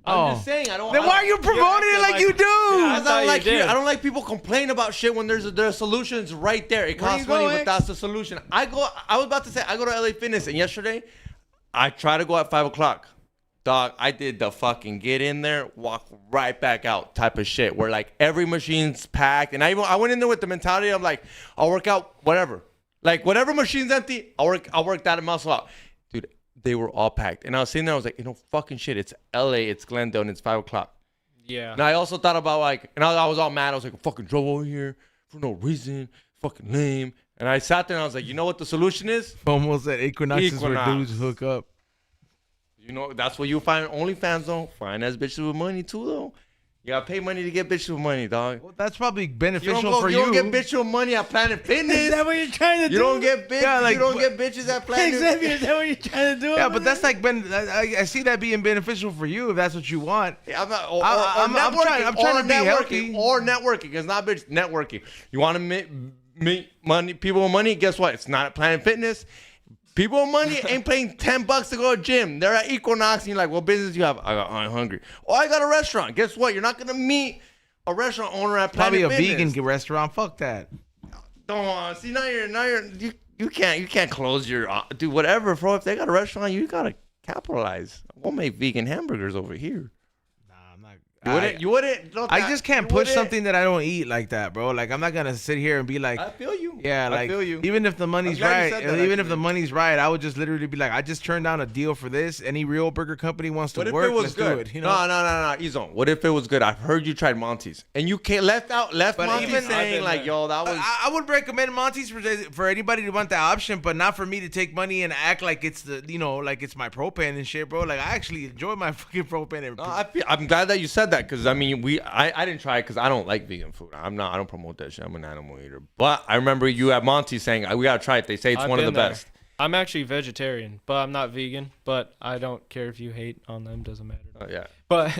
Oh. I'm just saying I don't. Then why are you promoting it like you do? I thought don't you like did. I don't like people complain about shit when there's a solutions right there. It Where costs you go, money, but X? that's the solution. I was about to say I go to LA Fitness, and yesterday I tried to go at 5:00. Dog, I did the fucking get in there, walk right back out type of shit. Where like every machine's packed, and I went in there with the mentality of like I'll work out whatever, like whatever machine's empty, I'll work that muscle out. Dude, they were all packed, and I was sitting there, I was like, you know, fucking shit, it's LA, it's Glendale, and it's 5:00. Yeah. And I also thought about like, and I was all mad. I was like, I fucking drove over here for no reason, fucking lame. And I sat there and I was like, you know what the solution is? Almost at Equinox is where Equinox. dudes hook up. You know, that's what you find OnlyFans though. Find as bitches with money too though. You gotta pay money to get bitches with money, dog. Well, that's probably You don't, beneficial for you you. don't get bitches with money at Planet Is Fitness. that what you're trying to do? You don't get bitches. Yeah, like, you don't get bitches at Planet Xavier, is that what you're trying to do? Yeah, over but that's there? like I see that being beneficial for you if that's what you want. Yeah, I'm not, I'm trying to be healthy. Or networking. It's not bitch networking. You want to meet money, people with money? Guess what? It's not at Planet Fitness. People with money ain't paying $10 to go to the gym. They're at Equinox, and you're like, what business do you have? I'm hungry. Oh, I got a restaurant. Guess what? You're not gonna meet a restaurant owner at Planet Probably a Fitness. vegan restaurant. Fuck that. Don't see now you can't close your dude whatever, bro. If they got a restaurant, you gotta capitalize. We'll make vegan hamburgers over here. Nah, I'm not. You wouldn't. Don't I that- just can't you push wouldn't. something that I don't eat like that, bro. Like I'm not gonna sit here and be like, I feel you. yeah, I like feel you. even if the money's glad you right, said that, even if actually. the money's right, I would just literally be like, I just turned down a deal for this. Any real burger company wants to What if work, it was let's good? do it. You know? No, Izon. What if it was good? I've heard you tried Monty's, and you can't left But Monty's even- saying I've like, been yo, that was. I would recommend Monty's for anybody to want that option, but not for me to take money and act like it's like it's my propane and shit, bro. Like I actually enjoy my fucking propane. And No, I'm glad that you said that because I mean I didn't try it because I don't like vegan food. I don't promote that shit. I'm an animal eater. But I remember you at Monty saying we gotta try it. They say it's I've one of the been there. best. I'm actually vegetarian, but I'm not vegan. But I don't care if you hate on them. Doesn't matter. Yeah. But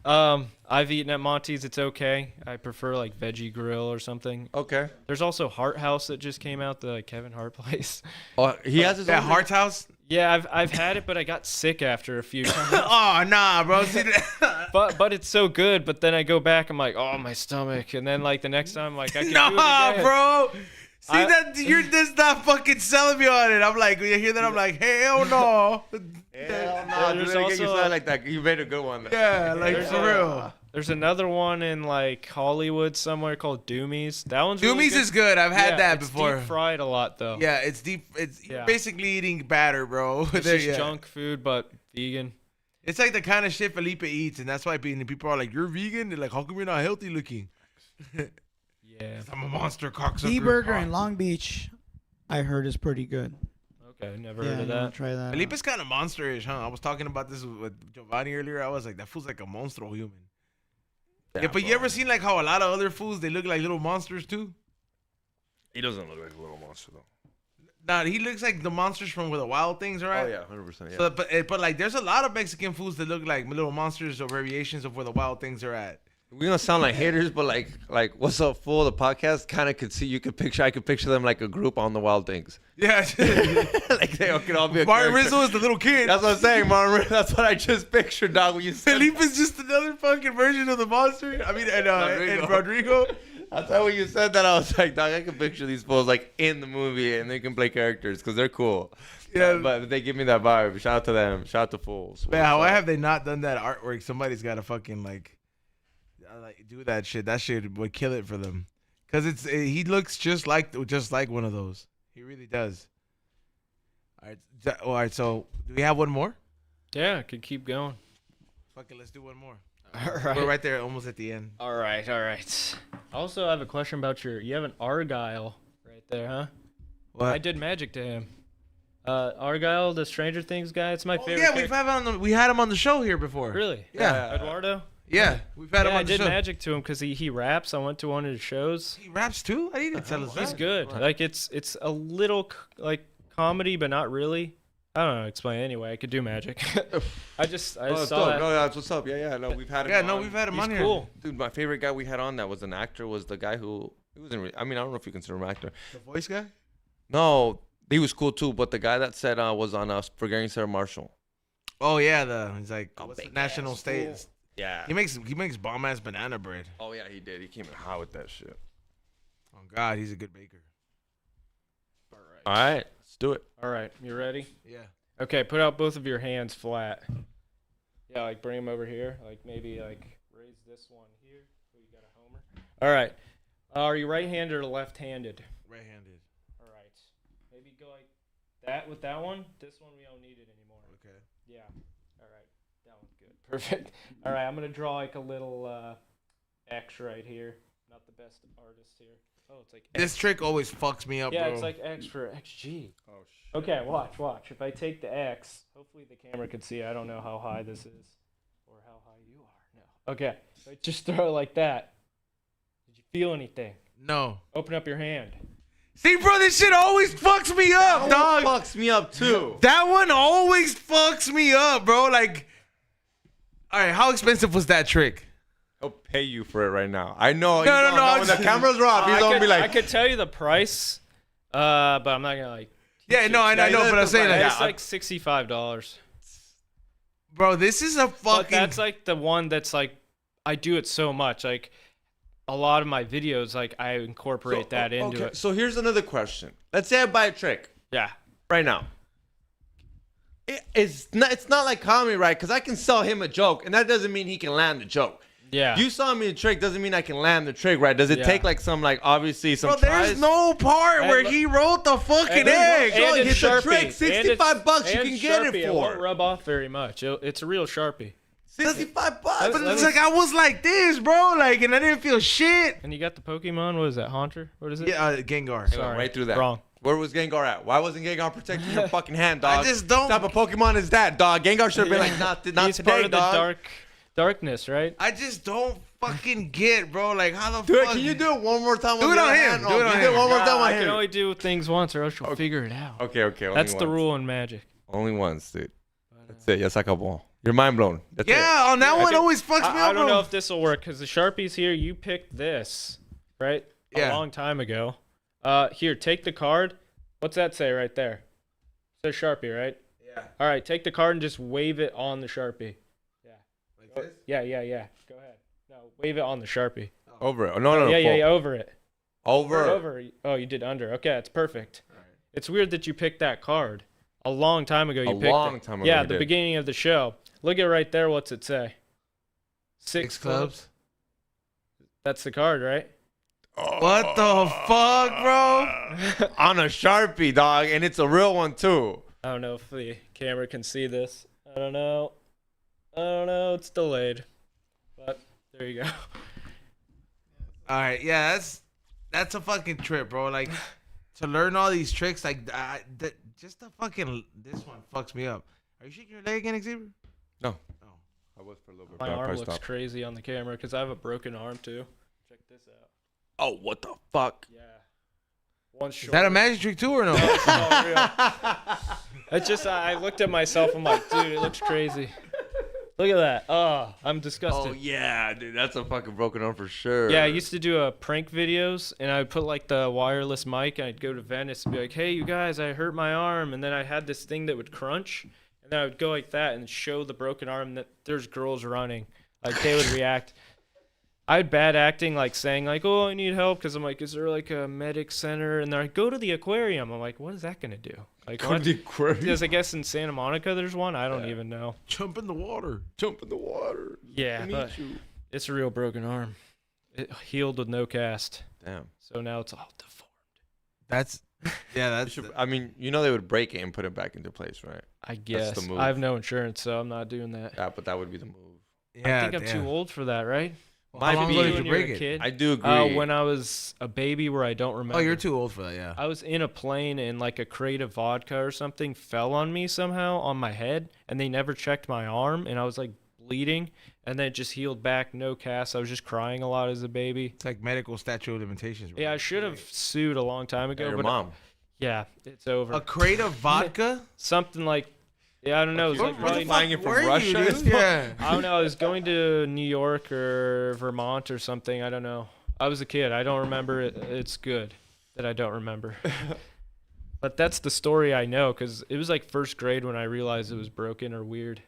I've eaten at Monty's. It's okay. I prefer like Veggie Grill or something. Okay. There's also Heart House that just came out, the Kevin Hart place. Oh, he has his that own Heart's House. Yeah, I've had it, but I got sick after a few times. Oh nah, bro. See that? but it's so good. But then I go back, I'm like, oh, my stomach. And then like the next time, like I can do it Nah, again. bro. See I- that you're just not fucking selling me on it. I'm like, when you hear that, I'm like, hell no. Hell no, There's dude, I get you also- sound like that. You made a good one. Yeah, like There's for a- real. There's another one in like Hollywood somewhere called Doomy's. That one's really Doomies good. is good. I've had Yeah, that it's before. Deep fried a lot though. Yeah, it's deep. It's you're Yeah. basically eating batter, bro. It's There, just yeah. junk food, but vegan. It's like the kind of shit Felipe eats, and that's why people are like, "You're vegan." They're like, "How come you're not healthy looking?" Yeah. I'm a monster cocksucker. D Burger in Long Beach, I heard is pretty good. Okay, never Yeah, heard of you wanna that. try that. Felipe's kind of monsterish, huh? I was talking about this with Giovanni earlier. I was like, that fool's like a monstro human. Yeah, but you ever seen like how a lot of other fools, they look like little monsters too? He doesn't look like a little monster though. Nah, he looks like the monsters from where the wild things are at. Oh yeah, 100%. Yeah. So, but like, there's a lot of Mexican foods that look like little monsters or variations of where the wild things are at. We're gonna sound like haters, but like what's up, fool? The podcast kind of could see. I could picture them like a group on the Wild Things. Yeah. Like they could all be. Martin Rizzo is the little kid. That's what I'm saying, Martin Rizzo. That's what I just pictured, dog. When you said Felipe is just another fucking version of the monster. I mean, and Rodrigo. I thought when you said that, I was like, dog, I can picture these fools like in the movie and they can play characters because they're cool. Yeah. But they give me that vibe. Shout out to them. Shout out to fools. Man, why have they not done that artwork? Somebody's got to fucking like do that shit. That shit would kill it for them. Cause he looks just like one of those. He really does. All right. So do we have one more? Yeah, I could keep going. Fuck it, let's do one more. All right. We're right there, almost at the end. All right. I also have a question about you have an Argyle right there, huh? What? I did magic to him. Argyle, the Stranger Things guy. It's my favorite. Yeah, we had him on the show here before. Really? Yeah. Eduardo? Yeah, we've had him Yeah, on the I did show. magic to him because he raps. I went to one of his shows. He raps too? I didn't tell us He's that. good. Like it's a little like comedy, but not really. I don't know how to explain. Anyway, I could do magic. I just saw that. No, that's what's up. Yeah. No, we've had him. Yeah, no, on. we've had him He's on here. cool. Dude, my favorite guy we had on that was an actor was the guy who he wasn't. I mean, I don't know if you consider him an actor. The voice guy? No, he was cool too. But the guy that said was on Forgetting Sarah Marshall. Oh yeah, he's like what's the big national ass state. fool. Yeah. He makes bomb ass banana bread. Oh yeah, he did. He came in hot with that shit. Oh God, he's a good baker. All right, let's do it. All right, you ready? Yeah. Okay, put out both of your hands flat. Yeah, like bring them over here. Like maybe like raise this one here. So you got a homer. All right. Are you right-handed or left-handed? Right-handed. All right. Maybe go like that with that one. This one we don't need it anymore. Okay. Yeah. All right. That one's good. Perfect. All right. I'm gonna draw like a little X right here. Not the best artist here. Oh, it's like X. This trick always fucks me up, Yeah, bro. it's like X for XG. Oh shit. Okay, watch. If I take the X, hopefully the camera can see. I don't know how high this is or how high you are. No. Okay, so just throw it like that. Did you feel anything? No. Open up your hand. See, bro, this shit always fucks me up, dog. Fucks me up too. That one always fucks me up, bro. Like, all right, how expensive was that trick? He'll pay you for it right now. I know. No, When the cameras are off, he's gonna be I like, could tell you the price, but I'm not gonna like. Yeah, no, I know, but I'm saying, like, It's like $65. bro, this is a fucking. But that's like the one that's like, I do it so much. Like, a lot of my videos, like I incorporate that into it. So here's another question. Let's say I buy a trick Yeah. right now. It's not like comedy, right? Because I can sell him a joke, and that doesn't mean he can land the joke. Yeah. You saw me a trick doesn't mean I can land the trick, right? Does it Yeah. take like some like obviously some Bro, tries? there's no part where he wrote the fucking egg. And Look, it's it's a Sharpie. trick, And 65 it's- bucks you and can get it Sharpie. for. It won't rub off very much. It's a real Sharpie. 65 bucks. That's- But Let it's me- like I was like this, bro. Like, and I didn't feel shit. And you got the Pokemon. What is that? Haunter? What is it? Yeah, Gengar. It went right through that. Wrong. Where was Gengar at? Why wasn't Gengar protecting your fucking hand, dog? I just don't- What type of Pokemon is that, dog? Gengar should have been like, not He's today, part of dog. the darkness, right? I just don't fucking get, bro. Like, how the Do it. fuck? Can you do it one more time? Do with it the on other him. hand? Do Oh, it on can you him. do it one more time on I can him. only do things once, or else you'll figure it out. Okay. Only That's the once. rule in magic. Only once, dude. That's it. Yes, I got ball. You're mind blown. That's it. Yeah, on that I one could- always fucks me I up, don't bro. know if this will work because the Sharpie's here. You picked this, right? Yeah. A long time ago. Here, take the card. What's that say right there? It says Sharpie, right? Yeah. All right, take the card and just wave it on the Sharpie. Yeah. Like this? Yeah. Go ahead. No, wave it on the Sharpie. Over it. No. Yeah, over it. Over. Over. Oh, you did under. Okay, that's perfect. It's weird that you picked that card. A long time ago you picked it. A long time ago Yeah, we the did. beginning of the show. Look at right there. What's it say? Six clubs. That's the card, right? What the fuck, bro? On a Sharpie, dog, and it's a real one too. I don't know if the camera can see this. I don't know. It's delayed. But there you go. All right, yeah, that's a fucking trip, bro. Like to learn all these tricks, like just the fucking this one fucks me up. Are you shaking your leg again, Xavier? No. Oh. I was for a little bit. My but I arm pressed looks stop. crazy on the camera because I have a broken arm too. Check this out. Oh, what the fuck? Yeah. One Is short. that a magic trick too or no? It's not real. It's just I looked at myself. I'm like, dude, it looks crazy. Look at that. Oh, I'm disgusted. Oh yeah, dude, that's a fucking broken arm for sure. Yeah, I used to do prank videos, and I would put like the wireless mic, and I'd go to Venice and be like, "Hey, you guys, I hurt my arm," and then I had this thing that would crunch, and then I would go like that and show the broken arm that there's girls running, like they would react. I had bad acting, like saying like, "Oh, I need help," because I'm like, "Is there like a medic center?" And they're like, "Go to the aquarium." I'm like, "What is that gonna do?" Like, Go what? to the aquarium. Because I guess in Santa Monica there's one. I don't even know. Jump in the water. Jump in the water. Yeah, I need but you. it's a real broken arm. It healed with no cast, Damn. so now it's all deformed. That's I mean, you know they would break it and put it back into place, right? I guess. the move. I have no insurance, so I'm not doing that. Yeah, but that would be the move. yeah. I think I'm too old for that, right? How long ago did you When you're break a it? kid? I do agree. When I was a baby, where I don't remember. Oh, you're too old for that. Yeah. I was in a plane and like a crate of vodka or something fell on me somehow on my head, and they never checked my arm, and I was like bleeding, and then it just healed back, no cast. I was just crying a lot as a baby. It's like medical statute of limitations. Bro. Yeah, I should have sued a long time ago, Your but mom. yeah, it's over. A crate of vodka. Something like, yeah, I don't know. It was like Where the probably fuck flying it from were you, Russia? dude? Yeah. I don't know. I was going to New York or Vermont or something. I don't know. I was a kid. I don't remember it. It's good that I don't remember. But that's the story I know because it was like first grade when I realized it was broken or weird.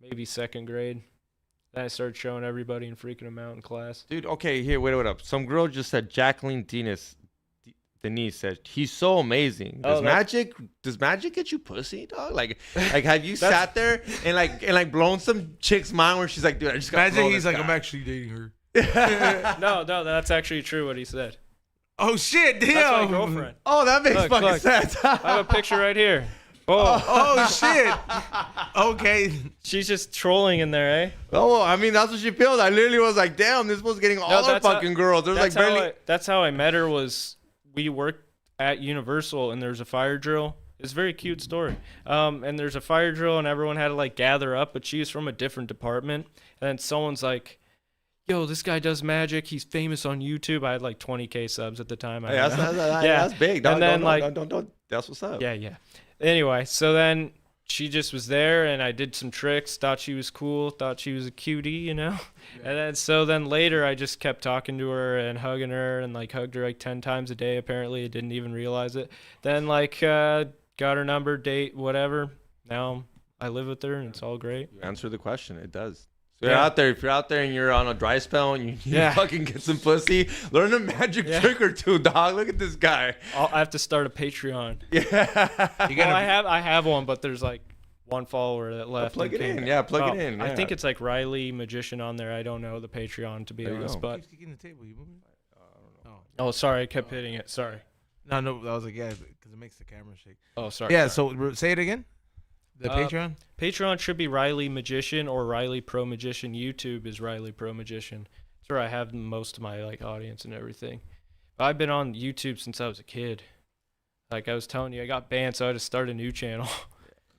Maybe second grade. Then I started showing everybody and freaking them out in class. Dude, okay, here, wait up. Some girl just said Jacqueline Denise said he's so amazing. Does magic get you pussy, dog? Like have you sat there and like blown some chick's mind where she's like, dude, I just got Imagine he's like, I'm actually dating her. No, that's actually true what he said. Oh shit! Damn. That's my girlfriend. Oh, that makes Look, fucking look. sense. I have a picture right here. Oh, Oh shit. Okay. she's just trolling in there, eh? Oh, I mean, that's what she feels. I literally was like, damn, this was getting all our that's how- fucking girls. There's like barely. That's how I met her. Was we worked at Universal and there's a fire drill. It's a very cute story. And there's a fire drill and everyone had to like gather up, but she's from a different department. And then someone's like, "Yo, this guy does magic. He's famous on YouTube." I had like 20K subs at the time. Hey, that's big. And then, like- don't. That's what's up. Yeah. Anyway, so then she just was there and I did some tricks, thought she was cool, thought she was a cutie, you know? Yeah. And then later I just kept talking to her and hugging her and like hugged her like 10 times a day apparently. I didn't even realize it. Then like got her number, date, whatever. Now I live with her and it's all great. You answer the question. It does. So you're out there. If you're out there and you're on a dry spell and you fucking get some pussy, learn a magic trick or two, dog. Look at this guy. I have to start a Patreon. Yeah. I have one, but there's like one follower that left. Plug and it in. came- Yeah, plug it Oh, in. I Yeah. think it's like Riley Magician on there. I don't know the Patreon to be There you honest, go. but Keeps kicking the table. You moving? oh, sorry, I kept hitting it. Sorry. No. I was like, yeah, because it makes the camera shake. Oh, sorry. Yeah. sorry. So say it again. The Patreon. Patreon should be Riley Magician or Riley Pro Magician. YouTube is Riley Pro Magician. It's where I have most of my like audience and everything. But I've been on YouTube since I was a kid. Like I was telling you, I got banned, so I had to start a new channel.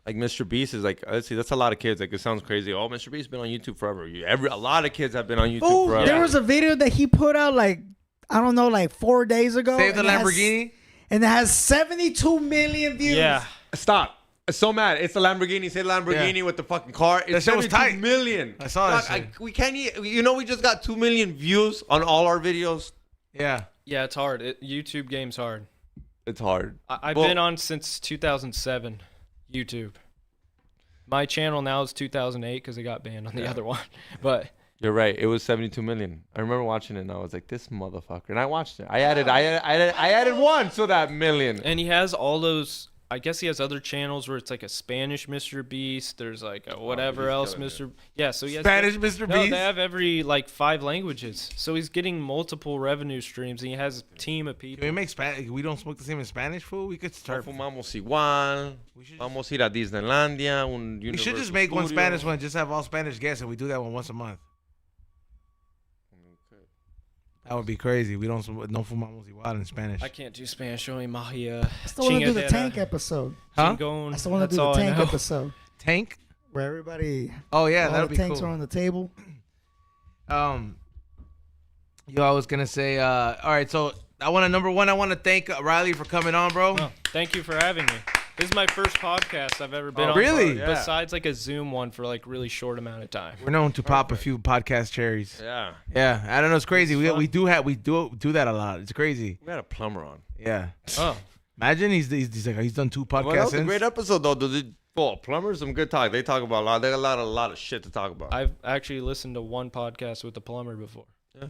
Like Mr. Beast is like, let's see, that's a lot of kids. Like it sounds crazy. Oh, Mr. Beast's been on YouTube forever. A lot of kids have been on YouTube Oh, forever. there was a video that he put out like I don't know, like 4 days ago. Save the and it has- Lamborghini. and it has 72 million views. Yeah. Stop. I'm so mad. It's a Lamborghini. Say Lamborghini with the fucking car. It's That shit was 72 tight. million. I saw that shit. We can't. You know, we just got 2 million views on all our videos. Yeah. Yeah, it's hard. YouTube game's hard. It's hard. I've Well- been on since 2007, YouTube. My channel now is 2008 because I got banned on the other one. But You're right. It was 72 million. I remember watching it and I was like, this motherfucker. And I watched it. I added one to that million. and he has all those. I guess he has other channels where it's like a Spanish Mr. Beast. There's like a whatever he's else killing Mr. Yeah, so he has Spanish Mr. No, Beast. they have every like 5 languages. So he's getting multiple revenue streams, and he has a team of Can we people. make Spanish? We don't smoke the same in Spanish, fool. We could start. Fumamos igual. We should, Vamos a ir a Disneylandia. we should just make one Spanish one. Just have all Spanish guests, and we do that one once a month. That would be crazy. We don't no fumamos igual in Spanish. I can't do Spanish. Only Magia. I still want to do the tank episode. Huh? I still want to do the tank episode Tank? where everybody, Oh yeah, all that'd the be tanks cool. are on the table. Yo, I was gonna say, all right. So I want to thank Riley for coming on, bro. Oh, thank you for having me. This is my first podcast I've ever been on. Really? Yeah. Besides like a Zoom one for like really short amount of time. We're known to pop a few podcast cherries. Yeah. Yeah, I don't know. It's crazy. It's We do that a lot. It's crazy. We had a plumber on. Yeah. Oh, Imagine he's like he's done 2 podcasts. Well, that was a since. great episode, though. Plumbers, some good talk. They talk about a lot. They got a lot of shit to talk about. I've actually listened to one podcast with the plumber before. Yeah.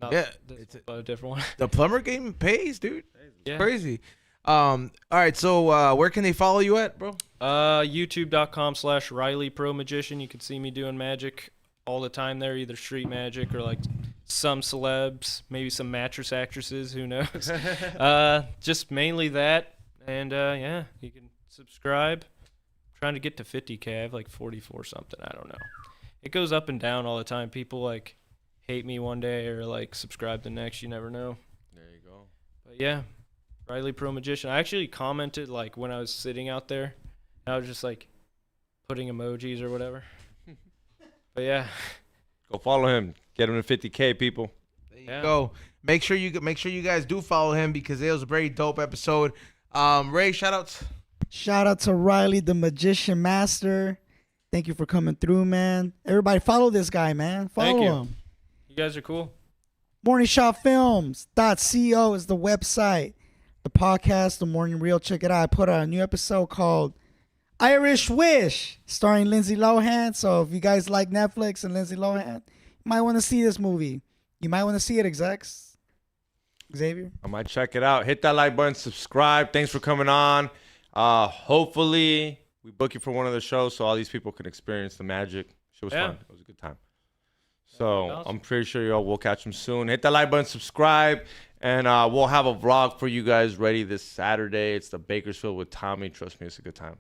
Not Yeah, this, but a different one. The plumber game pays, dude. Yeah. Crazy. All right. So where can they follow you at, bro? YouTube.com/Riley Pro Magician. You can see me doing magic all the time there, either street magic or like some celebs, maybe some mattress actresses, who knows. Just mainly that. And yeah, you can subscribe. Trying to get to 50K. I have like 44 something. I don't know. It goes up and down all the time. People like hate me one day or like subscribe the next. You never know. There you go. But yeah, Riley Pro Magician. I actually commented like when I was sitting out there. I was just like putting emojis or whatever. But yeah. Go follow him. Get him to 50K, people. There you Yeah. go. Make sure you guys do follow him because it was a very dope episode. Ray, shout outs. Shout out to Riley, the Magician Master. Thank you for coming through, man. Everybody follow this guy, man. Follow Thank you. him. You guys are cool. MorningShotFilms.co is the website. The podcast, The Morning Reel. Check it out. I put out a new episode called Irish Wish, starring Lindsay Lohan. So if you guys like Netflix and Lindsay Lohan, you might want to see this movie. You might want to see it, execs. Xavier? I might check it out. Hit that like button. Subscribe. Thanks for coming on. Hopefully we book you for one of the shows so all these people can experience the magic. Shit was Yeah. fun. It was a good time. So Awesome. I'm pretty sure y'all will catch them soon. Hit that like button, subscribe, and we'll have a vlog for you guys ready this Saturday. It's the Bakersfield with Tommy. Trust me, it's a good time.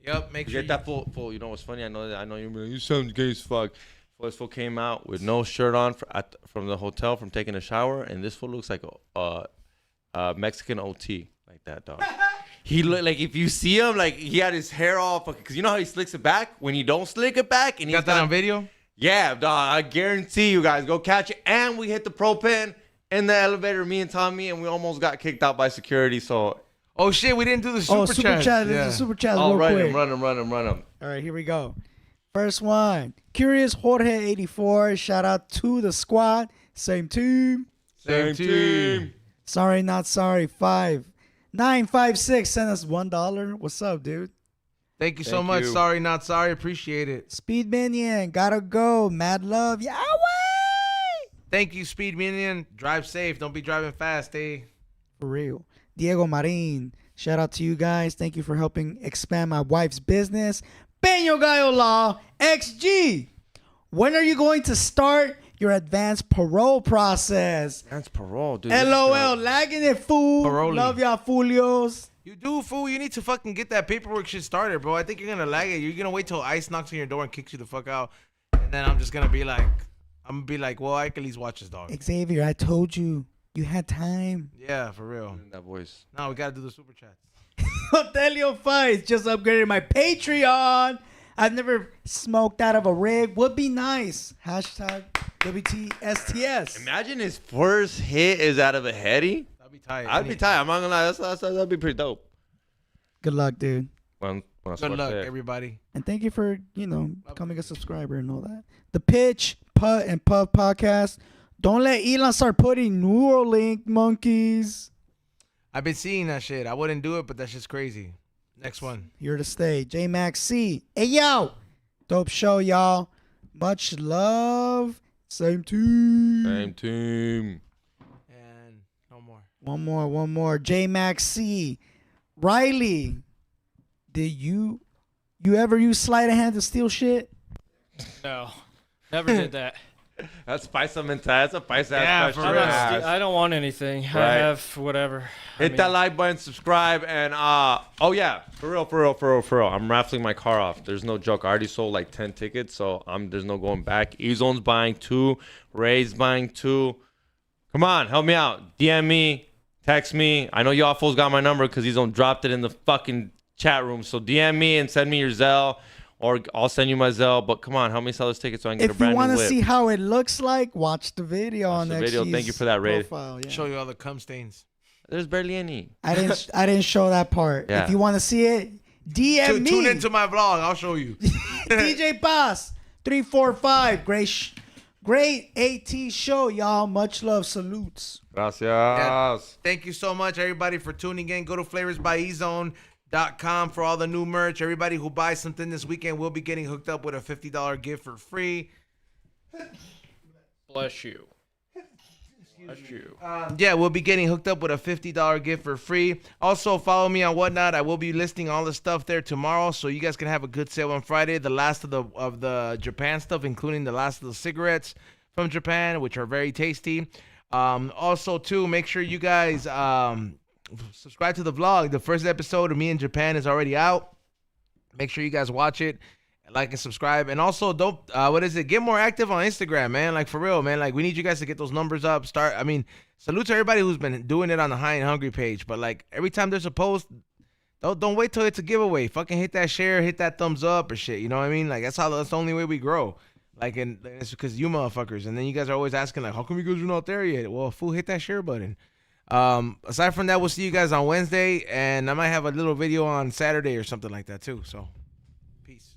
Yep. Make You sure get that full. You know what's funny? I know you're like, you sound gay as fuck. This fool came out with no shirt on from the hotel from taking a shower, and this fool looks like a Mexican OT like that, dog. He looked like, if you see him, like he had his hair all fucking, because you know how he slicks it back when you don't slick it back, and you got that on video. Yeah, dog. I guarantee you guys go catch it. And we hit the pro pen in the elevator, me and Tommy, and we almost got kicked out by security. So Oh shit, we didn't do the super chat. Chat. Yeah. The super chat I'll real run quick. him, run him. All right, here we go. First one. Curious Jorge 84. Shout out to the squad. Same team. Same team. Sorry, not sorry. 5956 sent us $1. What's up, dude? Thank you so Thank much. you. Sorry, not sorry. Appreciate it. Speed Minion. Gotta go. Mad love. Yahweh. Thank you, Speed Minion. Drive safe. Don't be driving fast, eh? For real. Diego Marin. Shout out to you guys. Thank you for helping expand my wife's business. Peño Gallo Law. XG. When are you going to start your advanced parole process? That's parole, dude. LOL. Lagging it, fool. Parolee. Love y'all, foolios. You do, fool. You need to fucking get that paperwork shit started, bro. I think you're gonna lag it. You're gonna wait till ICE knocks on your door and kicks you the fuck out, and then I'm gonna be like, well, I can at least watch this dog. Xavier, I told you. You had time. Yeah, for real. That voice. Now we gotta do the super chats. Hotelio Fights just upgraded my Patreon. I've never smoked out of a rig. Would be nice. Hashtag WTSTS. Imagine his first hit is out of a heady. That'd be tight. I'd be tired. I'm not gonna lie. That'd be pretty dope. Good luck, dude. When I Good start luck, there. everybody. And thank you for, becoming a subscriber and all that. The Pitch, Putt, and Puff podcast. Don't let Elon start putting Neuralink monkeys. I've been seeing that shit. I wouldn't do it, but that's just crazy. Next one. Here to stay. J Max C. Hey, yo. Dope show, y'all. Much love. Same team. Same team. And no more. One more. J Max C. Riley. Did you ever use sleight of hand to steal shit? No, never did that. That's paisa mental. That's a paisa Yeah, ass for question. real. I don't want anything. I Right. have whatever. Hit that like button, subscribe, and oh yeah, for real. I'm raffling my car off. There's no joke. I already sold like 10 tickets, so there's no going back. Ezone's buying 2, Ray's buying 2. Come on, help me out. DM me, text me. I know y'all fools got my number because he's dropped it in the fucking chat room. So DM me and send me your Zelle, or I'll send you my Zelle. But come on, help me sell this ticket so I can get a If you brand want new to whip. see how it looks like, watch the video on the XG's video. Thank you for that, Ray. profile, yeah. Show you all the cum stains. There's barely any. I didn't show that part. Yeah. If you want to see it, DM me. Tune into my vlog. I'll show you. DJ Boss 345. Great AT show, y'all. Much love. Salutes. Gracias. Yeah. Thank you so much, everybody, for tuning in. Go to flavorsbyezone.com for all the new merch. Everybody who buys something this weekend will be getting hooked up with a $50 gift for free. Bless you. Bless you. Yeah, we'll be getting hooked up with a $50 gift for free. Also, follow me on Whatnot. I will be listing all the stuff there tomorrow, so you guys can have a good sale on Friday. The last of the Japan stuff, including the last of the cigarettes from Japan, which are very tasty. Also, too, make sure you guys subscribe to the vlog. The first episode of me in Japan is already out. Make sure you guys watch it. Like and subscribe, and also don't get more active on Instagram, man. Like, for real, man. Like, we need you guys to get those numbers up. Salute to everybody who's been doing it on the High and Hungry page, but like every time there's a post, don't wait till it's a giveaway. Fucking hit that share, hit that thumbs up or shit, you know what I mean? Like, that's the only way we grow. Like, and it's because you motherfuckers, and then you guys are always asking, like, how come you guys are not there yet? Well, fool, hit that share button. Aside from that, we'll see you guys on Wednesday, and I might have a little video on Saturday or something like that too. So peace.